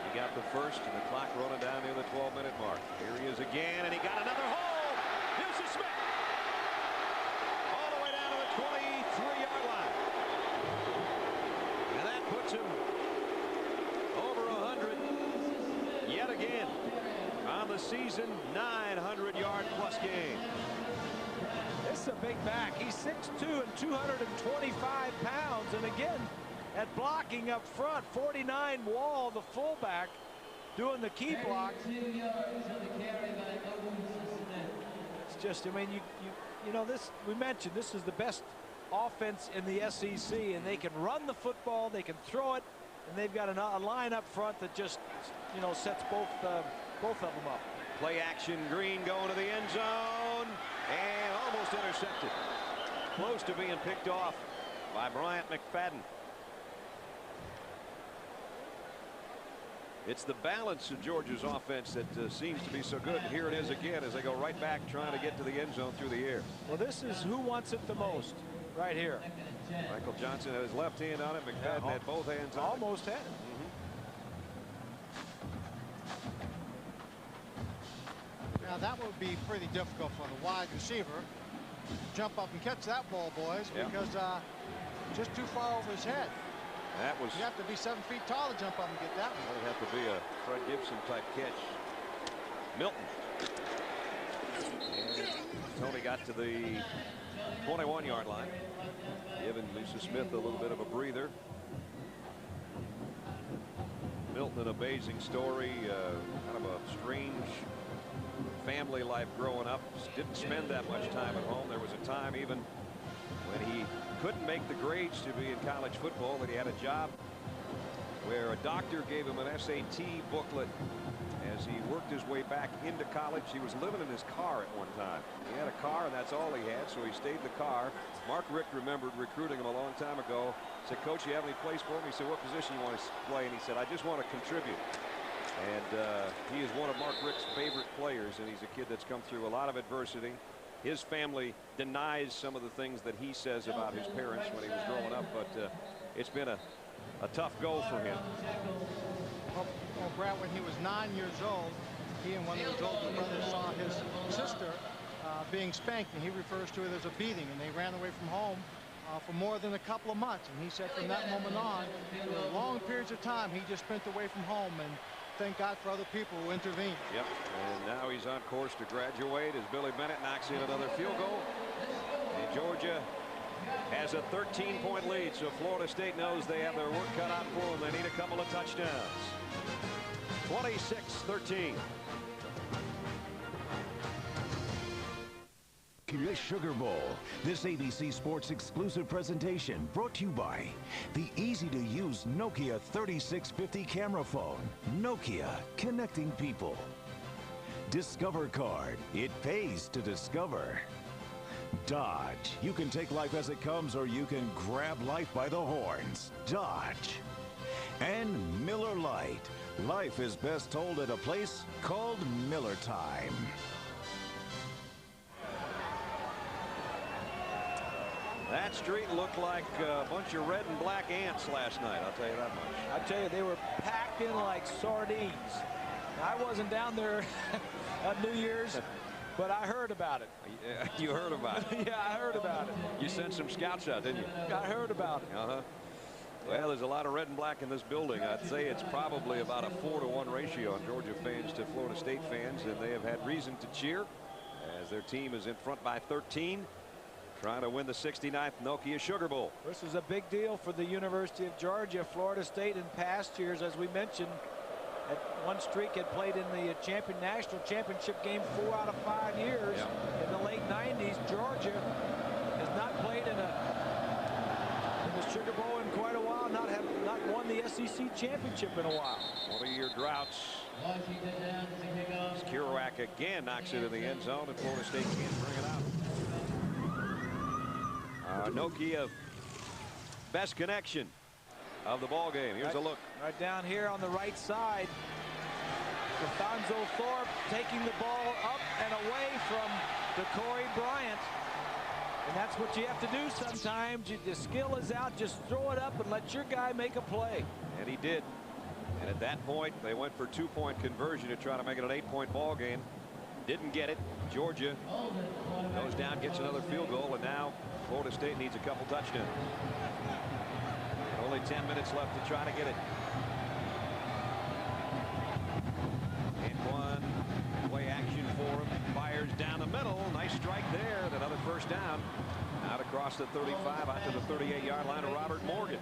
He got the first, and the clock running down near the 12-minute mark. Here he is again, and he got another hole. Musa Smith all the way down to the 23-yard line. And that puts him over 100 yet again on the season 900-yard plus game. This is a big back. He's 6'2" and 225 pounds. And again, at blocking up front, 49 Wall, the fullback, doing the key block. It's just, I mean, you know, this, we mentioned, this is the best offense in the SEC, and they can run the football, they can throw it, and they've got a line up front that just, you know, sets both of them up. Play action, Green going to the end zone, and almost intercepted. Close to being picked off by Bryant McFadden. It's the balance of Georgia's offense that seems to be so good. Here it is again as they go right back trying to get to the end zone through the air. Well, this is who wants it the most right here. Michael Johnson had his left hand on it. McFadden had both hands on it. Almost had it. Now that would be pretty difficult for the wide receiver to jump up and catch that ball, boys, because just too far over his head. That was. You have to be 7 feet tall to jump up and get that one. It would have to be a Fred Gibson type catch. Milton. And Tony got to the 21-yard line, giving Musa Smith a little bit of a breather. Milton, an amazing story, kind of a strange family life growing up. Didn't spend that much time at home. There was a time even when he couldn't make the grades to be in college football, that he had a job where a doctor gave him an SAT booklet as he worked his way back into college. He was living in his car at one time. He had a car, and that's all he had, so he stayed in the car. Mark Richt remembered recruiting him a long time ago. Said, "Coach, you have any place for him?" He said, "What position you want to play?" And he said, "I just want to contribute." And he is one of Mark Richt's favorite players, and he's a kid that's come through a lot of adversity. His family denies some of the things that he says about his parents when he was growing up, but it's been a tough go for him. Well, Brad, when he was 9 years old, he and one of his older brothers saw his sister being spanked, and he refers to it as a beating, and they ran away from home for more than a couple of months. And he said from that moment on, for long periods of time, he just spent away from home, and thank God for other people who intervened. Yep, and now he's on course to graduate as Billy Bennett knocks in another field goal. And Georgia has a 13-point lead, so Florida State knows they have their work cut out for them. They need a couple of touchdowns. 26-13. Nokia Sugar Bowl. This ABC Sports exclusive presentation brought to you by the easy-to-use Nokia 3650 camera phone. Nokia, connecting people. Discover Card. It pays to discover. Dodge. You can take life as it comes, or you can grab life by the horns. Dodge. And Miller Lite. Life is best told at a place called Miller Time. That street looked like a bunch of red and black ants last night, I'll tell you that much. I tell you, they were packed in like sardines. I wasn't down there at New Year's, but I heard about it. You heard about it? Yeah, I heard about it. You sent some scouts out, didn't you? I heard about it. Uh-huh. Well, there's a lot of red and black in this building. I'd say it's probably about a 4-to-1 ratio on Georgia fans to Florida State fans, and they have had reason to cheer as their team is in front by 13. Trying to win the 69th Nokia Sugar Bowl. This is a big deal for the University of Georgia. Florida State in past years, as we mentioned, at one streak had played in the national championship game 4 out of 5 years. In the late 90s, Georgia has not played in the Sugar Bowl in quite a while, not won the SEC championship in a while. 20-year droughts. Kerouac again knocks it in the end zone, and Florida State can't bring it out. Nokia, best connection of the ball game. Here's a look. Right down here on the right side. Alfonso Thorpe taking the ball up and away from DeCorey Bryant. And that's what you have to do sometimes. The skill is out. Just throw it up and let your guy make a play. And he did. And at that point, they went for 2-point conversion to try to make it an 8-point ball game. Didn't get it. Georgia goes down, gets another field goal, and now Florida State needs a couple touchdowns. Only 10 minutes left to try to get it. Antoine, play action for him. Fires down the middle. Nice strike there. And another first down. Out across the 35, out to the 38-yard line of Robert Morgan.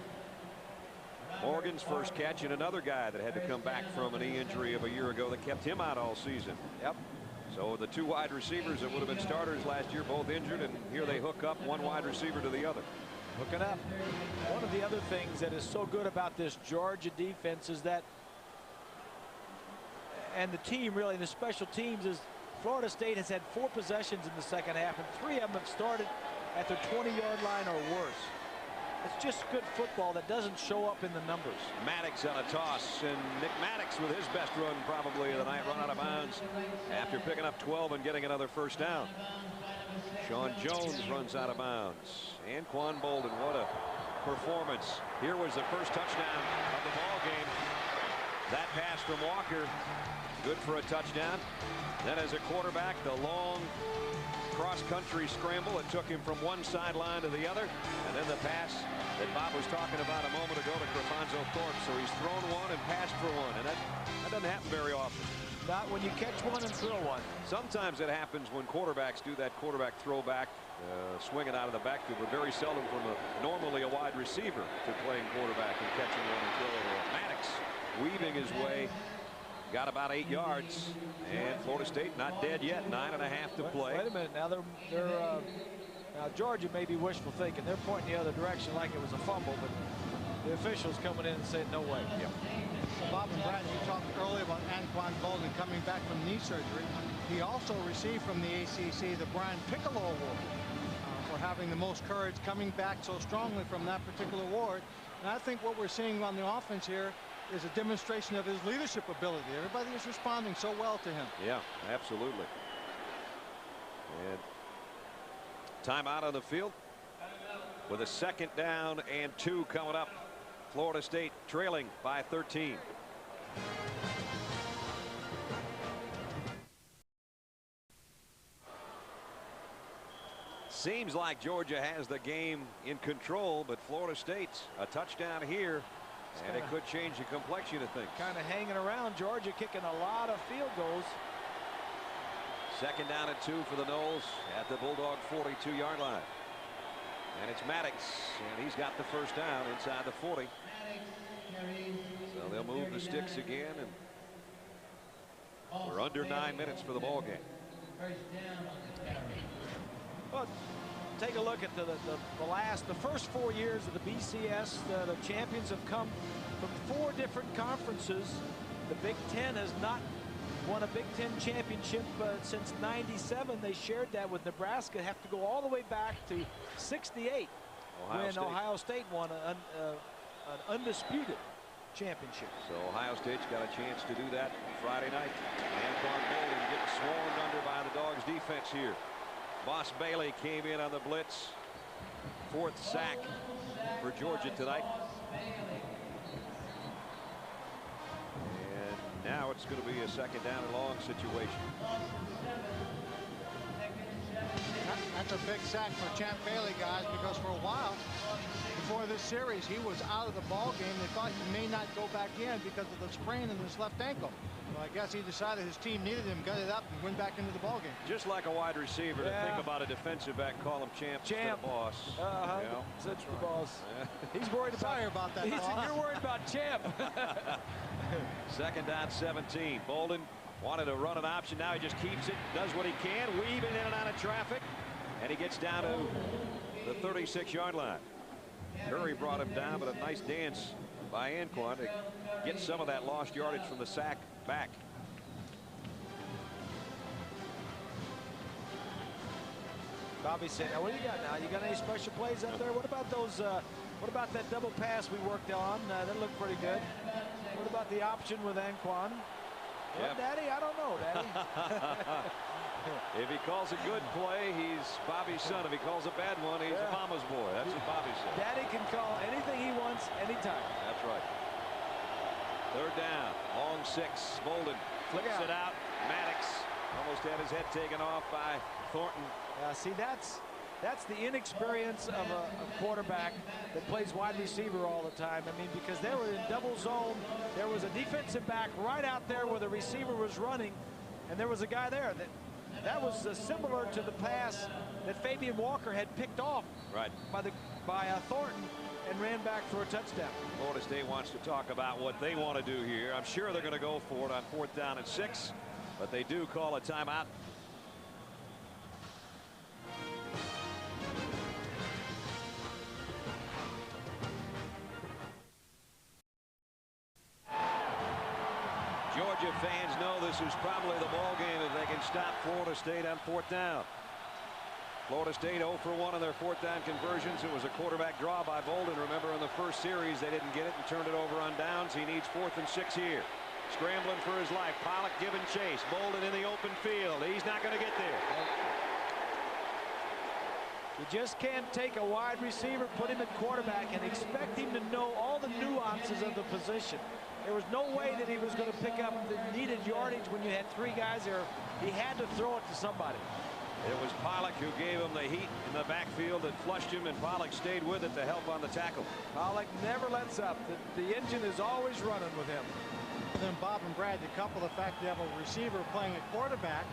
Morgan's first catch, and another guy that had to come back from a knee injury of a year ago that kept him out all season. Yep. So the two wide receivers that would have been starters last year, both injured, and here they hook up one wide receiver to the other. Hooking up. One of the other things that is so good about this Georgia defense is that, and the team really, the special teams, is Florida State has had 4 possessions in the second half, and 3 of them have started at their 20-yard line or worse. It's just good football that doesn't show up in the numbers. Maddox on a toss, and Nick Maddox with his best run probably of the night, run out of bounds after picking up 12 and getting another first down. Sean Jones runs out of bounds. Anquan Bolden, what a performance. Here was the first touchdown of the ball game. That pass from Walker, good for a touchdown. Then as a quarterback, the long cross-country scramble. It took him from one sideline to the other, and then the pass that Bob was talking about a moment ago to Alfonso Thorpe. So he's thrown one and passed for one, and that doesn't happen very often. Not when you catch one and throw one. Sometimes it happens when quarterbacks do that quarterback throwback, swinging out of the backfield, but very seldom from normally a wide receiver to playing quarterback and catching one and throwing one. Maddox weaving his way. Got about 8 yards, and Florida State not dead yet. 9.5 to play. Wait a minute. Now now Georgia may be wishful thinking. They're pointing the other direction like it was a fumble, but the officials coming in and saying no way. Yep. Bob and Brad, you talked earlier about Anquan Bolden coming back from knee surgery. He also received from the ACC the Brian Piccolo Award for having the most courage, coming back so strongly from that particular award. And I think what we're seeing on the offense here is a demonstration of his leadership ability. Everybody is responding so well to him. Yeah, absolutely. And timeout on the field with a 2nd down and 2 coming up. Florida State trailing by 13. Seems like Georgia has the game in control, but Florida State's a touchdown here. And it could change the complexion of things. Kind of hanging around. Georgia kicking a lot of field goals. 2nd down and 2 for the Noles at the Bulldog 42-yard line. And it's Maddox, and he's got the first down inside the 40. So they'll move the sticks again, and We're under 9 minutes for the ball game. Well, take a look at the first 4 years of the BCS. The champions have come from 4 different conferences. The Big Ten has not won a Big Ten championship since '97. They shared that with Nebraska. Have to go all the way back to '68 when Ohio State won an undisputed championship. So Ohio State's got a chance to do that Friday night. Anquan Boldin getting swarmed under by the Dogs defense here. Boss Bailey came in on the blitz. 4th sack for Georgia tonight. And now it's going to be a 2nd down and long situation. That's a big sack for Champ Bailey, guys, because for a while before this series he was out of the ball game. They thought he may not go back in because of the sprain in his left ankle. Well, I guess he decided his team needed him, got it up, and went back into the ball game. Just like a wide receiver to think about a defensive back, call him Champ. The boss. Such the boss. He's worried about. Sorry about that. You're worried about Champ. 2nd down, 17. Boldin wanted to run an option. Now he just keeps it, does what he can, weaving in and out of traffic, and he gets down to the 36-yard line. Curry brought him down, but a nice dance by Anquan to get some of that lost yardage from the sack back. Bobby said, now what do you got now? You got any special plays up there? What about those? What about that double pass we worked on? That looked pretty good. What about the option with Anquan? Well, Daddy, I don't know, Daddy. If he calls a good play, he's Bobby's son. If he calls a bad one, he's a mama's boy. That's what Bobby said. Daddy can call anything he wants, anytime. That's right. 3rd down, long 6. Boldin flips it out. Maddox almost had his head taken off by Thornton. See, that's the inexperience of a quarterback that plays wide receiver all the time. I mean, because they were in double zone. There was a defensive back right out there where the receiver was running, and there was a guy there that was similar to the pass that Fabian Walker had picked off by Thornton and ran back for a touchdown. Florida State wants to talk about what they want to do here. I'm sure they're going to go for it on 4th down and 6, but they do call a timeout. Georgia fans know this is probably the ball game if they can stop Florida State on 4th down. Florida State 0 for 1 on their 4th down conversions. It was a quarterback draw by Boldin. Remember, in the first series, they didn't get it and turned it over on downs. He needs 4th and 6 here. Scrambling for his life. Pollock giving chase. Boldin in the open field. He's not going to get there. You just can't take a wide receiver, put him at quarterback, and expect him to know all the nuances of the position. There was no way that he was going to pick up the needed yardage when you had 3 guys there. He had to throw it to somebody. It was Pollock who gave him the heat in the backfield that flushed him, and Pollock stayed with it to help on the tackle. Pollock never lets up. The engine is always running with him. And then Bob and Brad, to couple the fact you have a receiver playing at quarterback,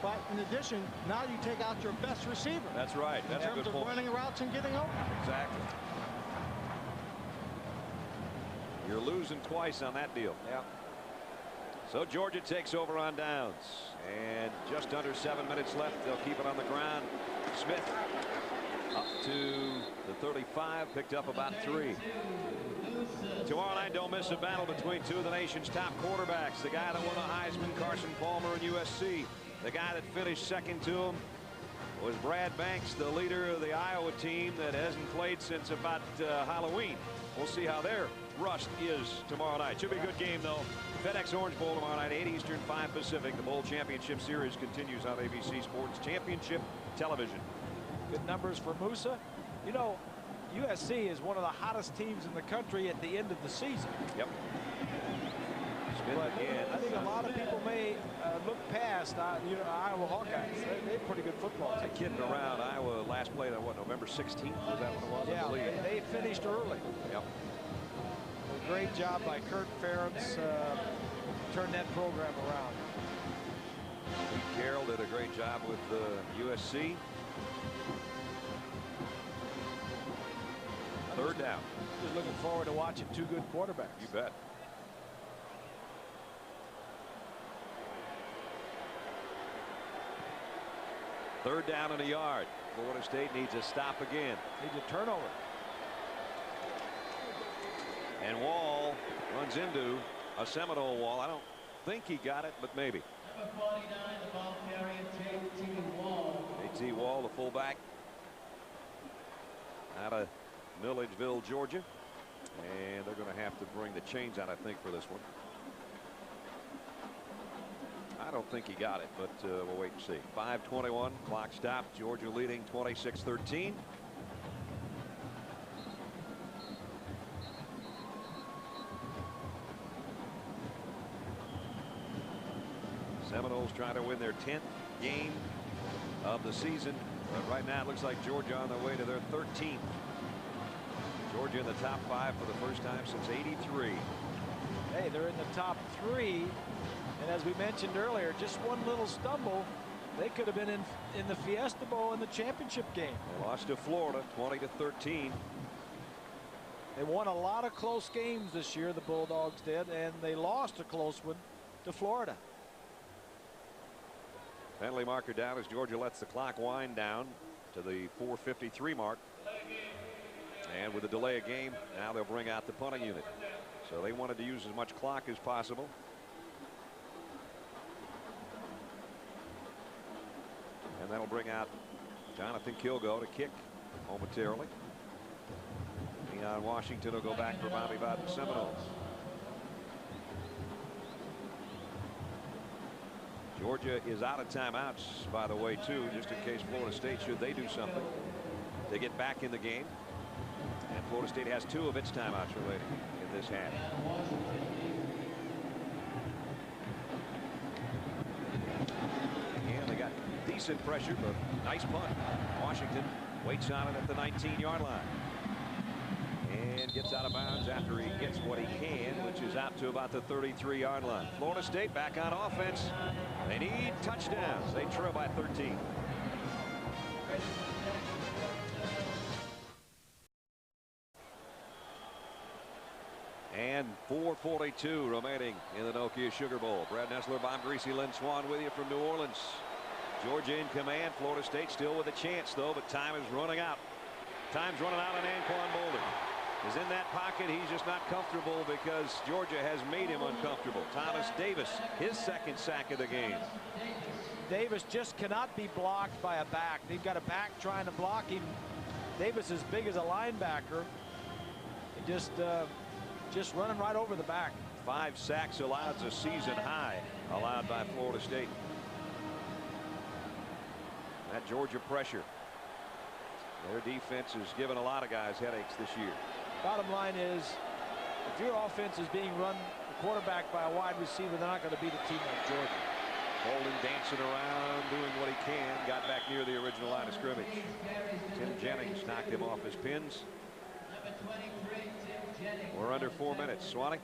but in addition, now you take out your best receiver. That's right. That's a good point. In terms of running routes and getting open. Exactly. You're losing twice on that deal. Yeah. So Georgia takes over on downs, and just under 7 minutes left. They'll keep it on the ground. Smith up to the 35, picked up about 3. Tomorrow night, don't miss a battle between 2 of the nation's top quarterbacks. The guy that won the Heisman, Carson Palmer, in USC. The guy that finished second to him was Brad Banks, the leader of the Iowa team that hasn't played since about Halloween. We'll see how their rust is tomorrow night. Should be a good game, though. FedEx Orange Bowl tomorrow night, 8 Eastern, 5 Pacific. The Bowl Championship Series continues on ABC Sports Championship Television. Good numbers for Musa. You know, USC is one of the hottest teams in the country at the end of the season. Yep. But again, I think a lot of people may look past Iowa Hawkeyes. They're pretty good football team. Kidding around. Iowa last played on what, November 16th? Was that what it was? Yeah, they finished early. Yep. A great job by Kurt Ferentz. Turned that program around. Pete Carroll did a great job with USC. 3rd down. Just looking forward to watching 2 good quarterbacks. You bet. Third down and a yard. Florida State needs a stop again. Needs a turnover. And Wall runs into a Seminole Wall. I don't think he got it, but maybe. Number 49, the ball carrier, J.T. Wall. J.T. Wall, the fullback, out of Milledgeville, Georgia. And they're going to have to bring the chains out, I think, for this one. I don't think he got it, but we'll wait and see. 5:21, clock stopped. Georgia leading 26-13. Seminoles trying to win their 10th game of the season. But right now it looks like Georgia on their way to their 13th. Georgia in the top 5 for the first time since '83. Hey, they're in the top 3. And as we mentioned earlier, just one little stumble, they could have been in the Fiesta Bowl in the championship game. They lost to Florida 20-13. They won a lot of close games this year, the Bulldogs did, and they lost a close one to Florida. Penalty marker down as Georgia lets the clock wind down to the 4:53 mark. And with a delay of game, now they'll bring out the punting unit. So they wanted to use as much clock as possible. And that'll bring out Jonathan Kilgo to kick momentarily. Leon Washington will go back for Bobby Bowden Seminoles. Georgia is out of timeouts, by the way, too, just in case Florida State, should they do something to get back in the game. And Florida State has 2 of its timeouts remaining in this half. And they got decent pressure, but nice punt. Washington waits on it at the 19-yard line. And gets out of bounds after he gets what he can, which is out to about the 33-yard line. Florida State back on offense. They need touchdowns. They trail by 13. And 4:42 remaining in the Nokia Sugar Bowl. Brad Nessler, Bob Greasy, Lynn Swan with you from New Orleans. Georgia in command. Florida State still with a chance, though, but time is running out. Time's running out on Anquan Boldin. Is in that pocket. He's just not comfortable because Georgia has made him uncomfortable. Thomas Davis, his 2nd sack of the game. Davis just cannot be blocked by a back. They've got a back trying to block him. Davis is big as a linebacker. Just running right over the back. 5 sacks allowed, a season high allowed by Florida State. That Georgia pressure. Their defense has given a lot of guys headaches this year. Bottom line is, if your offense is being run the quarterback by a wide receiver, they're not going to beat a team like Georgia. Bolden dancing around, doing what he can. Got back near the original line of scrimmage. Tim Jennings knocked him off his pins. We're under 4 minutes. Swanee?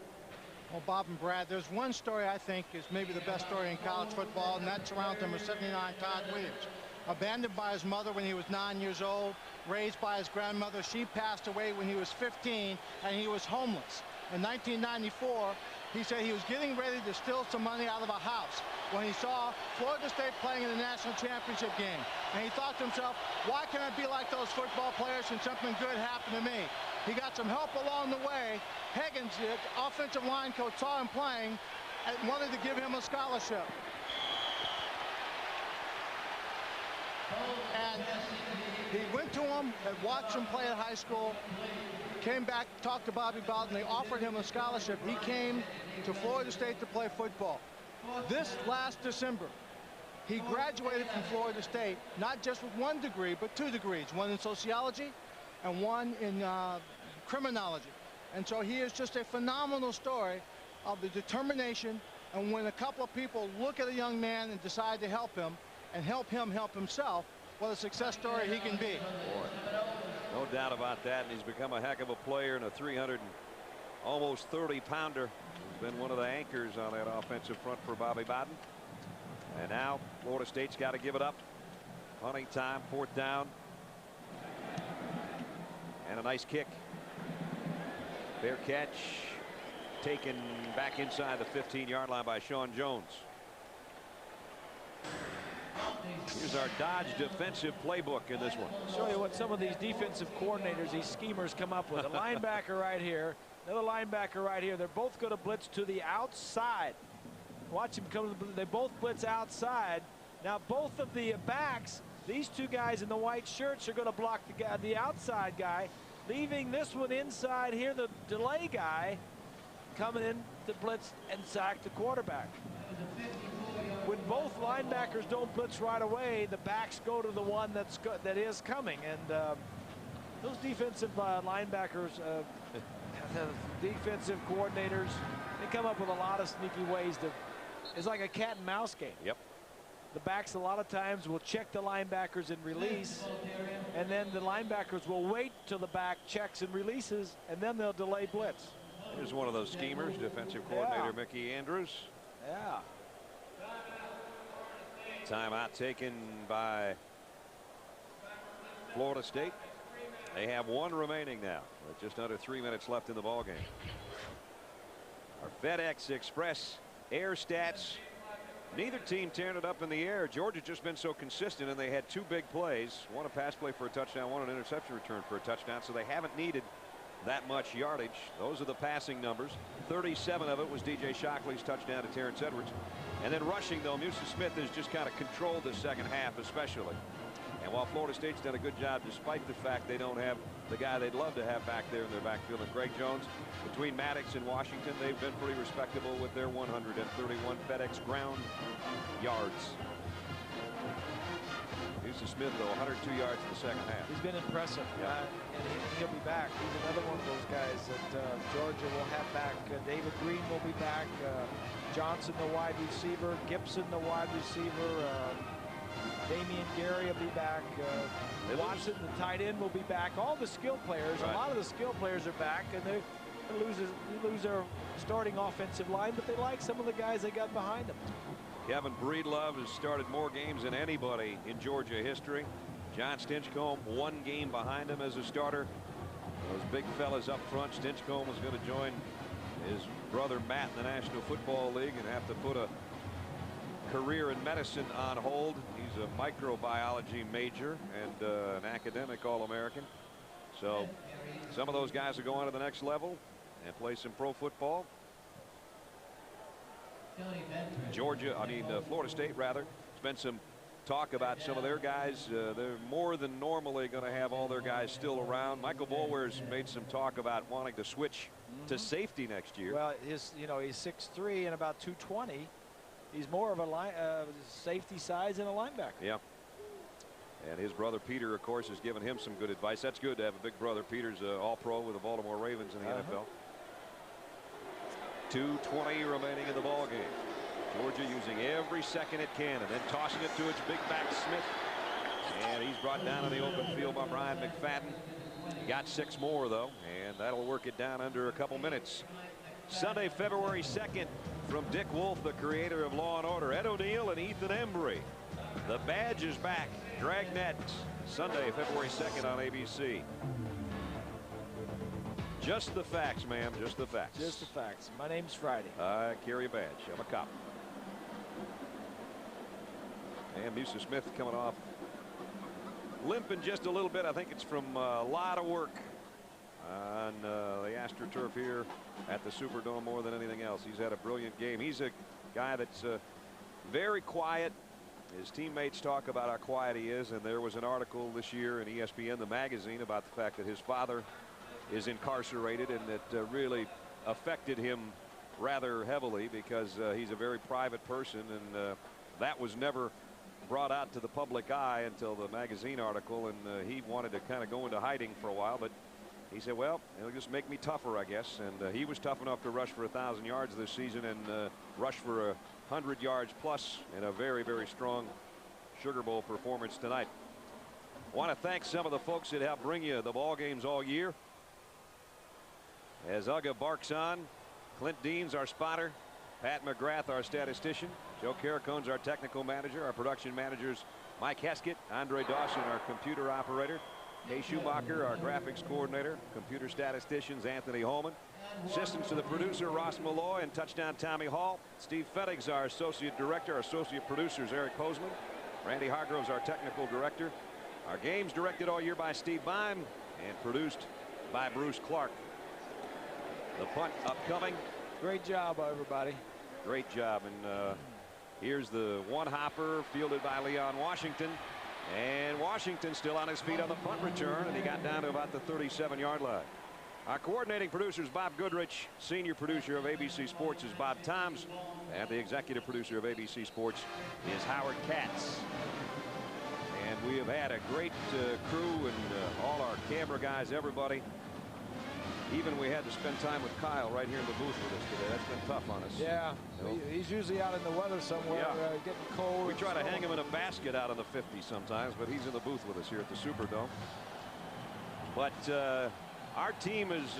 Well, Bob and Brad, there's one story I think is maybe the best story in college football, and that surrounds number 79, Todd Williams. Abandoned by his mother when he was 9 years old, raised by his grandmother. She passed away when he was 15, and he was homeless. In 1994, he said he was getting ready to steal some money out of a house when he saw Florida State playing in the national championship game. And he thought to himself, why can't I be like those football players and something good happen to me? He got some help along the way. Higgins, the offensive line coach, saw him playing and wanted to give him a scholarship. And he went to him and watched him play at high school, came back, talked to Bobby Bowden. They offered him a scholarship. He came to Florida State to play football. This last December, he graduated from Florida State, not just with 1 degree, but 2 degrees, one in sociology and one in criminology. And so he is just a phenomenal story of the determination, and when a couple of people look at a young man and decide to help him and help him help himself, what a success story he can be. Boy, no doubt about that, and he's become a heck of a player, and a 300 and almost 30-pounder. He's been one of the anchors on that offensive front for Bobby Bowden. And now Florida State's got to give it up. Punting time, 4th down. And a nice kick. Fair catch. Taken back inside the 15-yard line by Sean Jones. Here's our Dodge defensive playbook in this one. Show you what some of these defensive coordinators, these schemers, come up with. A linebacker right here, another linebacker right here. They're both going to blitz to the outside. Watch him come. They both blitz outside. Now both of the backs, these two guys in the white shirts, are going to block the outside guy, leaving this one inside here, the delay guy, coming in to blitz and sack the quarterback. When both linebackers don't blitz right away, the backs go to the one that is coming, and those defensive linebackers, defensive coordinators, they come up with a lot of sneaky ways to. It's like a cat and mouse game. Yep. The backs a lot of times will check the linebackers and release, and then the linebackers will wait till the back checks and releases, and then they'll delay blitz. Here's one of those schemers, defensive coordinator Mickey Andrews. Yeah. Timeout taken by Florida State. They have one remaining now, with just under 3 minutes left in the ball game. Our FedEx Express air stats. Neither team tearing it up in the air. Georgia just been so consistent, and they had two big plays. One a pass play for a touchdown, one an interception return for a touchdown, so they haven't needed that much yardage. Those are the passing numbers. 37 of it was DJ Shockley's touchdown to Terrence Edwards. And then rushing, though, Musa Smith has just kind of controlled the second half especially. And while Florida State's done a good job, despite the fact they don't have the guy they'd love to have back there in their backfield, and Greg Jones, between Maddox and Washington, they've been pretty respectable with their 131 FedEx ground yards. Musa Smith, though, 102 yards in the second half. He's been impressive, and he'll be back. He's another one of those guys that Georgia will have back. David Green will be back. Johnson, the wide receiver. Gibson, the wide receiver. Damian Gary will be back. Watson, the tight end, will be back. All the skill players, a lot of the skill players are back, and they lose their starting offensive line, but they like some of the guys they got behind them. Kevin Breedlove has started more games than anybody in Georgia history. John Stinchcomb, one game behind him as a starter. Those big fellas up front. Stinchcomb is going to join his brother Matt in the National Football League and have to put a career in medicine on hold. He's a microbiology major and an academic All-American. So some of those guys are going to the next level and play some pro football. Florida State, rather. There's been some talk about some of their guys. They're more than normally going to have all their guys still around. Michael Boulware's made some talk about wanting to switch to safety next year. Well, he's 6'3" and about 220. He's more of a safety size than a linebacker. Yeah. And his brother Peter, of course, has given him some good advice. That's good to have a big brother. Peter's all-pro with the Baltimore Ravens in the NFL. 2:20 remaining in the ball game. Georgia using every second it can, and then tossing it to its big back Smith. And he's brought down in the open field by Brian McFadden. He got 6 more, though, and that'll work it down under a couple minutes. Sunday, February 2nd, from Dick Wolf, the creator of Law & Order, Ed O'Neill and Ethan Embry. The Badge is back. Dragnet, Sunday, February 2nd on ABC. Just the facts, ma'am. Just the facts. Just the facts. My name's Friday. I carry a badge. I'm a cop. And Musa Smith coming off limping just a little bit. I think it's from a lot of work on the AstroTurf here at the Superdome more than anything else. He's had a brilliant game. He's a guy that's very quiet. His teammates talk about how quiet he is, and there was an article this year in ESPN, the magazine, about the fact that his father is incarcerated, and it really affected him rather heavily because he's a very private person, and that was never brought out to the public eye until the magazine article, and he wanted to kind of go into hiding for a while, but he said, well, it'll just make me tougher, I guess. And he was tough enough to rush for 1,000 yards this season and rush for 100 yards plus in a very, very strong Sugar Bowl performance tonight. I want to thank some of the folks that helped bring you the ball games all year. As Uga barks on, Clint Dean's our spotter, Pat McGrath our statistician, Joe Caracone's our technical manager, our production managers Mike Heskett, Andre Dawson our computer operator, Kay Schumacher our graphics coordinator, computer statisticians Anthony Holman, assistants to the producer Ross Malloy, and touchdown Tommy Hall. Steve Fettigs our associate director, our associate producers Eric Posman, Randy Hargrove's our technical director. Our game's directed all year by Steve Bime and produced by Bruce Clark. The punt upcoming. Great job, everybody. Great job. And here's the one hopper fielded by Leon Washington. And Washington still on his feet on the punt return, and he got down to about the 37-yard line. Our coordinating producer is Bob Goodrich. Senior producer of ABC Sports is Bob Toms. And the executive producer of ABC Sports is Howard Katz. And we have had a great crew and all our camera guys, everybody. Even we had to spend time with Kyle right here in the booth with us today. That's been tough on us. Yeah, he's usually out in the weather somewhere, getting cold. We try to hang him in a basket out in the 50s sometimes, but he's in the booth with us here at the Superdome. But our team is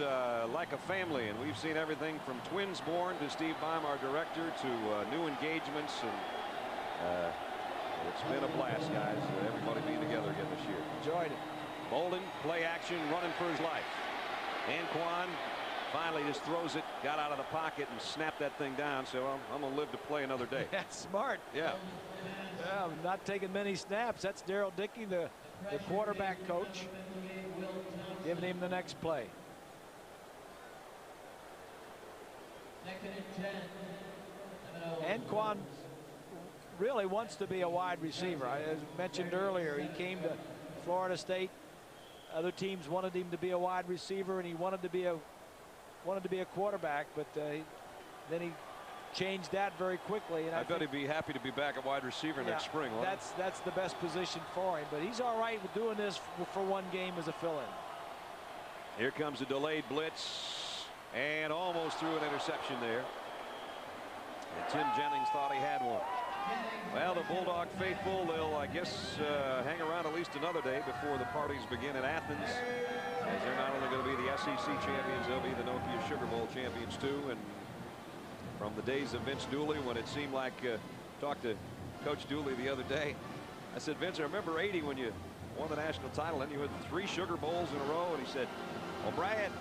like a family, and we've seen everything from twins born to Steve Bime, our director, to new engagements. And it's been a blast, guys. Everybody being together again this year. Enjoyed it. Bolden, play action, running for his life. Anquan finally just throws it, got out of the pocket and snapped that thing down. So I'm going to live to play another day. That's smart. Yeah. Not taking many snaps. That's Daryl Dickey, the quarterback coach, giving him the next play. Anquan really wants to be a wide receiver. As mentioned earlier, he came to Florida State. Other teams wanted him to be a wide receiver, and he wanted to be a quarterback, but then he changed that very quickly. And I bet he'd be happy to be back at wide receiver next spring. That's the best position for him, but he's all right with doing this for one game as a fill-in. Here comes a delayed blitz, and almost threw an interception there. And Tim Jennings thought he had one. Well, the Bulldog faithful, they'll, I guess, hang around at least another day before the parties begin in Athens. As they're not only going to be the SEC champions, they'll be the Nokia Sugar Bowl champions, too. And from the days of Vince Dooley, when it seemed like, talked to Coach Dooley the other day, I said, Vince, I remember 80 when you won the national title, and you had 3 Sugar Bowls in a row. And he said, well, Brad,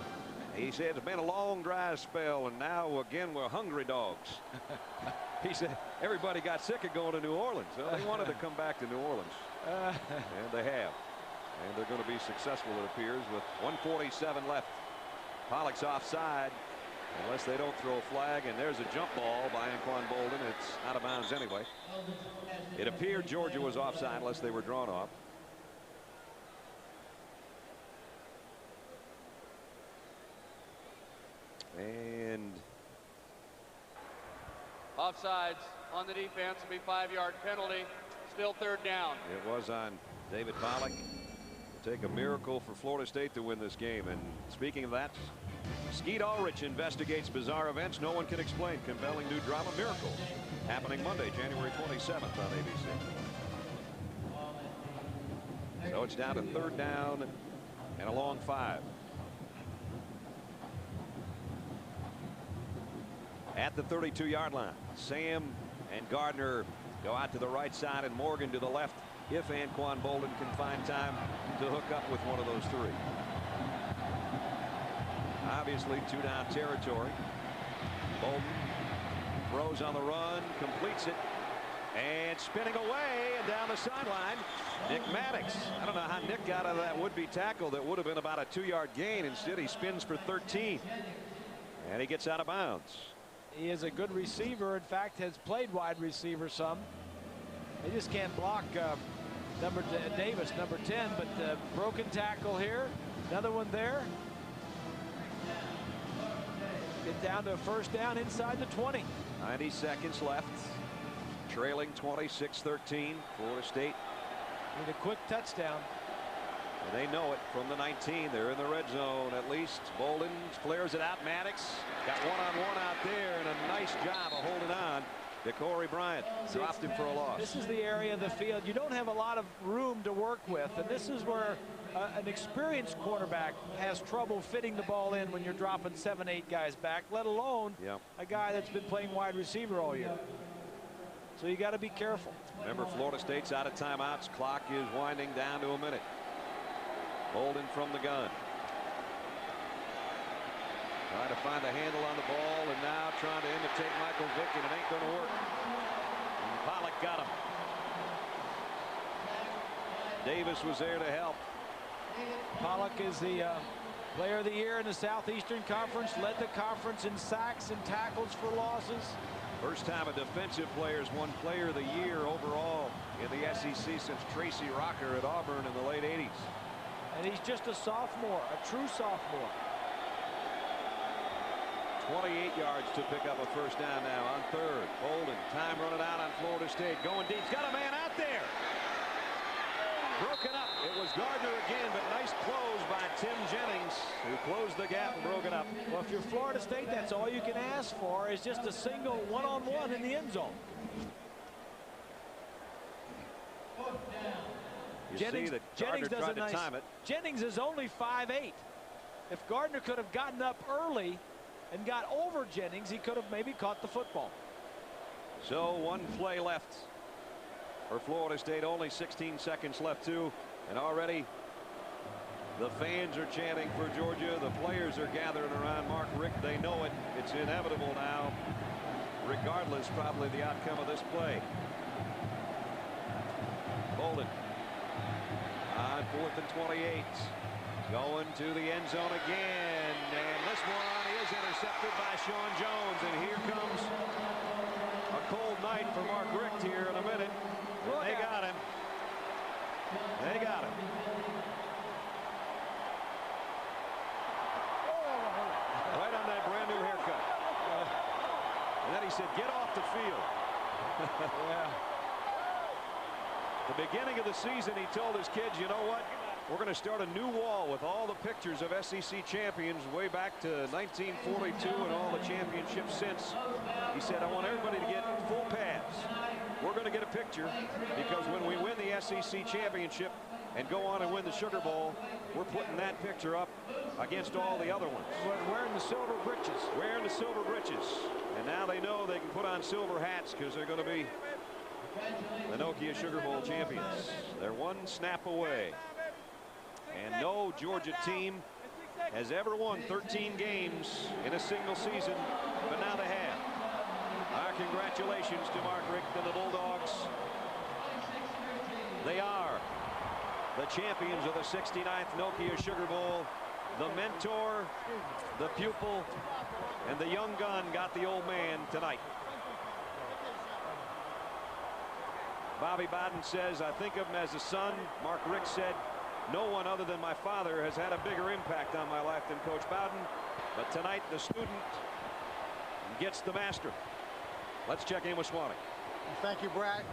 he said, it's been a long, dry spell, and now, again, we're hungry dogs. He said everybody got sick of going to New Orleans. Well, they wanted to come back to New Orleans. And they have. And they're going to be successful, it appears, with 1:47 left. Pollock's offside unless they don't throw a flag. And there's a jump ball by Anquan Bolden. It's out of bounds anyway. It appeared Georgia was offside unless they were drawn off. And offsides on the defense will be 5-yard penalty. Still 3rd down. It was on David Pollock. It'll take a miracle for Florida State to win this game. And speaking of that, Skeet Ulrich investigates bizarre events no one can explain. Compelling new drama, Miracle, happening Monday, January 27th on ABC. So it's down to 3rd down and a long 5. At the 32-yard line, Sam and Gardner go out to the right side and Morgan to the left if Anquan Bolden can find time to hook up with one of those 3. Obviously 2-down territory. Bolden throws on the run, completes it, and spinning away and down the sideline, Nick Maddox. I don't know how Nick got out of that would-be tackle that would have been about a 2-yard gain. Instead, he spins for 13, and he gets out of bounds. He is a good receiver. In fact, has played wide receiver some. They just can't block Davis, number 10. But broken tackle here. Another one there. Get down to a 1st down inside the 20. 90 seconds left. Trailing 26-13. Florida State. Need a quick touchdown. And they know it from the 19. They're in the red zone at least. Bolden flares it out. Maddox got one-on-one out there, and a nice job of holding on. Corey Bryant dropped him for a loss. This is the area of the field you don't have a lot of room to work with, and this is where an experienced quarterback has trouble fitting the ball in when you're dropping 7-8 guys back, let alone a guy that's been playing wide receiver all year. So you got to be careful. Remember, Florida State's out of timeouts. Clock is winding down to a minute. Bolden from the gun. Trying to find a handle on the ball, and now trying to imitate Michael Vick, and it ain't going to work. And Pollock got him. Davis was there to help. Pollock is the player of the year in the Southeastern Conference, led the conference in sacks and tackles for losses. First time a defensive player's won player of the year overall in the SEC since Tracy Rocker at Auburn in the late 80s. And he's just a sophomore, a true sophomore. 28 yards to pick up a first down now on third. Bolden, time running out on Florida State. Going deep. He's got a man out there. Broken up. It was Gardner again, but nice close by Tim Jennings, who closed the gap and broke it up. Well, if you're Florida State, that's all you can ask for is just a single one-on-one in the end zone. Jennings does a nice time it. Jennings is only 5'8". If Gardner could have gotten up early and got over Jennings, he could have maybe caught the football. So one play left for Florida State. Only 16 seconds left too, and already the fans are chanting for Georgia. The players are gathering around Mark Richt. They know it. It's inevitable now, regardless probably the outcome of this play. Bolden on 4th and 28. Going to the end zone again, and this one is intercepted by Sean Jones, and here comes a cold night for Mark Richt here in a minute. They got him. They got him. Right on that brand new haircut. And then he said, "Get off the field." Yeah. The beginning of the season, he told his kids, "You know what? We're going to start a new wall with all the pictures of SEC champions way back to 1942 and all the championships since." He said, "I want everybody to get full pads. We're going to get a picture because when we win the SEC championship and go on and win the Sugar Bowl, we're putting that picture up against all the other ones." Wearing the silver breeches. Wearing the silver breeches. And now they know they can put on silver hats because they're going to be the Nokia Sugar Bowl champions. They're one snap away. And no Georgia team has ever won 13 games in a single season, but now they have. Our congratulations to Mark Richt and the Bulldogs. They are the champions of the 69th Nokia Sugar Bowl. The mentor, the pupil, and the young gun got the old man tonight. Bobby Bowden says, "I think of him as a son." Mark Richt said, "No one other than my father has had a bigger impact on my life than Coach Bowden." But tonight, the student gets the master. Let's check in with Swanee. Thank you, Brad.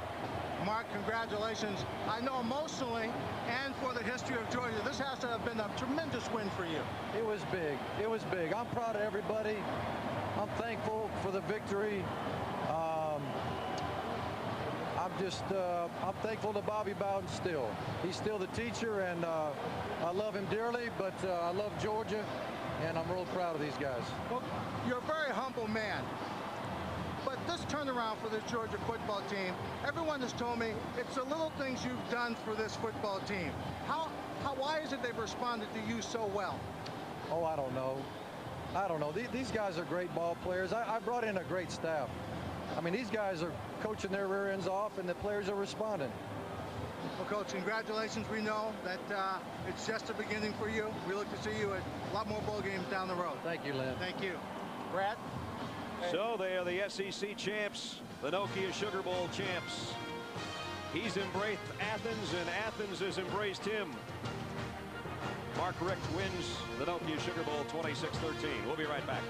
Mark, congratulations. I know emotionally and for the history of Georgia, this has to have been a tremendous win for you. It was big. It was big. I'm proud of everybody. I'm thankful for the victory. I'm thankful to Bobby Bowden still. He's still the teacher, and I love him dearly, but I love Georgia, and I'm real proud of these guys. Well, you're a very humble man. But this turnaround for this Georgia football team, everyone has told me it's the little things you've done for this football team. Why is it they've responded to you so well? Oh, I don't know. I don't know. These guys are great ball players. I brought in a great staff. I mean, these guys are coaching their rear ends off, and the players are responding. Well, Coach, congratulations. We know that it's just the beginning for you. We look to see you at a lot more bowl games down the road. Thank you, Lynn. Thank you. Brad? So they are the SEC champs, the Nokia Sugar Bowl champs. He's embraced Athens, and Athens has embraced him. Mark Richt wins the Nokia Sugar Bowl 26-13. We'll be right back.